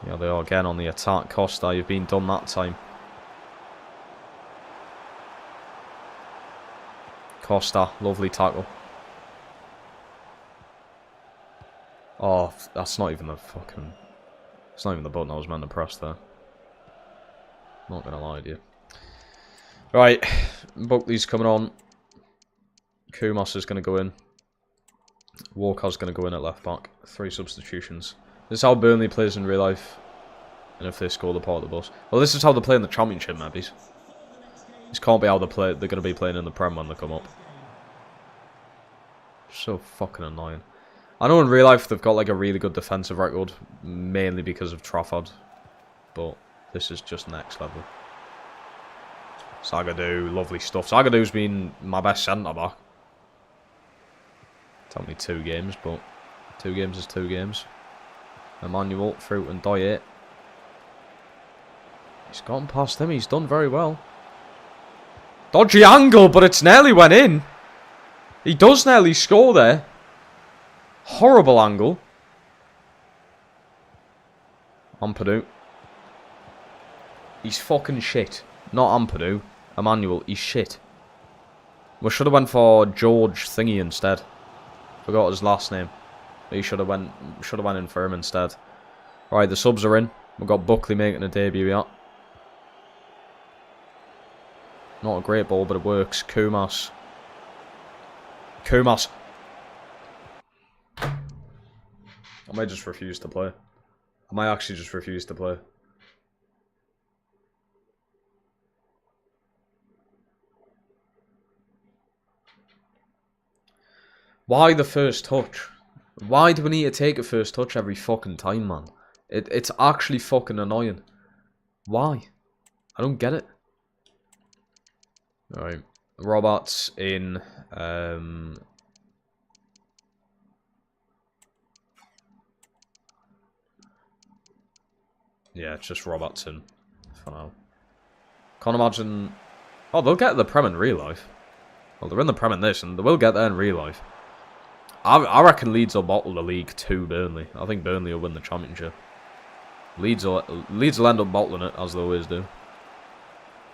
Yeah, they are again on the attack. Costa, you've been done that time. Costa, lovely tackle. Oh, that's not even the fucking... It's not even the button I was meant to press there. Not gonna lie to you. Right, Buckley's coming on. Kumas is gonna go in. Walker's gonna go in at left back. 3 substitutions. This is how Burnley plays in real life. And if they score, the part of the bus. Well, this is how they play in the Championship, maybe. This can't be how they play. They're going to be playing in the Prem when they come up. So fucking annoying. I know in real life they've got like a really good defensive record, mainly because of Trafford. But this is just next level. Zagadou, lovely stuff. Zagadou's been my best centre-back. It's only 2 games, but 2 games is 2 games. Emmanuel, Fruit and Doye. He's gone past him. He's done very well. Dodgy angle, but it's nearly went in. He does nearly score there. Horrible angle. Ampadu. He's fucking shit. Not Ampadu. Emmanuel, he's shit. We should have went for George Thingy instead. Forgot his last name. He should have went in for him instead. Right, the subs are in. We've got Buckley making a debut yet. Not a great ball, but it works. Kumas. Kumas. I might just refuse to play. I might actually just refuse to play. Why the first touch? Why do we need to take a first touch every fucking time, man? It's actually fucking annoying. Why? I don't get it. Alright. Roberts in... Yeah, it's just Robertson for now. Can't imagine... Oh, they'll get the Prem in real life. Well, they're in the Prem in this, and they will get there in real life. I reckon Leeds will bottle the league to Burnley. I think Burnley will win the Championship. Leeds will end up bottling it, as they always do.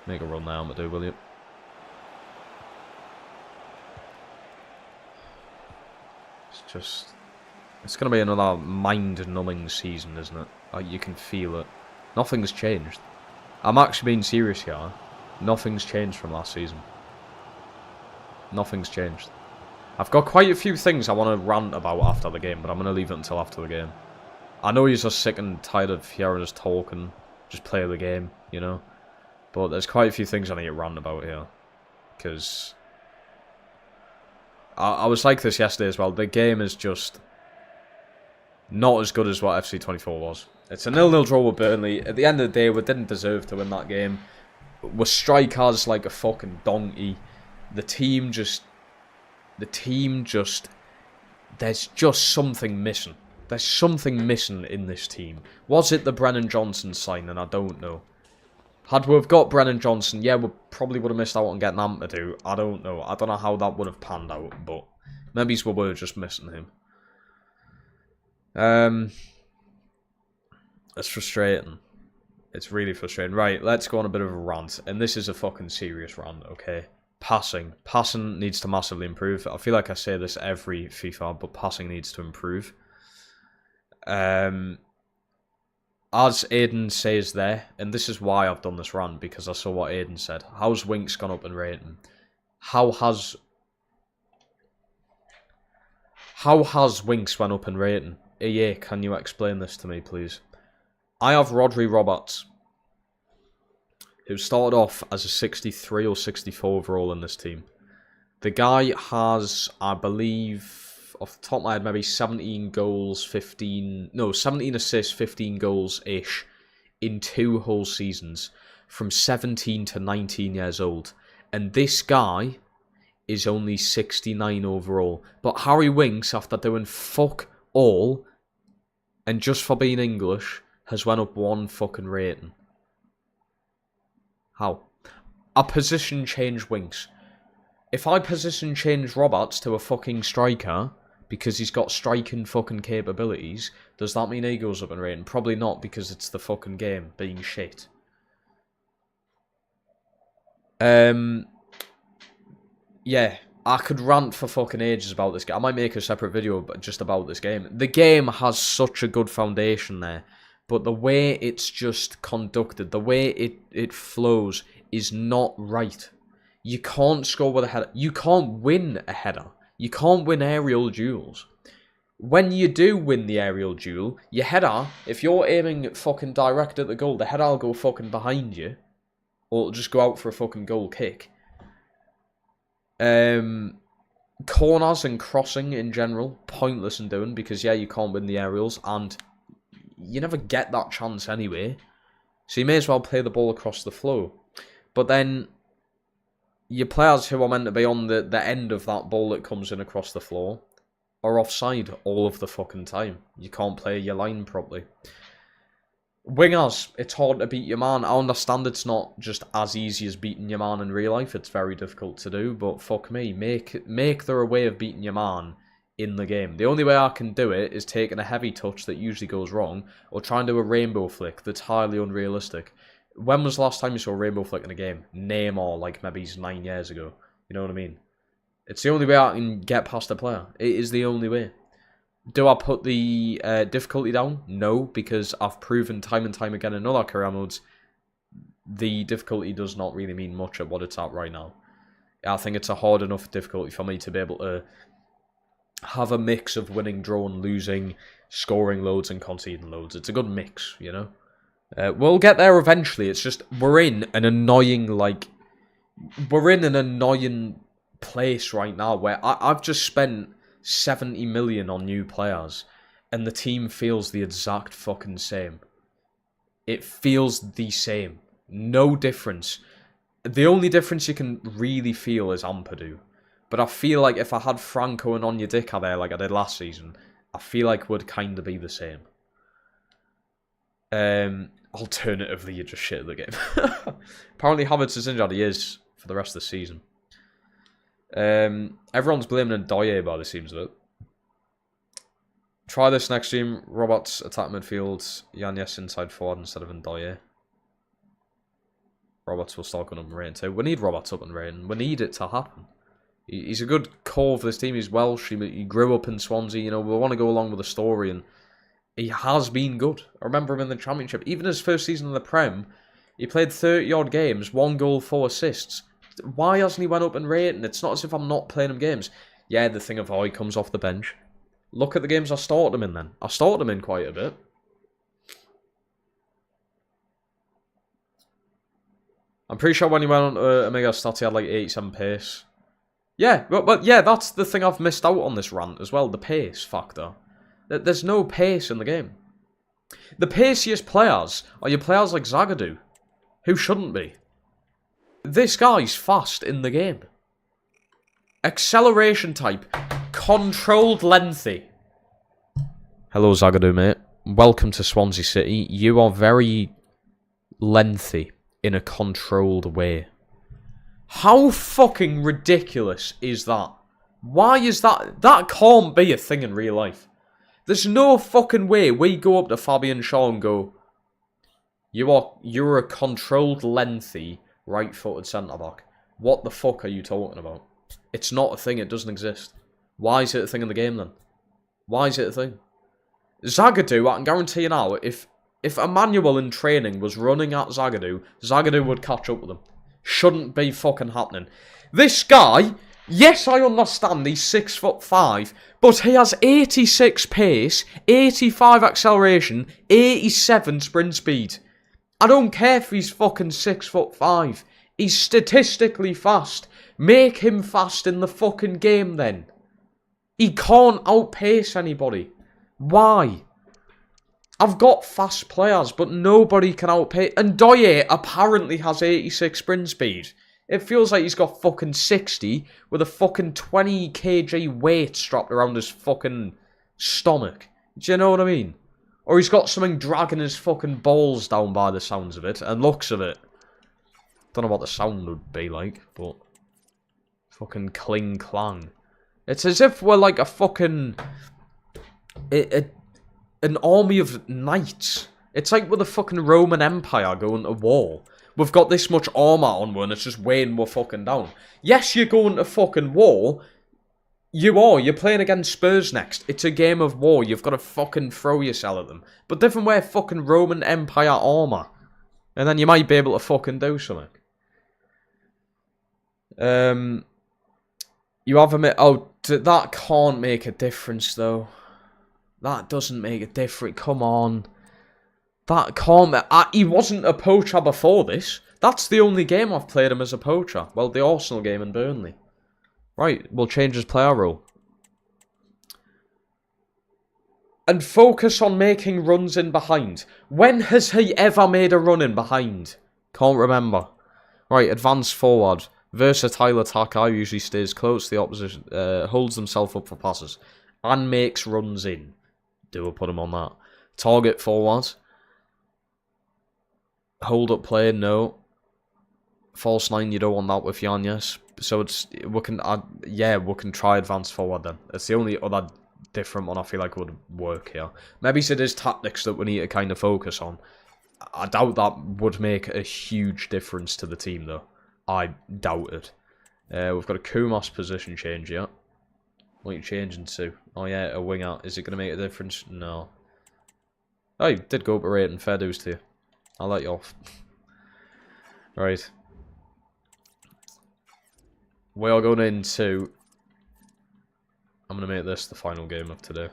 Make a run now, Amadou, will you? It's just... It's going to be another mind-numbing season, isn't it? You can feel it. Nothing's changed. I'm actually being serious here. Nothing's changed from last season. Nothing's changed. I've got quite a few things I want to rant about after the game, but I'm going to leave it until after the game. I know you're just sick and tired of hearing us talk and just play the game, you know? But there's quite a few things I need to rant about here. Because... I was like this yesterday as well. The game is just... not as good as what FC24 was. It's a 0-0 draw with Burnley. At the end of the day, we didn't deserve to win that game. We strike us like a fucking donkey. The team just... There's just something missing. There's something missing in this team. Was it the Brennan Johnson signing? I don't know. Had we have got Brennan Johnson, yeah, we probably would have missed out on getting Ampadu. I don't know. I don't know how that would have panned out, but maybe we were just missing him. It's frustrating. It's really frustrating. Right, let's go on a bit of a rant. And this is a fucking serious rant, okay? Passing. Passing needs to massively improve. I feel like I say this every FIFA, but passing needs to improve. As Aiden says there, and this is why I've done this rant, because I saw what Aiden said. How's Winks gone up in rating? How has How has Winks went up in rating? EA, can you explain this to me, please? I have Rodri Roberts, who started off as a 63 or 64 overall in this team. The guy has, I believe, off the top of my head, maybe 17 goals, 17 assists, 15 goals-ish in 2 whole seasons from 17 to 19 years old. And this guy is only 69 overall. But Harry Winks, after doing fuck all, and just for being English, has went up 1 fucking rating. How? A position change Winks. If I position change Roberts to a fucking striker because he's got striking fucking capabilities, does that mean he goes up in rating? Probably not, because it's the fucking game being shit. Yeah, I could rant for fucking ages about this game. I might make a separate video just about this game. The game has such a good foundation there, but the way it's just conducted, the way it flows is not right. You can't score with a header. You can't win a header. You can't win aerial duels. When you do win the aerial duel, your header, if you're aiming fucking direct at the goal, the header will go fucking behind you, or it'll just go out for a fucking goal kick. Corners and crossing in general, pointless in doing, because yeah, you can't win the aerials, and you never get that chance anyway. So you may as well play the ball across the flow. But then your players who are meant to be on the end of that ball that comes in across the floor are offside all of the fucking time. You can't play your line properly. Wingers, it's hard to beat your man. I understand it's not just as easy as beating your man in real life. It's very difficult to do, but fuck me. Make there a way of beating your man in the game. The only way I can do it is taking a heavy touch that usually goes wrong, or try and do a rainbow flick that's highly unrealistic. When was the last time you saw a rainbow flick in a game? Neymar, like maybe 9 years ago. You know what I mean? It's the only way I can get past a player. It is the only way. Do I put the difficulty down? No, because I've proven time and time again in other career modes, the difficulty does not really mean much at what it's at right now. I think it's a hard enough difficulty for me to be able to have a mix of winning, drawing, losing, scoring loads and conceding loads. It's a good mix, you know? We'll get there eventually. It's just, we're in an annoying place right now where I've just spent 70 million on new players and the team feels the exact fucking same. It feels the same. No difference. The only difference you can really feel is Ampadu. But I feel like if I had Franco and Onyedika there like I did last season, I feel like it would kind of be the same. Alternatively, you're just shit at the game. Apparently Havertz is injured. He is for the rest of the season. Everyone's blaming Ndoye by the seems of it. Try this next team. Roberts attack midfield. Yanez inside forward instead of Ndoye. Roberts will start going up in rating too. We need Roberts up in rating. We need it to happen. He's a good core for this team. He's Welsh. He grew up in Swansea. You know, we want to go along with the story, and he has been good. I remember him in the Championship. Even his first season in the Prem, he played 30-odd games, 1 goal, 4 assists. Why hasn't he went up in rating? It's not as if I'm not playing him games. Yeah, the thing of how he comes off the bench. Look at the games I started him in then. I started him in quite a bit. I'm pretty sure when he went on to Omega Stats, he had like 87 pace. Yeah, but yeah, that's the thing I've missed out on this rant as well, the pace factor. There's no pace in the game. The paciest players are your players like Zagadou, who shouldn't be. This guy's fast in the game. Acceleration type. Controlled lengthy. Hello, Zagadou, mate. Welcome to Swansea City. You are very lengthy in a controlled way. How fucking ridiculous is that? Why is that? That can't be a thing in real life. There's no fucking way we go up to Fabian Shaw and go, you're a controlled lengthy right-footed centre-back. What the fuck are you talking about? It's not a thing, it doesn't exist. Why is it a thing in the game then? Why is it a thing? Zagadou, I can guarantee you now, if Emmanuel in training was running at Zagadou, Zagadou would catch up with him. Shouldn't be fucking happening. This guy Yes, I understand he's 6'5", but he has 86 pace, 85 acceleration, 87 sprint speed. I don't care if he's fucking 6'5". He's statistically fast. Make him fast in the fucking game then. He can't outpace anybody. Why? I've got fast players, but nobody can outpace. And Doye apparently has 86 sprint speed. It feels like he's got fucking 60 with a fucking 20 kg weight strapped around his fucking stomach. Do you know what I mean? Or he's got something dragging his fucking balls down by the sounds of it and looks of it. Don't know what the sound would be like, but fucking cling clang. It's as if we're like a fucking an army of knights. It's like with the fucking Roman Empire going to war. We've got this much armour on one, it's just weighing we're fucking down. Yes, you're going to fucking war. You are. You're playing against Spurs next. It's a game of war. You've got to fucking throw yourself at them. But different wear fucking Roman Empire armour. And then you might be able to fucking do something. You have a... Oh, that can't make a difference, though. That doesn't make a difference. Come on. That can't... he wasn't a poacher before this. That's the only game I've played him as a poacher. Well, the Arsenal game in Burnley. Right, we'll change his player role. And focus on making runs in behind. When has he ever made a run in behind? Can't remember. Right, advance forward. Versatile attacker, usually stays close to the opposition. Holds himself up for passes. And makes runs in. Do we put him on that? Target forward. Hold up play, no. False 9, you don't want that with Yanez. So it's we can try advance forward then. It's the only other different one I feel like would work here. Maybe it is tactics that we need to kind of focus on. I doubt that would make a huge difference to the team though. I doubt it. We've got a Kumas position change here. What are you changing to? Oh yeah, a winger. Is it going to make a difference? No. Oh, you did go up a rate and fair dues to you. I'll let you off. Right. We are going into... I'm going to make this the final game of today.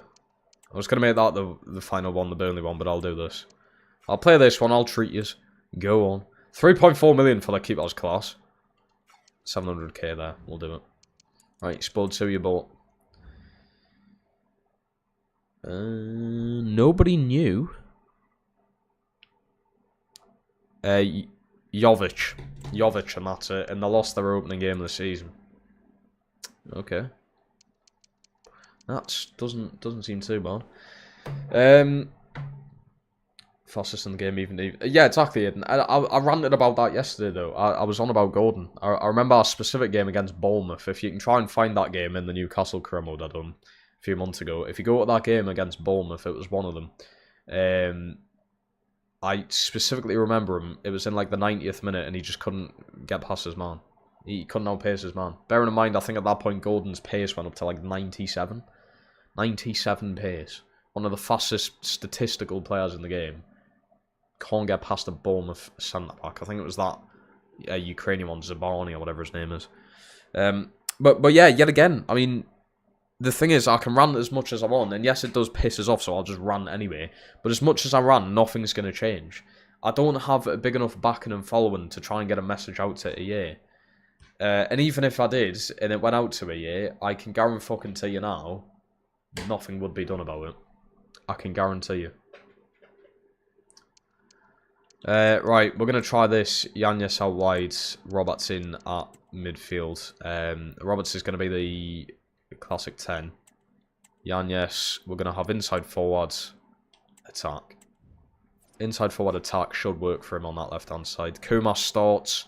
I was going to make that the final one, the Burnley one, but I'll do this. I'll play this one, I'll treat you. Go on. 3.4 million for the keeper's class. 700k there, we'll do it. Right, Spud 2 you bought. Nobody knew. Jovic, and that's it. And they lost their opening game of the season. Okay. That doesn't seem too bad. Fastest in the game, even. Yeah, exactly. I ranted about that yesterday, though. I was on about Gordon. I remember our specific game against Bournemouth. If you can try and find that game in the Newcastle career mode I done a few months ago. If you go to that game against Bournemouth, it was one of them. I specifically remember him. It was in like the 90th minute, and he just couldn't get past his man. He couldn't outpace his man. Bearing in mind, I think at that point Gordon's pace went up to like 97. 97 pace. One of the fastest statistical players in the game. Can't get past a Bournemouth centre-back. I think it was that Ukrainian one, Zabarny or whatever his name is. But yeah, yet again, I mean, the thing is, I can rant as much as I want, and yes, it does piss us off, so I'll just rant anyway. But as much as I rant, nothing's going to change. I don't have a big enough backing and following to try and get a message out to EA. And even if I did, and it went out to EA, I can guarantee you now, nothing would be done about it. I can guarantee you. Right, we're going to try this. Yanez out wide, Roberts in at midfield. Roberts is going to be the classic 10. Yanez, we're going to have inside forward attack. Inside forward attack should work for him on that left-hand side. Kumas starts.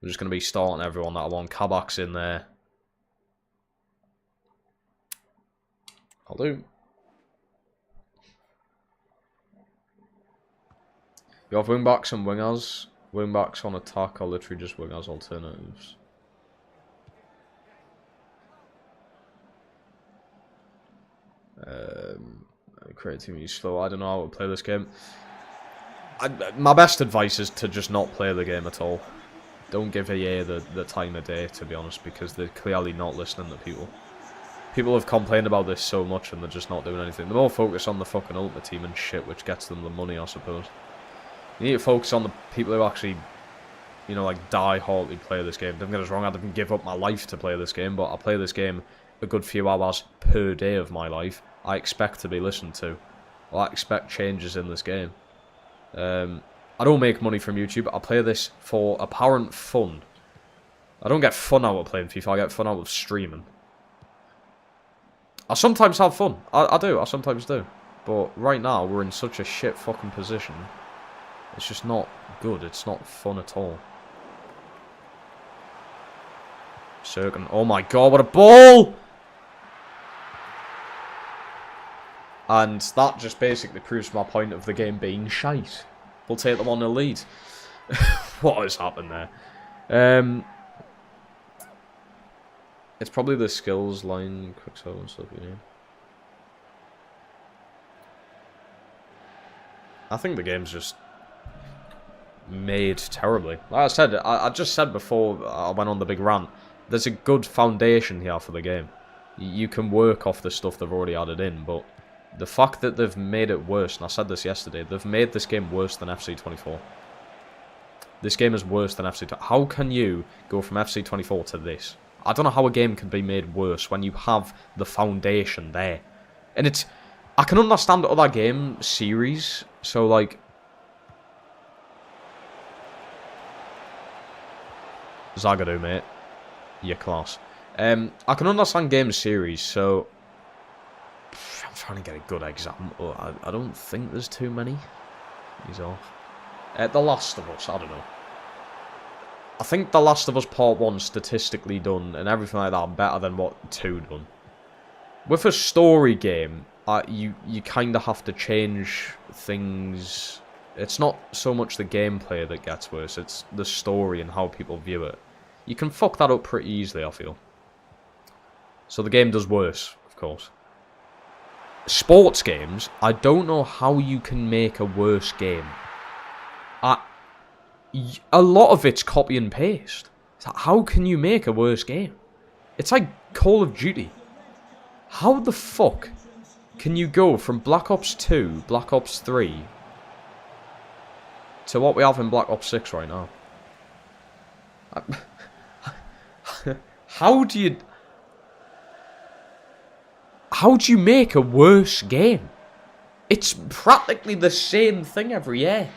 We're just going to be starting everyone that I want. Kabak's in there. I'll do. You have wingbacks and wingers. Wingbacks on attack are literally just wingers alternatives. Create team use slow. I don't know how to play this game. My best advice is to just not play the game at all. don't give EA the time of day, to be honest, because they're clearly not listening to people. People have complained about this so much and they're just not doing anything. They're more focused on the fucking Ultimate Team and shit, which gets them the money, I suppose. You need to focus on the people who actually, you know, like, die-hardly play this game. Don't get us wrong, I didn't give up my life to play this game, but I play this game a good few hours per day of my life. I expect to be listened to. I expect changes in this game. I don't make money from YouTube. I play this for apparent fun. I don't get fun out of playing FIFA, I get fun out of streaming. I sometimes have fun. I do, I sometimes do. But right now, we're in such a shit fucking position. It's just not good. It's not fun at all. Circun. Oh my god, what a ball! And that just basically proves my point of the game being shite. We'll take them on the lead. What has happened there? It's probably the skills line, quicksell and stuff, you know. I think the game's just made terribly. Like I said, I just said before I went on the big rant, there's a good foundation here for the game. You can work off the stuff they've already added in, but the fact that they've made it worse, and I said this yesterday, they've made this game worse than FC24. This game is worse than FC24. How can you go from FC24 to this? I don't know how a game can be made worse when you have the foundation there. And it's... I can understand other game series, so like... Zagadou, mate. You're class. I can understand game series, so... I'm trying to get a good example. I don't think there's too many. He's off. The Last of Us, I don't know. I think The Last of Us Part 1 statistically done and everything like that better than what 2 done. With a story game, you kind of have to change things. It's not so much the gameplay that gets worse, it's the story and how people view it. You can fuck that up pretty easily, I feel. So the game does worse, of course. Sports games, I don't know how you can make a worse game. A lot of it's copy and paste. So how can you make a worse game? It's like Call of Duty. How the fuck can you go from Black Ops 2, Black Ops 3 to what we have in Black Ops 6 right now? How do you make a worse game? It's practically the same thing every year.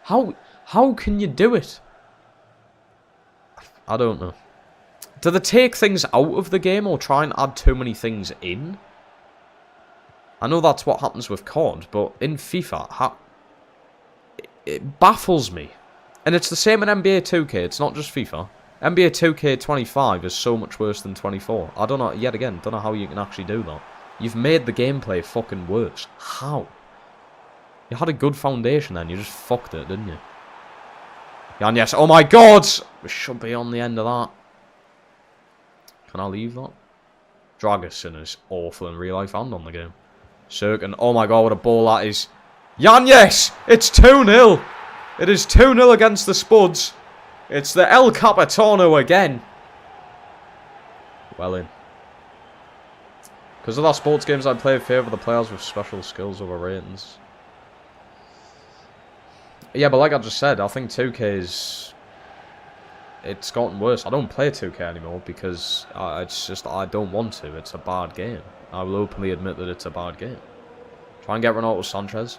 How can you do it? I don't know. Do they take things out of the game or try and add too many things in? I know that's what happens with COD, but in FIFA, it baffles me. And it's the same in NBA 2K, it's not just FIFA. NBA 2K 25 is so much worse than 24. I don't know, yet again, don't know how you can actually do that. You've made the gameplay fucking worse. How? You had a good foundation then, you just fucked it, didn't you? And yes, oh my god! We should be on the end of that. Can I leave that? Dragusin is awful in real life and on the game. Circun, oh my god, what a ball that is. Yes! It's 2-0! It is 2-0 against the Spuds. It's the El Capitano again. Well in. Because of that sports games I play favour the players with special skills over ratings. Yeah, but like I just said, I think 2K's... It's gotten worse. I don't play 2K anymore because it's just I don't want to. It's a bad game. I will openly admit that it's a bad game. Try and get Renato Sanchez.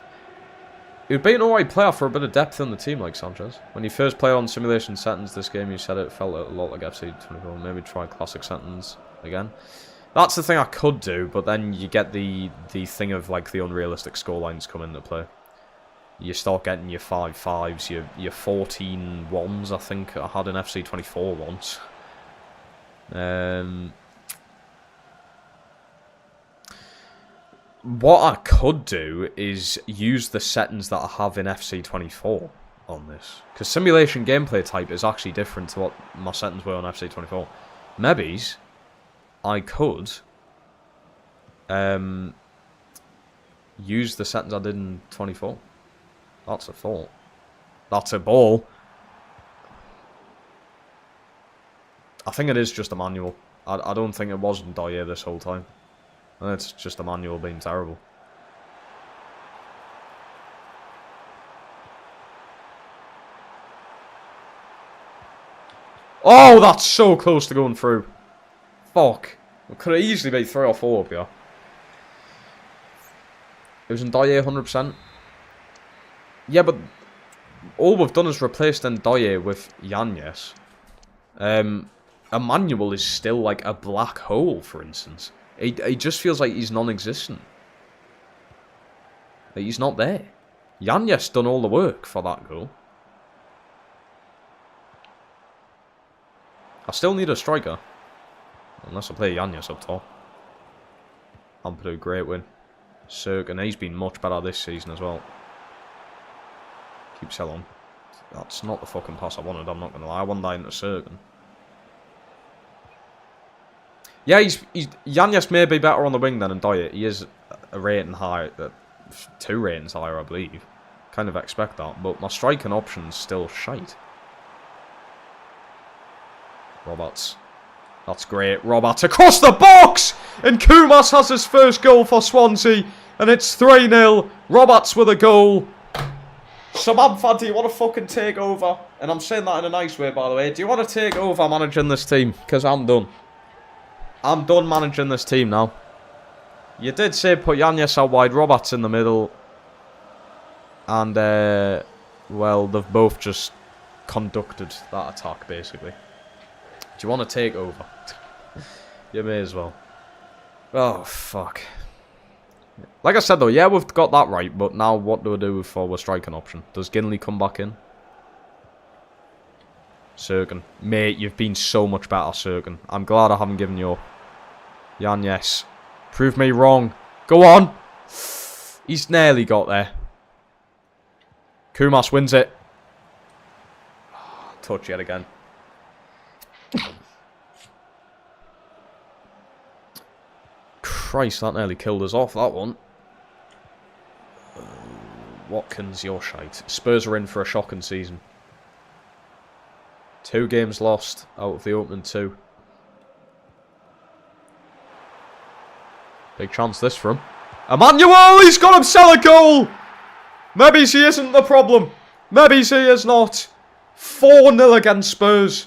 He would be an alright player for a bit of depth in the team like Sanchez. When you first played on simulation settings this game, you said it felt a lot like FC24. Maybe try classic settings again. That's the thing I could do, but then you get the thing of like the unrealistic scorelines come into play. You start getting your 5-5s, your 14-1s, I think I had in FC24 once. What I could do is use the settings that I have in FC24 on this. Because simulation gameplay type is actually different to what my settings were on FC24. Maybe I could use the settings I did in 24. That's a fault. That's a ball. I think it is just a manual. I don't think it wasn't Dyer this whole time. It's just a manual being terrible. Oh, that's so close to going through. Fuck. We could have easily made 3 or 4 up here. It was in Dyer 100%. Yeah, but all we've done is replace Dyer with Yanez. A manual is still like a black hole, for instance. He just feels like he's non-existent. Like he's not there. Yanez done all the work for that goal. I still need a striker. Unless I play Yanez up top. Ampadu, great win. Serkin, he's been much better this season as well. Keep selling. That's not the fucking pass I wanted, I'm not going to lie. I wanted that into Serkin. Yeah, Yanez may be better on the wing than in Dyer. He is a rating higher, 2 ratings higher, I believe. Kind of expect that, but my striking option's still shite. Roberts. That's great. Roberts across the box! And Kumas has his first goal for Swansea. And it's 3-0. Roberts with a goal. Samantha, do you want to fucking take over? And I'm saying that in a nice way, by the way. Do you want to take over managing this team? Because I'm done. I'm done managing this team now. You did say put Yanez out wide, Roberts in the middle. And, well, they've both just conducted that attack, basically. Do you want to take over? You may as well. Oh, fuck. Like I said, though, yeah, we've got that right. But now what do we do for our striking option? Does Ginley come back in? Serkin. Mate, you've been so much better, Serkin. I'm glad I haven't given you up. Yanez. Prove me wrong. Go on. He's nearly got there. Kumas wins it. Touch yet again. Christ, that nearly killed us off, that one. Watkins, you're shite. Spurs are in for a shocking season. 2 games lost out of the opening 2. Big chance this for him. Emmanuel, he's got himself a goal! Maybe he isn't the problem. Maybe he is not. 4-0 against Spurs.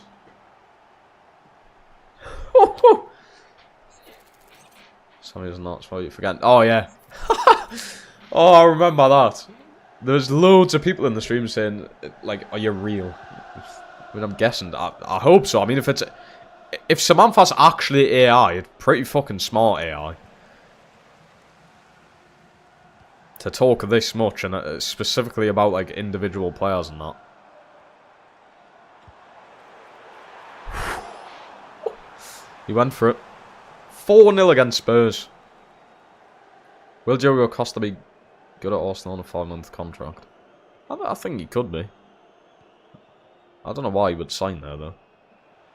Sammy's not, so you forget. Oh, yeah. Oh, I remember that. There's loads of people in the stream saying, like, are you real? I mean, I'm guessing. I hope so. I mean, if Samantha's actually AI, it's pretty fucking smart AI. To talk this much, and specifically about, like, individual players and that. He went for it. 4-0 against Spurs. Will Diogo Costa be good at Arsenal on a 5-month contract? I think he could be. I don't know why he would sign there, though.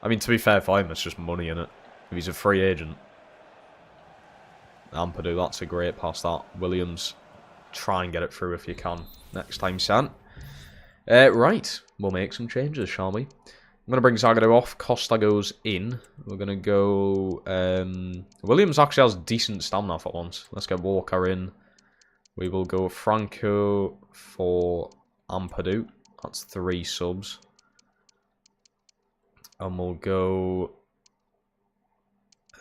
I mean, to be fair for him, it's just money in it. If he's a free agent. Ampadu, that's a great pass, that. Williams, try and get it through if you can. Next time, San. Right, we'll make some changes, shall we? I'm going to bring Zagadou off. Costa goes in. We're going to go... Williams actually has decent stamina for once. Let's get Walker in. We will go Franco for Ampadu. That's 3 subs. And we'll go...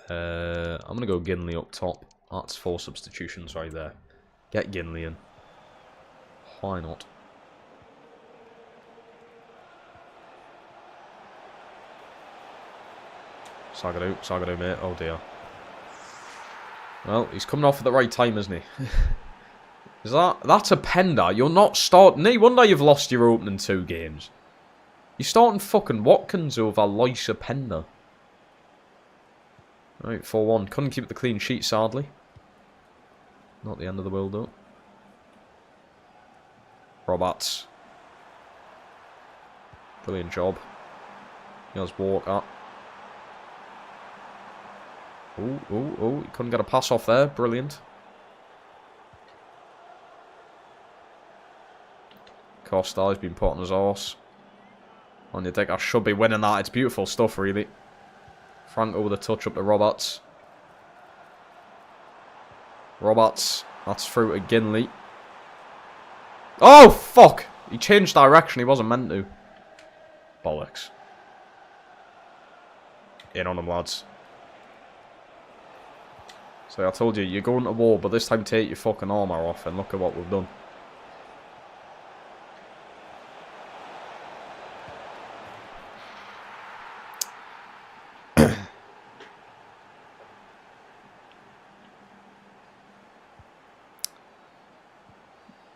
I'm going to go Ginley up top. That's 4 substitutions right there. Get Ginley in. Why not? Zagadou, mate. Oh, dear. Well, he's coming off at the right time, isn't he? That's a Pender. You're not starting... No wonder you've lost your opening 2 games. You're starting fucking Watkins over Loisa Pender. Right, 4-1. Couldn't keep the clean sheet, sadly. Not the end of the world, though. Roberts. Brilliant job. Here's Walker. Oh, he couldn't get a pass off there. Brilliant. Costa has been put on his arse. On your deck, I should be winning that. It's beautiful stuff, really. Franco with a touch up to Roberts. Roberts. That's through to Ginley. Oh, fuck! He changed direction. He wasn't meant to. Bollocks. In on him, lads. So I told you, you're going to war, but this time take your fucking armour off, and look at what we've done.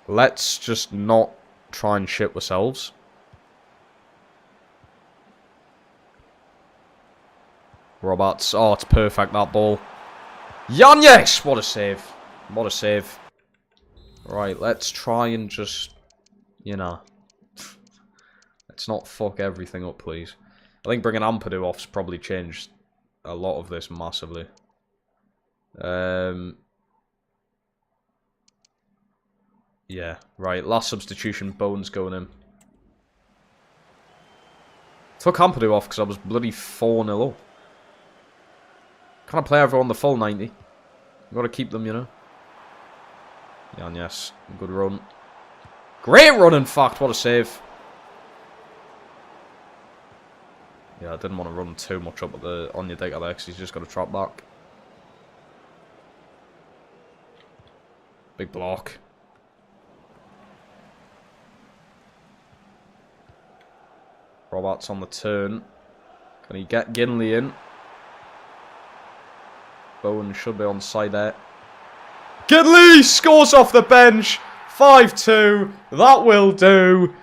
Let's just not try and shit ourselves. Roberts. Oh, it's perfect, that ball. Yanez! What a save. What a save. Right, let's try and just, you know. Let's not fuck everything up, please. I think bringing Ampadu off's probably changed a lot of this massively. Yeah, right. Last substitution, Bowen's going in. Took Ampadu off because I was bloody 4-0 up. Can't play everyone the full 90. Got to keep them, you know. Yanez, good run. Great run, in fact. What a save. Yeah, I didn't want to run too much up at the on your deck there because he's just got to trap back. Big block. Roberts on the turn. Can he get Ginley in? Bowen should be on side there. Ginley scores off the bench. 5-2. That will do.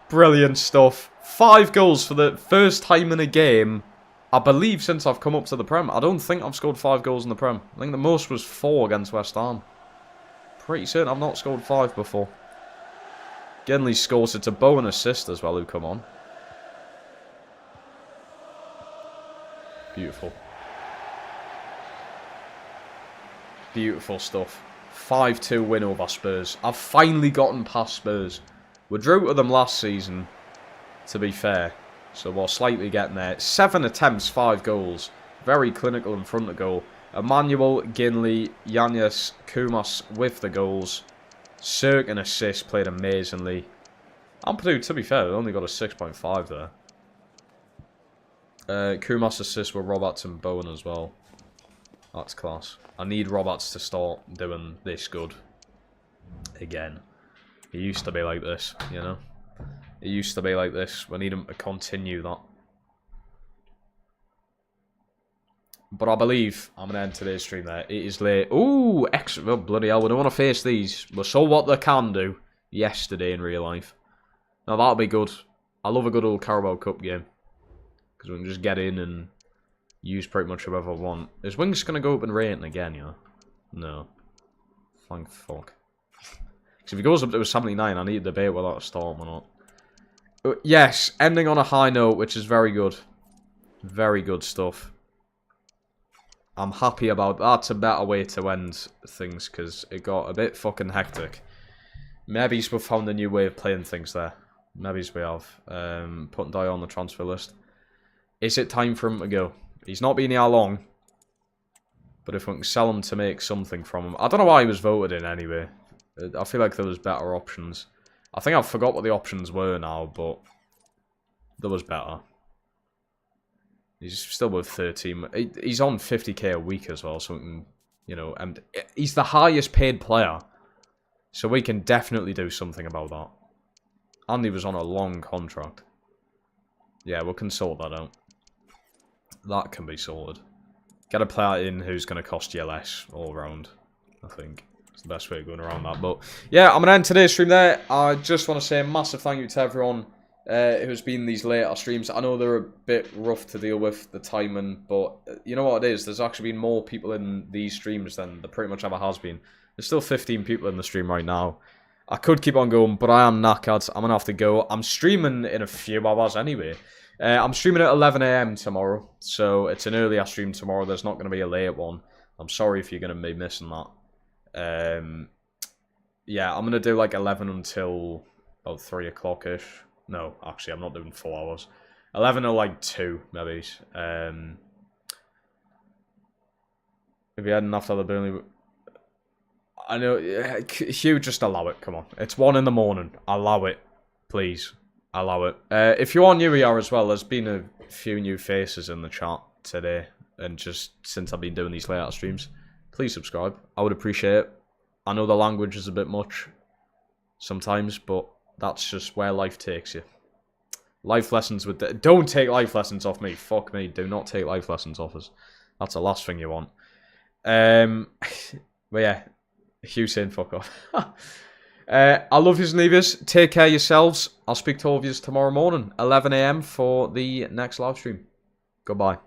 Brilliant stuff. 5 goals for the first time in a game, I believe, since I've come up to the Prem. I don't think I've scored 5 goals in the Prem. I think the most was 4 against West Ham. Pretty certain I've not scored 5 before. Ginley scores it to Bowen assist as well, who come on. Beautiful. Beautiful stuff. 5-2 win over Spurs. I've finally gotten past Spurs. We drew to them last season, to be fair. So we're slightly getting there. 7 attempts, 5 goals. Very clinical in front of goal. Emmanuel, Ginley, Yanez, Kumas with the goals. Cirque and assist, played amazingly. Ampadu, to be fair, only got a 6.5 there. Kumas assists with Roberts and Bowen as well. That's class. I need Roberts to start doing this good again. He used to be like this, you know. He used to be like this. We need him to continue that. But I believe I'm going to end today's stream there. It is late. Ooh, excellent. Oh, bloody hell. We don't want to face these. We saw what they can do yesterday in real life. Now, that'll be good. I love a good old Carabao Cup game. Because we can just get in and use pretty much whoever I want. Is Wings going to go up in rating again, yeah? No. Thank fuck. Because if he goes up to a 79, I need to debate whether that's a storm or not. Yes, ending on a high note, which is very good. Very good stuff. I'm happy about that. That's a better way to end things, because it got a bit fucking hectic. Maybe we've found a new way of playing things there. Maybe we have. Putting Dyer on the transfer list. Is it time for him to go? He's not been here long. But if we can sell him to make something from him. I don't know why he was voted in anyway. I feel like there was better options. I think I forgot what the options were now, but there was better. He's still with 13. He's on 50k a week as well, so we can, you know, and he's the highest paid player. So we can definitely do something about that. And he was on a long contract. Yeah, we can sort that out. That can be sorted. Get a player in who's going to cost you less all round, I think. It's the best way of going around that. But yeah, I'm going to end today's stream there. I just want to say a massive thank you to everyone who's been in these later streams. I know they're a bit rough to deal with, the timing, but you know what it is? There's actually been more people in these streams than there pretty much ever has been. There's still 15 people in the stream right now. I could keep on going, but I am knackered. I'm going to have to go. I'm streaming in a few hours anyway. I'm streaming at 11 AM tomorrow, so it's an earlier stream tomorrow. There's not going to be a late one. I'm sorry if you're going to be missing that. Yeah, I'm going to do like 11 until about 3 o'clock-ish. No, actually, I'm not doing 4 hours. 11 or like 2, maybe. If you're heading after the Burnley... I know, Hugh, just allow it, come on. It's 1 in the morning. Allow it, please. Allow it. If you are new here as well, there's been a few new faces in the chat today. And just since I've been doing these layout streams, please subscribe. I would appreciate it. I know the language is a bit much sometimes, but that's just where life takes you. Life lessons with... Don't take life lessons off me. Fuck me. Do not take life lessons off us. That's the last thing you want. But yeah, Hugh saying fuck off. I love yous and leave yous. Take care yourselves. I'll speak to all of yous tomorrow morning, 11 AM for the next live stream. Goodbye.